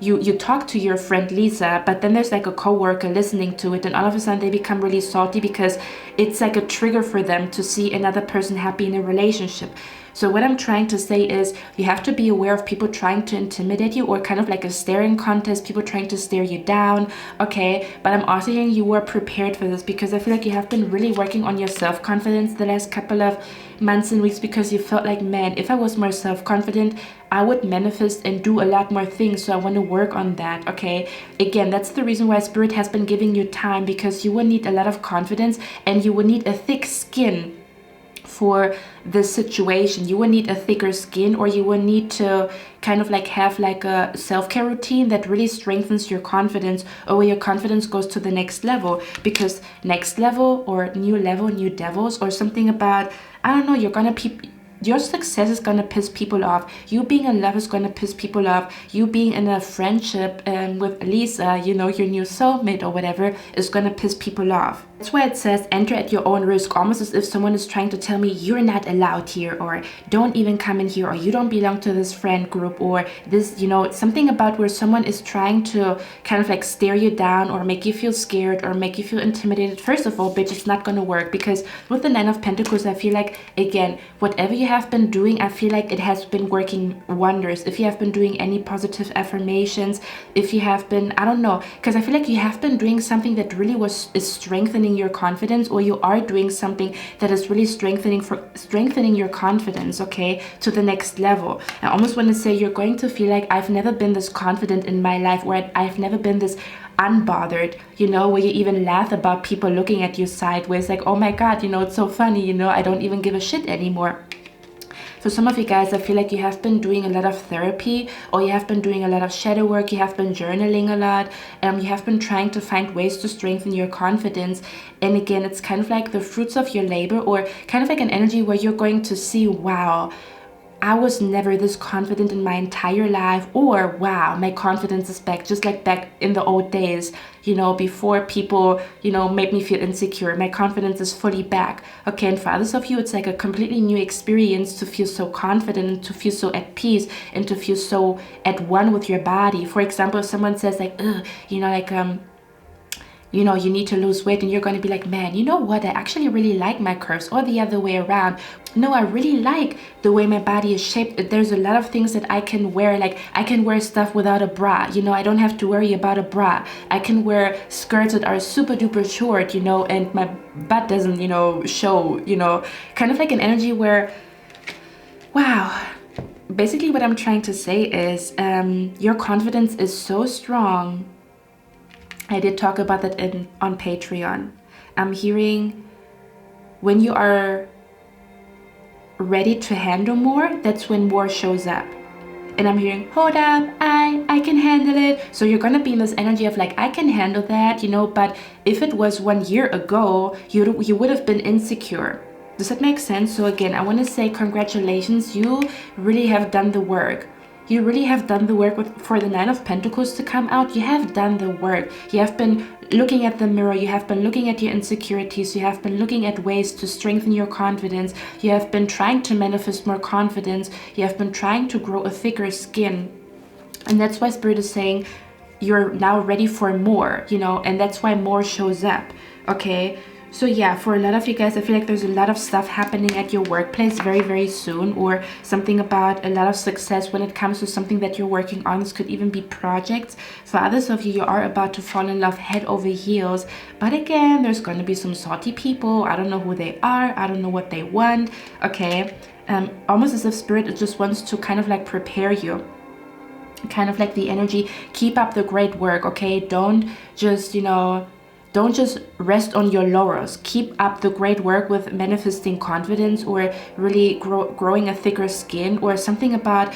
you talk to your friend Lisa, but then there's like a coworker listening to it, and all of a sudden they become really salty because it's like a trigger for them to see another person happy in a relationship. So what I'm trying to say is you have to be aware of people trying to intimidate you, or kind of like a staring contest, people trying to stare you down, okay? But I'm also hearing you were prepared for this, because I feel like you have been really working on your self-confidence the last couple of months and weeks, because you felt like, man, if I was more self-confident, I would manifest and do a lot more things. So I want to work on that, okay? Again, that's the reason why Spirit has been giving you time, because you will need a lot of confidence and you will need a thick skin for this situation. You will need a thicker skin, or you will need to kind of like have like a self-care routine that really strengthens your confidence, or where your confidence goes to the next level. Because next level or new devils, or something about, I don't know, you're gonna your success is gonna piss people off. You being in love is gonna piss people off. You being in a friendship with Lisa, you know, your new soulmate or whatever, is gonna piss people off. That's why it says enter at your own risk, almost as if someone is trying to tell me you're not allowed here, or don't even come in here, or you don't belong to this friend group, or this, you know, something about where someone is trying to kind of like stare you down or make you feel scared or make you feel intimidated. First of all, bitch, it's not gonna work, because with the Nine of Pentacles, I feel like, again, whatever you have been doing, I feel like it has been working wonders. If you have been doing any positive affirmations, if you have been, I don't know, because I feel like you have been doing something that really is strengthening your confidence, or you are doing something that is really strengthening your confidence, okay, to the next level. I almost want to say you're going to feel like, I've never been this confident in my life, or I've never been this unbothered, you know, where you even laugh about people looking at you sideways, like, oh my god, you know, it's so funny, you know, I don't even give a shit anymore. For some of you guys, I feel like you have been doing a lot of therapy, or you have been doing a lot of shadow work, you have been journaling a lot, you have been trying to find ways to strengthen your confidence. And again, it's kind of like the fruits of your labor, or kind of like an energy where you're going to see, wow, I was never this confident in my entire life, or wow, my confidence is back, just like back in the old days, you know, before people, you know, made me feel insecure. My confidence is fully back, okay? And for others of you, it's like a completely new experience to feel so confident, to feel so at peace, and to feel so at one with your body. For example, if someone says like, ugh, you know, like, you know, you need to lose weight, and you're going to be like, man, you know what, I actually really like my curves, or the other way around. No, I really like the way my body is shaped. There's a lot of things that I can wear, like I can wear stuff without a bra, you know, I don't have to worry about a bra. I can wear skirts that are super duper short, you know, and my butt doesn't, you know, show, you know, kind of like an energy where, wow. Basically what I'm trying to say is your confidence is so strong. I did talk about that on Patreon. I'm hearing when you are ready to handle more, that's when more shows up. And I'm hearing, hold up, I can handle it. So you're gonna be in this energy of like, I can handle that, you know, but if it was 1 year ago, you would have been insecure. Does that make sense? So again, I want to say congratulations, you really have done the work. You really have done the work for the Nine of Pentacles to come out. You have done the work. You have been looking at the mirror. You have been looking at your insecurities. You have been looking at ways to strengthen your confidence. You have been trying to manifest more confidence. You have been trying to grow a thicker skin. And that's why Spirit is saying you're now ready for more, you know, and that's why more shows up, okay? So yeah, for a lot of you guys, I feel like there's a lot of stuff happening at your workplace very, very soon, or something about a lot of success when it comes to something that you're working on. This could even be projects. For others of you, you are about to fall in love head over heels. But again, there's going to be some salty people. I don't know who they are. I don't know what they want. Okay. Almost as if Spirit just wants to kind of like prepare you. Kind of like the energy, keep up the great work, okay? Don't just, don't just rest on your laurels. Keep up the great work with manifesting confidence, or really growing a thicker skin, or something about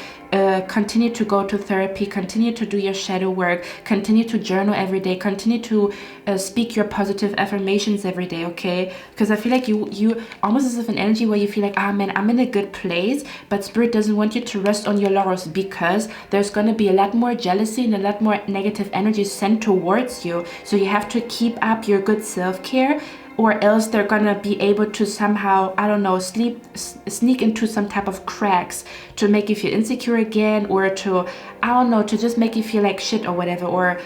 continue to go to therapy, continue to do your shadow work, continue to journal every day, continue to speak your positive affirmations every day, okay? Because I feel like you almost as if an energy where you feel like, ah man, I'm in a good place, but Spirit doesn't want you to rest on your laurels, because there's going to be a lot more jealousy and a lot more negative energy sent towards you. So you have to keep up your good self-care, or else they're gonna be able to somehow, I don't know, sneak into some type of cracks to make you feel insecure again, or to, I don't know, to just make you feel like shit or whatever, or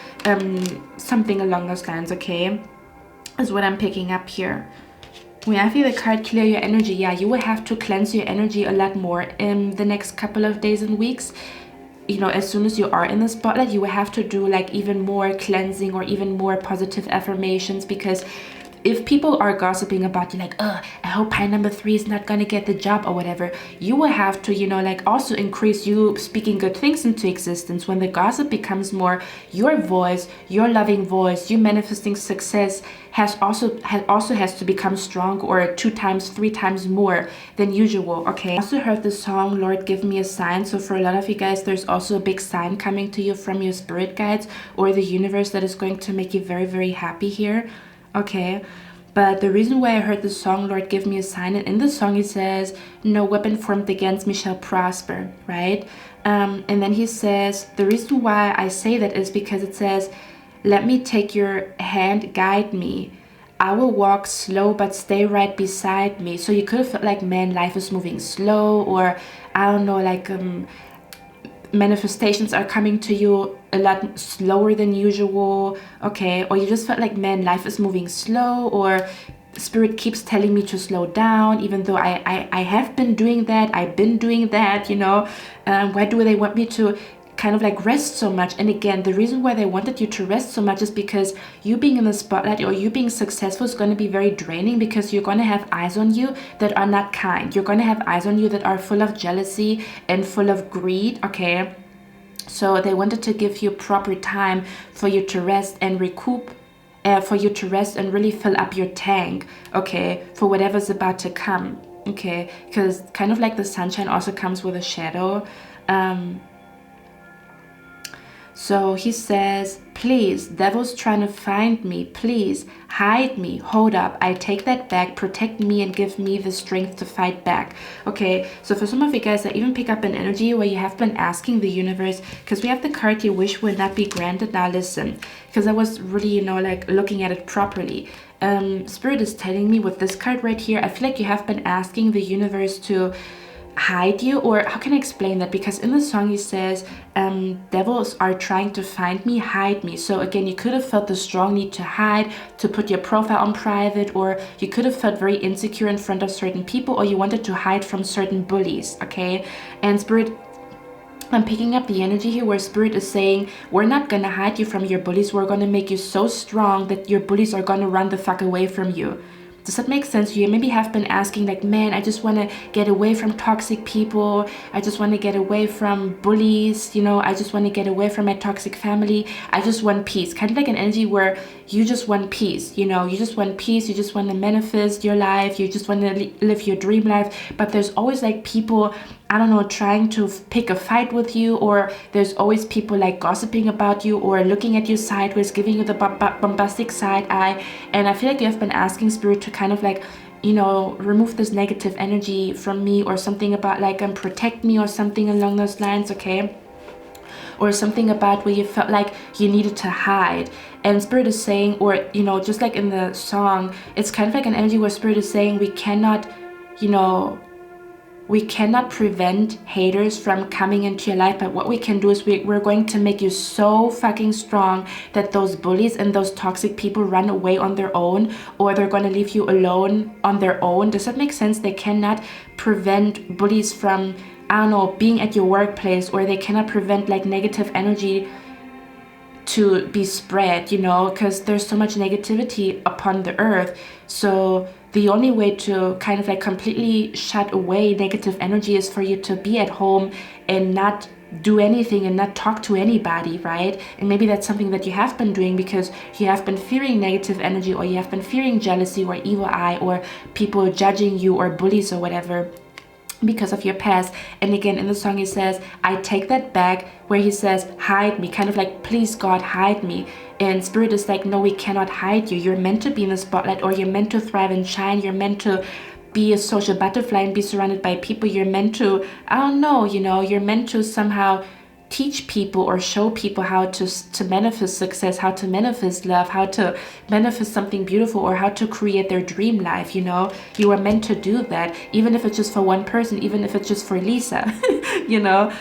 something along those lines, okay? Is what I'm picking up here. When I feel the card clear your energy, yeah, you will have to cleanse your energy a lot more in the next couple of days and weeks. As soon as you are in the spotlight, you will have to do like even more cleansing or even more positive affirmations, because if people are gossiping about you, like, I hope pie number 3 is not gonna get the job or whatever, you will have to, like also increase you speaking good things into existence. When the gossip becomes more your voice, your loving voice, you manifesting success also has to become strong, or 2 times, 3 times more than usual, okay? I also heard the song, Lord, Give Me a Sign. So for a lot of you guys, there's also a big sign coming to you from your spirit guides or the universe that is going to make you very, very happy here. Okay, but the reason why I heard the song, Lord, Give Me a Sign, and in the song he says, no weapon formed against me shall prosper, right? And then he says, the reason why I say that is because it says, let me take your hand, guide me. I will walk slow, but stay right beside me. So you could have felt like, man, life is moving slow, or I don't know, like manifestations are coming to you a lot slower than usual, okay? Or you just felt like, man, life is moving slow, or Spirit keeps telling me to slow down, even though I have been doing that, I've been doing that, why do they want me to kind of like rest so much? And again, the reason why they wanted you to rest so much is because you being in the spotlight or you being successful is going to be very draining, because you're going to have eyes on you that are not kind. You're going to have eyes on you that are full of jealousy and full of greed, okay? So they wanted to give you proper time for you to rest and recoup, for you to rest and really fill up your tank, okay, for whatever's about to come, okay? Because kind of like the sunshine also comes with a shadow. So he says, please, devil's trying to find me. Please, hide me. Hold up. I take that back. Protect me and give me the strength to fight back. Okay, so for some of you guys, I even pick up an energy where you have been asking the universe, because we have the card, your wish will not be granted. Now listen, because I was really, like looking at it properly. Spirit is telling me with this card right here, I feel like you have been asking the universe to hide you, or how can I explain that? Because in the song he says, devils are trying to find me, hide me. So again, you could have felt the strong need to hide, to put your profile on private, or you could have felt very insecure in front of certain people, or you wanted to hide from certain bullies, okay? And Spirit, I'm picking up the energy here where Spirit is saying, we're not gonna hide you from your bullies, we're gonna make you so strong that your bullies are gonna run the fuck away from you. Does that make sense? You maybe have been asking like, man, I just want to get away from toxic people. I just want to get away from bullies. I just want to get away from my toxic family. I just want peace. Kind of like an energy where you just want peace. You just want peace. You just want to manifest your life. You just want to live your dream life. But there's always like people, I don't know, trying to pick a fight with you, or there's always people like gossiping about you or looking at you sideways, giving you the bombastic side eye. And I feel like you have been asking Spirit to kind of like, remove this negative energy from me, or something about like protect me, or something along those lines, okay? Or something about where you felt like you needed to hide. And Spirit is saying, or just like in the song, it's kind of like an energy where Spirit is saying we cannot, we cannot prevent haters from coming into your life, but what we can do is we're going to make you so fucking strong that those bullies and those toxic people run away on their own, or they're going to leave you alone on their own. Does that make sense? They cannot prevent bullies from, I don't know, being at your workplace, or they cannot prevent like negative energy to be spread, you know, because there's so much negativity upon the earth. So the only way to kind of like completely shut away negative energy is for you to be at home and not do anything and not talk to anybody, right? And maybe that's something that you have been doing because you have been fearing negative energy, or you have been fearing jealousy or evil eye or people judging you or bullies or whatever, because of your past. And again, in the song he says, I take that back, where he says, hide me, kind of like, please God, hide me. And Spirit is like, no, we cannot hide you. You're meant to be in the spotlight, or you're meant to thrive and shine. You're meant to be a social butterfly and be surrounded by people. You're meant to, I don't know, you know, you're meant to somehow teach people or show people how to manifest success, how to manifest love, how to manifest something beautiful, or how to create their dream life. You know, you are meant to do that, even if it's just for one person, even if it's just for Lisa. You know,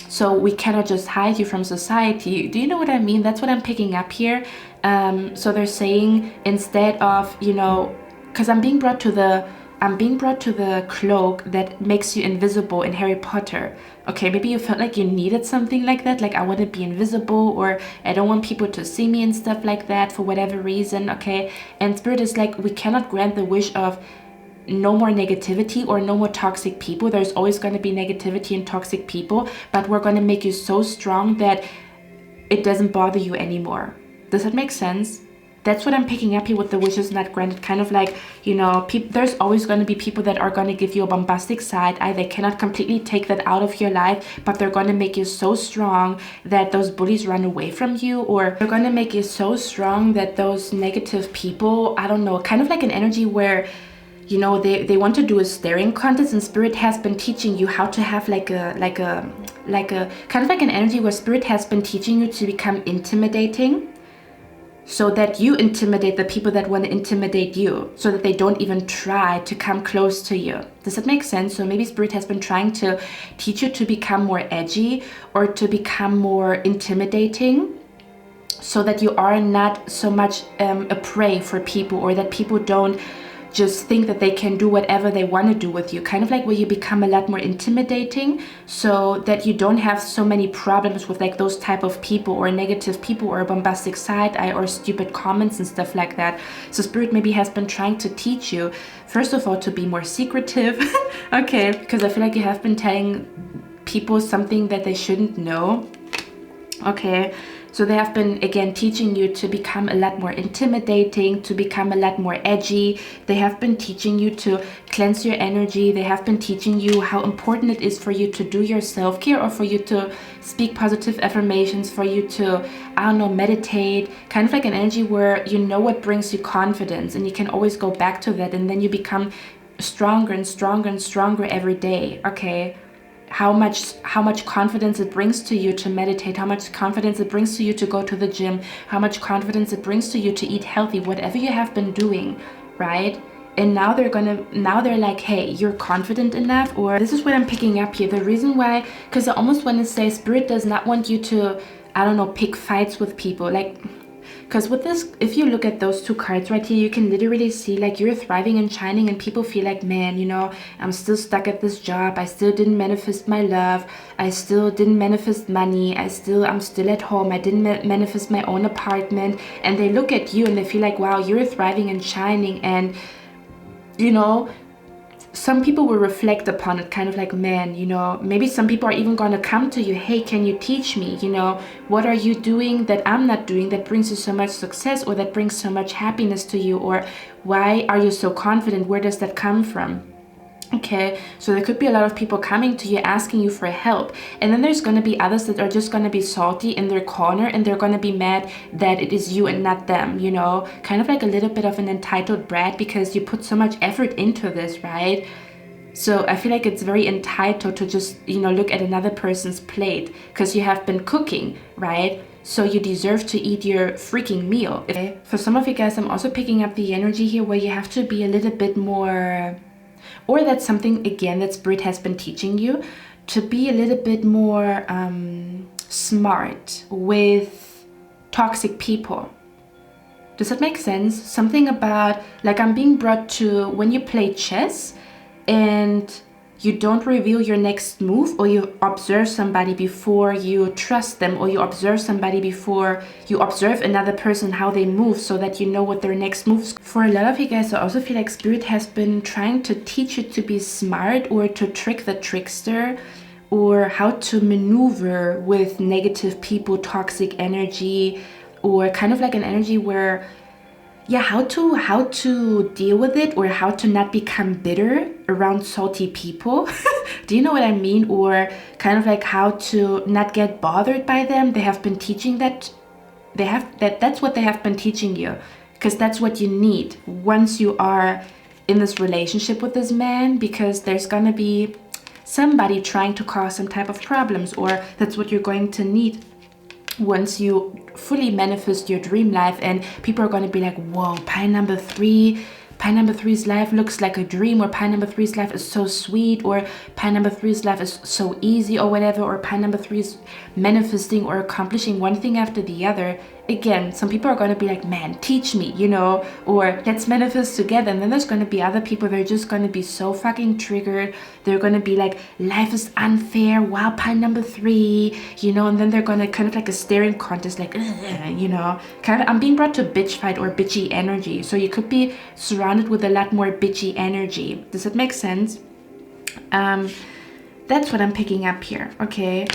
so we cannot just hide you from society. Do you know what I mean? That's what I'm picking up here. So they're saying, instead of, you know, because I'm being brought to the cloak that makes you invisible in Harry Potter. Okay, maybe you felt like you needed something like that, like I want to be invisible, or I don't want people to see me and stuff like that for whatever reason, okay? And Spirit is like, we cannot grant the wish of no more negativity or no more toxic people. There's always going to be negativity and toxic people, but we're going to make you so strong that it doesn't bother you anymore. Does that make sense? That's what I'm picking up here with the wishes not granted. Kind of like, you know, there's always going to be people that are going to give you a bombastic side eye. They cannot completely take that out of your life, but they're going to make you so strong that those bullies run away from you, or they're going to make you so strong that those negative people, I don't know, kind of like an energy where, you know, they want to do a staring contest, and Spirit has been teaching you how to have like a kind of like an energy where Spirit has been teaching you to become intimidating, so that you intimidate the people that want to intimidate you, so that they don't even try to come close to you. Does that make sense? So maybe Spirit has been trying to teach you to become more edgy, or to become more intimidating, so that you are not so much a prey for people, or that people don't just think that they can do whatever they want to do with you. Kind of like where you become a lot more intimidating, so that you don't have so many problems with like those type of people, or negative people, or bombastic side eye, or stupid comments and stuff like that. So Spirit maybe has been trying to teach you, first of all, to be more secretive. Okay, because I feel like you have been telling people something that they shouldn't know. Okay, so they have been, again, teaching you to become a lot more intimidating, to become a lot more edgy. They have been teaching you to cleanse your energy. They have been teaching you how important it is for you to do your self-care, or for you to speak positive affirmations, for you to, I don't know, meditate. Kind of like an energy where you know what brings you confidence, and you can always go back to that, and then you become stronger and stronger and stronger every day. Okay, how much confidence it brings to you to meditate, how much confidence it brings to you to go to the gym, how much confidence it brings to you to eat healthy, whatever you have been doing, right? And now they're like, hey, you're confident enough. Or this is what I'm picking up here, the reason why, because I almost want to say Spirit does not want you to, I don't know, pick fights with people, like, because with this, if you look at those two cards right here, you can literally see like you're thriving and shining, and people feel like, man, you know, I'm still stuck at this job. I still didn't manifest my love. I still didn't manifest money. I'm still at home. I didn't manifest my own apartment. And they look at you and they feel like, wow, you're thriving and shining. And, you know, some people will reflect upon it, kind of like, man, you know, maybe some people are even going to come to you, hey, can you teach me, you know, what are you doing that I'm not doing that brings you so much success, or that brings so much happiness to you, or why are you so confident, where does that come from? Okay, so there could be a lot of people coming to you asking you for help, and then there's going to be others that are just going to be salty in their corner, and they're going to be mad that it is you and not them, you know, kind of like a little bit of an entitled brat, because you put so much effort into this, right? So I feel like it's very entitled to just, you know, look at another person's plate, because you have been cooking, right? So you deserve to eat your freaking meal. Okay? For some of you guys, I'm also picking up the energy here where you have to be a little bit more, Or that's something, again, that Spirit has been teaching you to be a little bit more smart with toxic people. Does that make sense? Something about, like, I'm being brought to when you play chess and you don't reveal your next move, or you observe somebody before you trust them, or you observe somebody before you observe another person, how they move, so that you know what their next moves. For a lot of you guys, I also feel like Spirit has been trying to teach you to be smart, or to trick the trickster, or how to maneuver with negative people, toxic energy, or kind of like an energy where, yeah, how to deal with it, or how to not become bitter around salty people. Do you know what I mean? Or kind of like how to not get bothered by them. They have been teaching that. That's what they have been teaching you, because that's what you need once you are in this relationship with this man, because there's gonna be somebody trying to cause some type of problems, or that's what you're going to need once you fully manifest your dream life. And people are going to be like, whoa, pie number 3's life looks like a dream, or pie number 3's life is so sweet, or pie number 3's life is so easy, or whatever, or pie number 3 is manifesting or accomplishing one thing after the other. Again, some people are going to be like, man, teach me, you know, or let's manifest together. And then there's going to be other people that are just going to be so fucking triggered. They're going to be like, life is unfair, wow, pie number 3, you know. And then they're going to kind of like a staring contest, like, you know, kind of, I'm being brought to bitch fight or bitchy energy. So you could be surrounded with a lot more bitchy energy. Does it make sense? That's what I'm picking up here. Okay.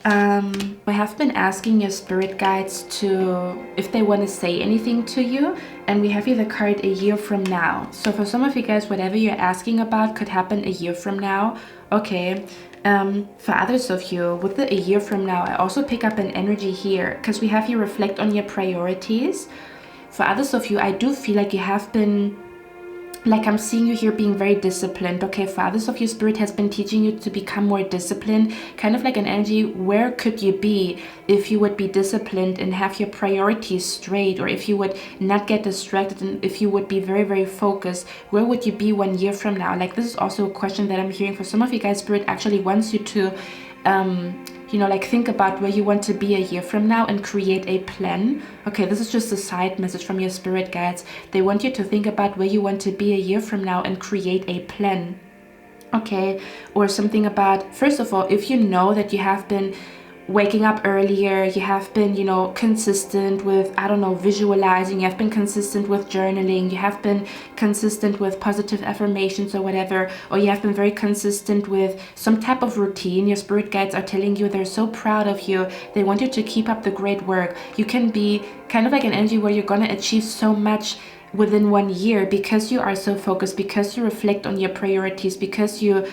I have been asking your spirit guides to, if they want to say anything to you, and we have here the card a year from now. So for some of you guys, whatever you're asking about could happen a year from now. Okay. For others of you, with the a year from now, I also pick up an energy here, because we have you reflect on your priorities. For others of you, I do feel like you have been, like, I'm seeing you here being very disciplined. Okay, for others of you, Spirit has been teaching you to become more disciplined, kind of like an energy, where could you be if you would be disciplined and have your priorities straight, or if you would not get distracted, and if you would be very, very focused, where would you be 1 year from now? Like, this is also a question that I'm hearing for some of you guys. Spirit actually wants you to you know, like, think about where you want to be a year from now and create a plan. Okay, this is just a side message from your spirit guides. They want you to think about where you want to be a year from now and create a plan. Okay, or something about, first of all, if you know that you have been waking up earlier, you have been, you know, consistent with, I don't know, visualizing, you have been consistent with journaling, you have been consistent with positive affirmations or whatever, or you have been very consistent with some type of routine, your spirit guides are telling you they're so proud of you. They want you to keep up the great work. You can be kind of like an energy where you're going to achieve so much within 1 year, because you are so focused, because you reflect on your priorities, because you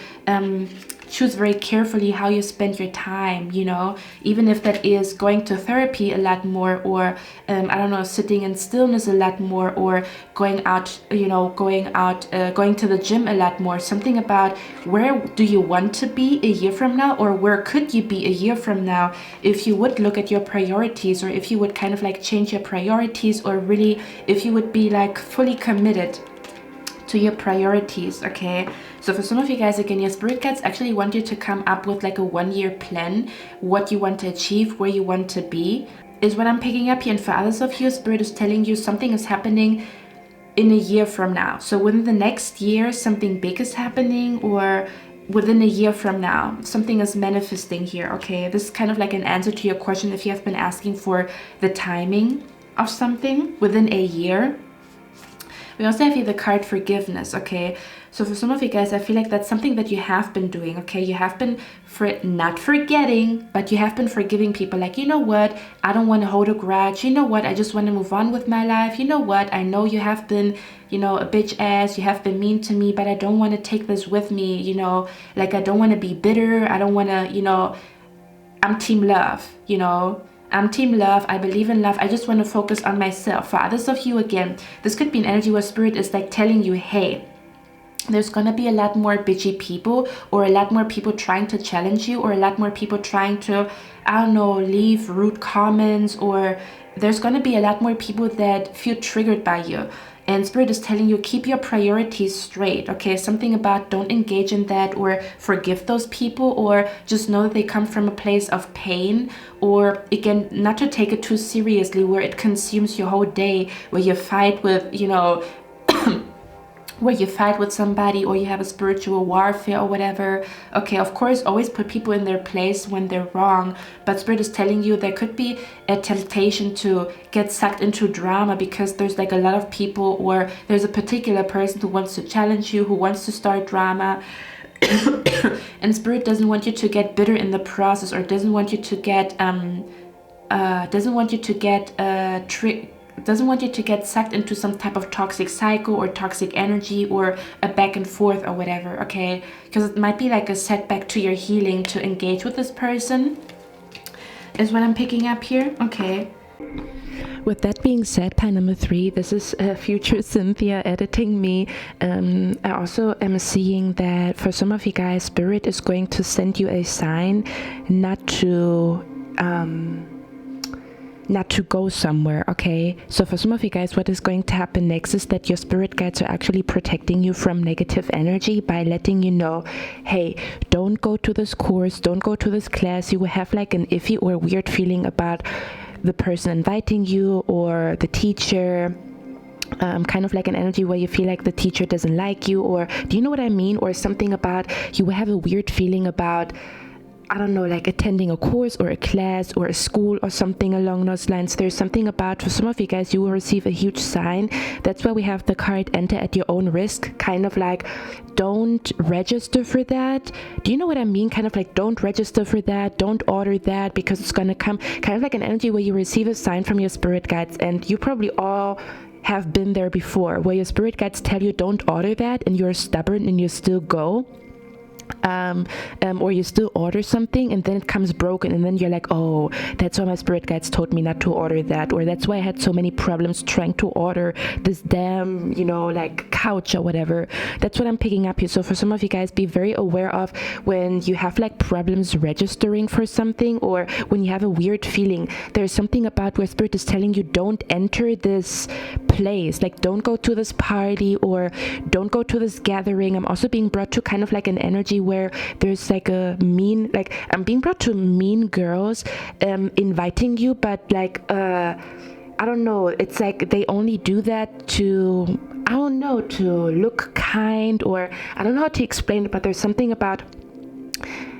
choose very carefully how you spend your time, you know, even if that is going to therapy a lot more, or I don't know, sitting in stillness a lot more, or going out, you know, going to the gym a lot more. Something about, where do you want to be a year from now, or where could you be a year from now if you would look at your priorities, or if you would kind of like change your priorities, or really if you would be like fully committed to your priorities. Okay, so for some of you guys, again, your spirit guides actually want you to come up with like a 1 year plan, what you want to achieve, where you want to be, is what I'm picking up here. And for others of you, Spirit is telling you something is happening in a year from now. So within the next year, something big is happening, or within a year from now, something is manifesting here. Okay, this is kind of like an answer to your question if you have been asking for the timing of something within a year. We also have here the card forgiveness. Okay, so for some of you guys, I feel like that's something that you have been doing. Okay, you have been not forgetting, but you have been forgiving people. Like, you know what, I don't want to hold a grudge. You know what, I just want to move on with my life. You know what, I know you have been, you know, a bitch ass, you have been mean to me, but I don't want to take this with me. You know, like, I don't want to be bitter. I don't want to, you know, I'm team love, you know. I'm team love. I believe in love. I just want to focus on myself. For others of you, again, this could be an energy where Spirit is like telling you, hey, there's going to be a lot more bitchy people, or a lot more people trying to challenge you, or a lot more people trying to, I don't know, leave rude comments, or there's going to be a lot more people that feel triggered by you. And Spirit is telling you, keep your priorities straight, okay? Something about don't engage in that, or forgive those people, or just know that they come from a place of pain, or again, not to take it too seriously where it consumes your whole day, where you fight with, you know, where you fight with somebody, or you have a spiritual warfare or whatever. Okay, of course, always put people in their place when they're wrong, but Spirit is telling you there could be a temptation to get sucked into drama, because there's like a lot of people, or there's a particular person who wants to challenge you, who wants to start drama. And Spirit doesn't want you to get bitter in the process, or doesn't want you to get doesn't want you to get sucked into some type of toxic cycle or toxic energy, or a back and forth or whatever, okay? Because it might be like a setback to your healing to engage with this person, is what I'm picking up here, okay? With that being said, pile number 3, this is future Cynthia editing me. I also am seeing that for some of you guys, Spirit is going to send you a sign not to go somewhere, okay? So for some of you guys, what is going to happen next is that your spirit guides are actually protecting you from negative energy by letting you know, hey, don't go to this course, don't go to this class. You will have like an iffy or weird feeling about the person inviting you or the teacher. Kind of like an energy where you feel like the teacher doesn't like you, or do you know what I mean? Or something about, you will have a weird feeling about, I don't know, like attending a course or a class or a school or something along those lines. There's something about, for some of you guys, you will receive a huge sign. That's why we have the card enter at your own risk, kind of like, don't register for that. Do you know what I mean? Kind of like, don't register for that, don't order that, because it's gonna come, kind of like an energy where you receive a sign from your spirit guides, and you probably all have been there before, where your spirit guides tell you don't order that, and you're stubborn and you still go. Or you still order something and then it comes broken, and then you're like, oh, that's why my spirit guides told me not to order that, or that's why I had so many problems trying to order this damn, you know, like couch or whatever. That's what I'm picking up here. So for some of you guys, be very aware of when you have like problems registering for something, or when you have a weird feeling. There's something about where spirit is telling you, don't enter this place, like don't go to this party, or don't go to this gathering. I'm also being brought to kind of like an energy where there's like a mean, like I'm being brought to mean girls inviting you, but like I don't know, it's like they only do that to, I don't know, to look kind, or I don't know how to explain it, but there's something about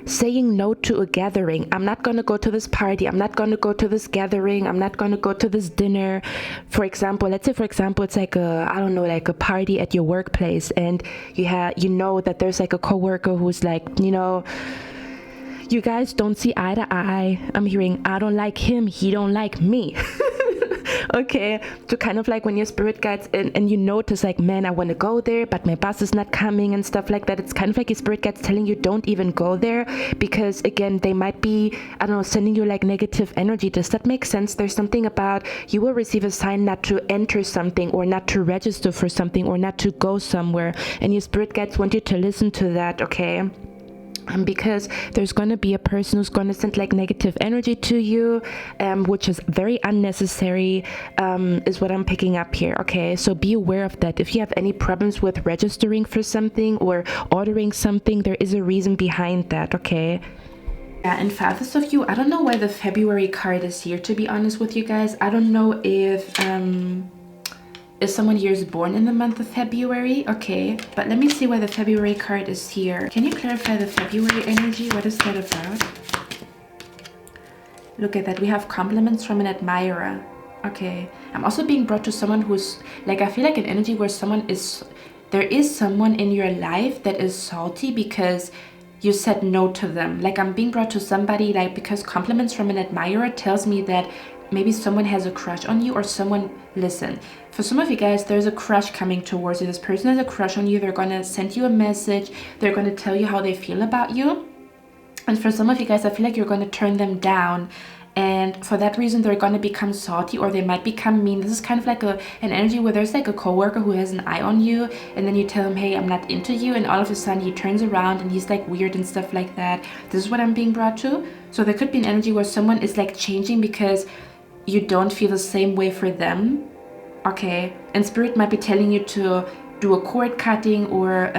saying no to a gathering. I'm not going to go to this party, I'm not going to go to this gathering, I'm not going to go to this dinner. For example, let's say for example it's like a, I don't know, like a party at your workplace, and you know that there's like a coworker who's like, you know, you guys don't see eye to eye. I'm hearing, I don't like him, he don't like me. Okay, to kind of like when your spirit guides and you notice like, man, I want to go there, but my boss is not coming and stuff like that. It's kind of like your spirit guides telling you don't even go there, because again, they might be, I don't know, sending you like negative energy. Does that make sense? There's something about, you will receive a sign not to enter something, or not to register for something, or not to go somewhere, and your spirit guides want you to listen to that, okay? Because there's going to be a person who's going to send like negative energy to you, which is very unnecessary, is what I'm picking up here, okay? So be aware of that. If you have any problems with registering for something or ordering something, there is a reason behind that, okay? Yeah, and for others of you, I don't know why the February card is here, to be honest with you guys. I don't know if someone here is born in the month of February, okay, but let me see why the February card is here. Can you clarify the February energy? What is that about? Look at that, we have compliments from an admirer. Okay, I'm also being brought to someone who's like, I feel like an energy where there is someone in your life that is salty because you said no to them. Like I'm being brought to somebody, like, because compliments from an admirer tells me that maybe someone has a crush on you, or someone, listen, for some of you guys, there's a crush coming towards you. This person has a crush on you. They're going to send you a message. They're going to tell you how they feel about you. And for some of you guys, I feel like you're going to turn them down. And for that reason, they're going to become salty, or they might become mean. This is kind of like an energy where there's like a coworker who has an eye on you, and then you tell him, hey, I'm not into you, and all of a sudden he turns around and he's like weird and stuff like that. This is what I'm being brought to. So there could be an energy where someone is like changing because you don't feel the same way for them. okay? And Spirit might be telling you to do a cord cutting, or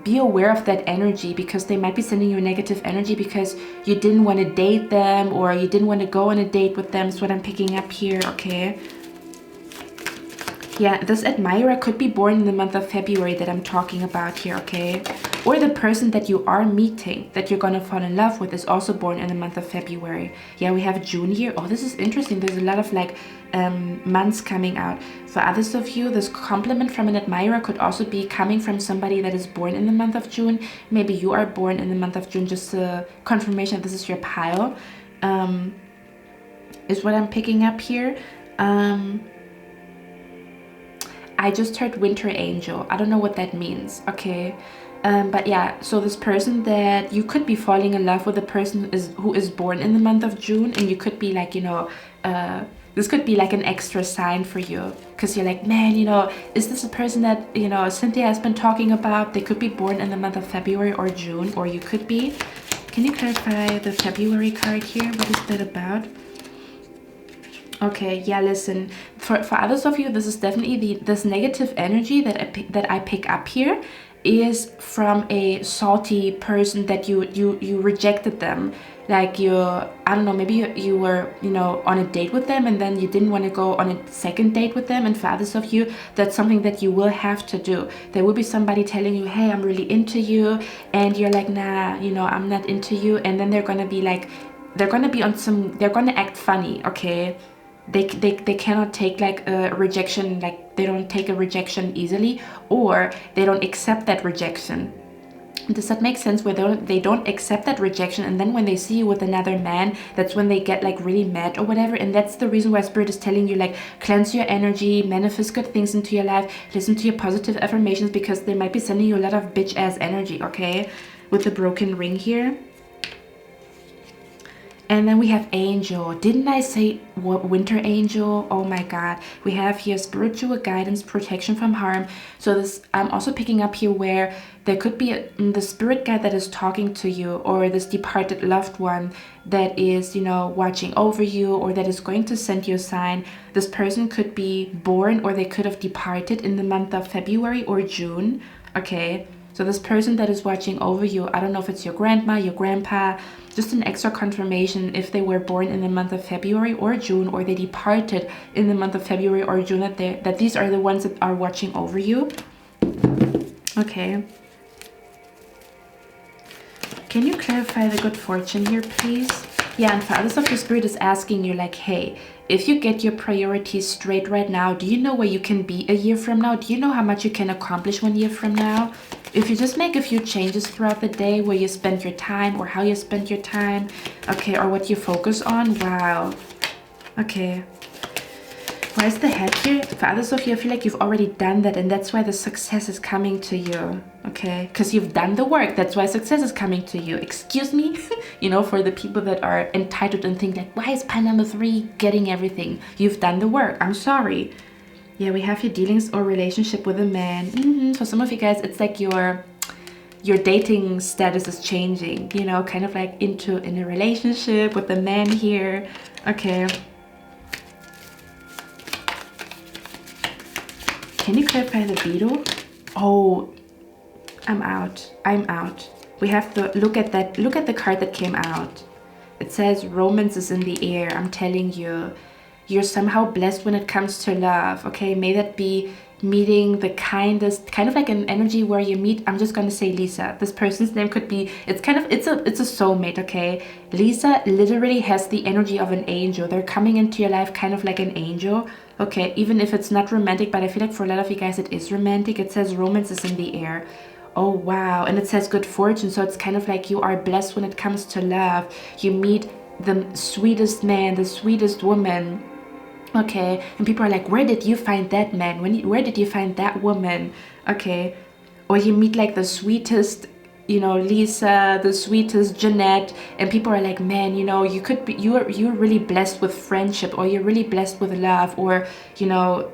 be aware of that energy, because they might be sending you negative energy because you didn't want to date them, or you didn't want to go on a date with them. Is what I'm picking up here, okay? Yeah, this admirer could be born in the month of February that I'm talking about here, okay? Or the person that you are meeting, that you're gonna fall in love with, is also born in the month of February. Yeah, we have June here. Oh, this is interesting. There's a lot of like months coming out. For others of you, this compliment from an admirer could also be coming from somebody that is born in the month of June. Maybe you are born in the month of June. Just a confirmation this is your pile, is what I'm picking up here. I just heard winter angel. I don't know what that means, okay? But yeah, so this person that you could be falling in love with, a person who is born in the month of June, and you could be like, you know, this could be like an extra sign for you, because you're like, man, you know, is this a person that, you know, Cynthia has been talking about? They could be born in the month of February or June, or you could be. Can you clarify the February card here? What is that about? Okay, yeah, listen, for others of you, this is definitely this negative energy that I pick up here is from a salty person that you rejected them. Like I don't know, maybe you were, you know, on a date with them, and then you didn't want to go on a second date with them. And for others of you, that's something that you will have to do. There will be somebody telling you, hey, I'm really into you, and you're like, nah, you know, I'm not into you. And then they're gonna be like, they're gonna act funny, okay? They cannot take like a rejection, like they don't take a rejection easily, or they don't accept that rejection. Does that make sense? Where they don't accept that rejection, and then when they see you with another man, that's when they get like really mad or whatever. And that's the reason why Spirit is telling you, like, cleanse your energy, manifest good things into your life, listen to your positive affirmations, because they might be sending you a lot of bitch ass energy, okay? With the broken ring here. And then we have angel. Didn't I say what, winter angel? Oh my god. We have here spiritual guidance, protection from harm. So this, I'm also picking up here where there could be the spirit guide that is talking to you, or this departed loved one that is, you know, watching over you, or that is going to send you a sign. This person could be born, or they could have departed in the month of February or June, okay? So this person that is watching over you, I don't know if it's your grandma, your grandpa, just an extra confirmation if they were born in the month of February or June, or they departed in the month of February or June, that these are the ones that are watching over you. Okay. Can you clarify the good fortune here, please? Yeah, and for others of your spirit is asking you, like, hey, if you get your priorities straight right now, do you know where you can be a year from now? Do you know how much you can accomplish 1 year from now? If you just make a few changes throughout the day, where you spend your time, or how you spend your time, okay, or what you focus on, wow. Okay. Why is the head here? For others of you, I feel like you've already done that, and that's why the success is coming to you, okay? Because you've done the work, that's why success is coming to you. Excuse me? You know, for the people that are entitled and think like, why is pile number 3 getting everything? You've done the work, I'm sorry. Yeah, we have your dealings or relationship with a man. For some of you guys, it's like your dating status is changing, you know, kind of like in a relationship with a man here, okay? Can you clarify the beetle? Oh, I'm out. We have to look at the card that came out. It says romance is in the air. I'm telling you, you're somehow blessed when it comes to love, okay? May that be meeting the kindest, kind of like an energy where you meet, I'm just gonna say Lisa. This person's name could be, it's a soulmate, okay? Lisa literally has the energy of an angel. They're coming into your life kind of like an angel, okay? Even if it's not romantic, but I feel like for a lot of you guys it is romantic. It says romance is in the air. Oh wow. And it says good fortune, so it's kind of like you are blessed when it comes to love. You meet the sweetest man, the sweetest woman, okay? And people are like, where did you find that man? Where did you find that woman? Okay. Or you meet like the sweetest, you know, Lisa, the sweetest Jeanette, and people are like, man, you know, you're really blessed with friendship, or you're really blessed with love, or, you know,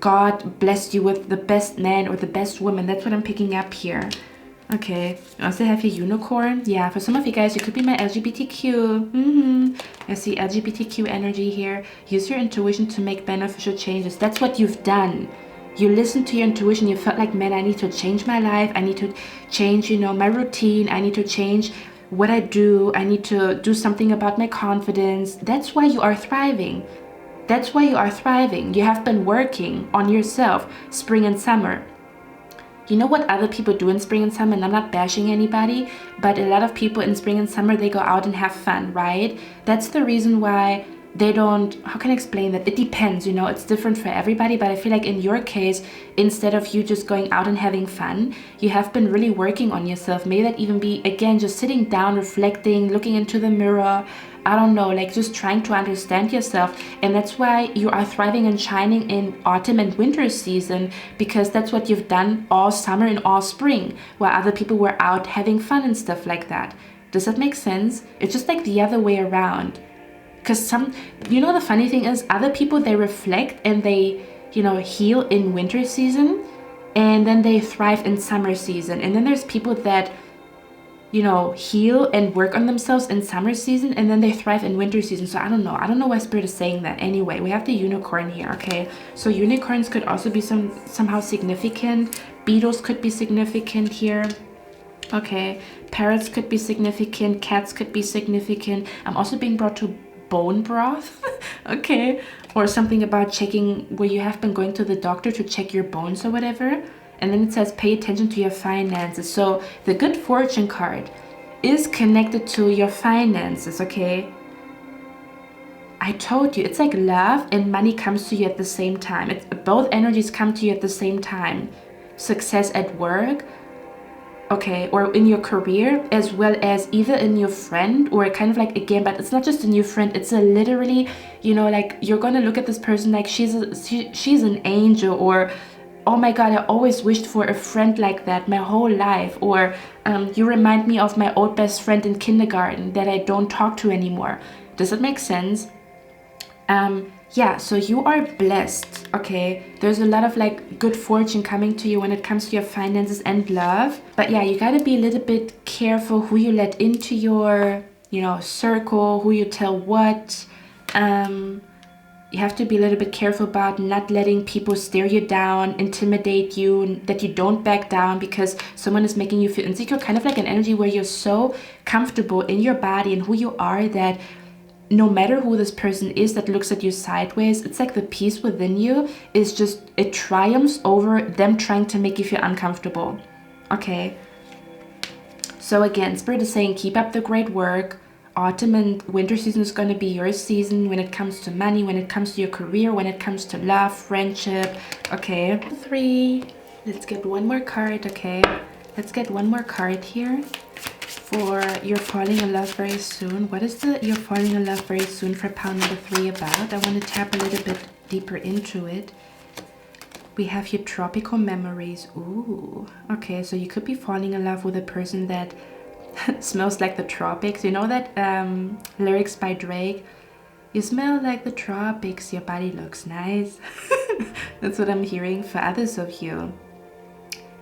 God blessed you with the best man or the best woman. That's what I'm picking up here. Okay. I also have your unicorn. Yeah, for some of you guys, you could be my LGBTQ. I see LGBTQ energy here. Use your intuition to make beneficial changes. That's what you've done. You listened to your intuition. You felt like, man, I need to change my life. I need to change, my routine. I need to change what I do. I need to do something about my confidence. That's why you are thriving. That's why you are thriving. You have been working on yourself spring and summer. You know what other people do in spring and summer, and I'm not bashing anybody, but a lot of people in spring and summer, they go out and have fun, right? That's the reason why they don't, how can I explain that? It depends, it's different for everybody, but I feel like in your case, instead of you just going out and having fun, you have been really working on yourself. May that even be, again, just sitting down, reflecting, looking into the mirror, I don't know, like just trying to understand yourself. And that's why you are thriving and shining in autumn and winter season, because that's what you've done all summer and all spring, while other people were out having fun and stuff like that. Does that make sense? It's just like the other way around. Because the funny thing is, other people, they reflect and they, heal in winter season, and then they thrive in summer season. And then there's people that, heal and work on themselves in summer season, and then they thrive in winter season. So I don't know why Spirit is saying that. Anyway, we have the unicorn here, okay? So unicorns could also be somehow significant. Beetles could be significant here. Okay, parrots could be significant. Cats could be significant. I'm also being brought to bone broth. Okay, or something about checking where you have been going to the doctor to check your bones or whatever. And then it says pay attention to your finances. So the good fortune card is connected to your finances, okay? I told you, it's like love and money comes to you at the same time. Both energies come to you at the same time. Success at work, okay, or in your career, as well as either in your friend, or kind of like, again, but it's not just a new friend, it's a literally, like you're gonna look at this person like she's an angel, or oh my god, I always wished for a friend like that my whole life, or you remind me of my old best friend in kindergarten that I don't talk to anymore. Does that make sense? Yeah, so you are blessed, okay? There's a lot of like good fortune coming to you when it comes to your finances and love. But yeah, you gotta be a little bit careful who you let into your, circle, who you tell what. You have to be a little bit careful about not letting people stare you down, intimidate you, that you don't back down because someone is making you feel insecure. Kind of like an energy where you're so comfortable in your body and who you are that no matter who this person is that looks at you sideways, it's like the peace within you is just, it triumphs over them trying to make you feel uncomfortable. Okay. So again, Spirit is saying keep up the great work. Autumn and winter season is going to be your season when it comes to money, when it comes to your career, when it comes to love, friendship. Okay. 3. Let's get one more card. Okay. Let's get one more card here for you're falling in love very soon. What is the you're falling in love very soon for pile number 3 about? I want to tap a little bit deeper into it. We have here tropical memories. Ooh. Okay, so you could be falling in love with a person that smells like the tropics. You know that lyrics by Drake? You smell like the tropics, your body looks nice. That's what I'm hearing for others of you.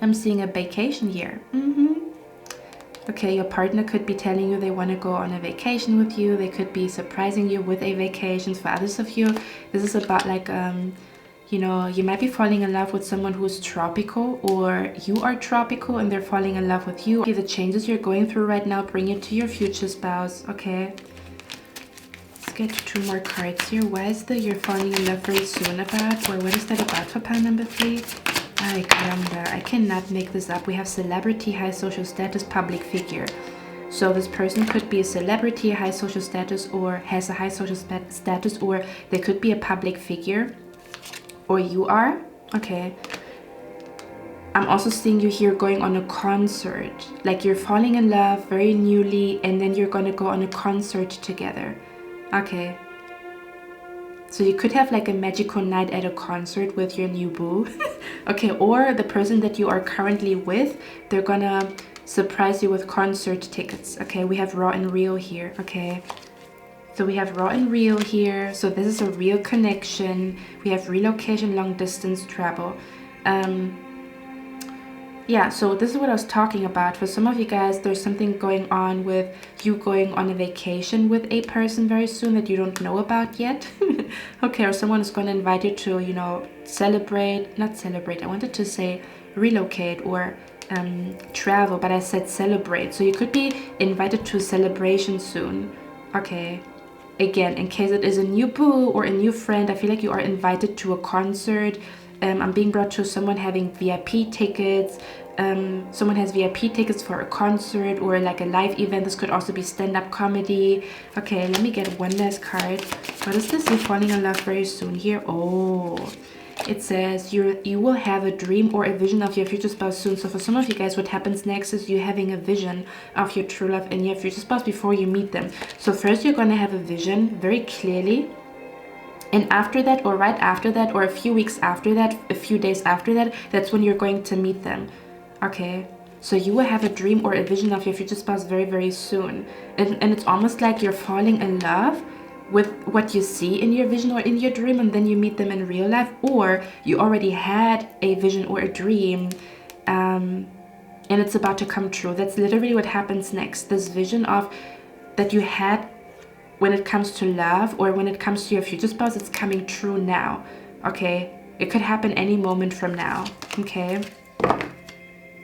I'm seeing a vacation here. Okay, your partner could be telling you they want to go on a vacation with you. They could be surprising you with a vacation. For others of you, this is about like, you might be falling in love with someone who's tropical, or you are tropical and they're falling in love with you. Okay, the changes you're going through right now bring it to your future spouse. Okay. Let's get 2 more cards here. Why is the you're falling in love very soon about? Or what is that about for pile number 3? Ay, caramba, I cannot make this up. We have celebrity, high social status, public figure. So this person could be a celebrity, high social status, or has a high social status, or they could be a public figure. Or you are. Okay. I'm also seeing you here going on a concert. Like you're falling in love very newly, and then you're going to go on a concert together. Okay. So you could have like a magical night at a concert with your new boo. Okay, or the person that you are currently with, they're gonna surprise you with concert tickets. Okay, we have raw and real here. Okay, so we have raw and real here. So this is a real connection. We have relocation, long distance travel. yeah, so this is what I was talking about. For some of you guys, there's something going on with you going on a vacation with a person very soon that you don't know about yet. Okay, or someone is going to invite you to, you know, celebrate, not celebrate, I wanted to say relocate or travel, but I said celebrate. So you could be invited to a celebration soon. Okay. Again, in case it is a new boo or a new friend, I feel like you are invited to a concert. I'm being brought to someone having VIP tickets. Someone has VIP tickets for a concert or like a live event. This could also be stand-up comedy. Okay, let me get one last card. What is this? You're falling in love very soon here. Oh, it says you will have a dream or a vision of your future spouse soon. So for some of you guys, what happens next is you having a vision of your true love and your future spouse before you meet them. So first you're going to have a vision very clearly. And after that, or right after that, or a few weeks after that, a few days after that, that's when you're going to meet them. Okay, so you will have a dream or a vision of your future spouse very, very soon. And it's almost like you're falling in love with what you see in your vision or in your dream, and then you meet them in real life, or you already had a vision or a dream, and it's about to come true. That's literally what happens next. This vision of that you had when it comes to love or when it comes to your future spouse, it's coming true now. Okay, it could happen any moment from now. Okay,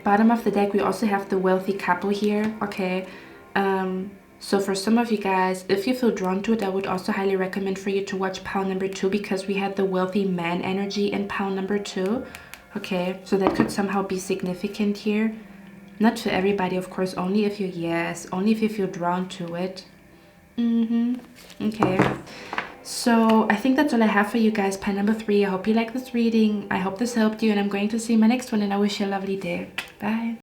bottom of the deck we also have the wealthy couple here. Okay, so for some of you guys, if you feel drawn to it, I would also highly recommend for you to watch pile number 2, because we had the wealthy man energy in pile number 2. Okay, so that could somehow be significant here. Not to everybody, of course, only if you, yes, only if you feel drawn to it. Okay, so I think that's all I have for you guys. Pile number 3. I hope you like this reading. I hope this helped you, and I'm going to see you in my next one, and I wish you a lovely day. Bye.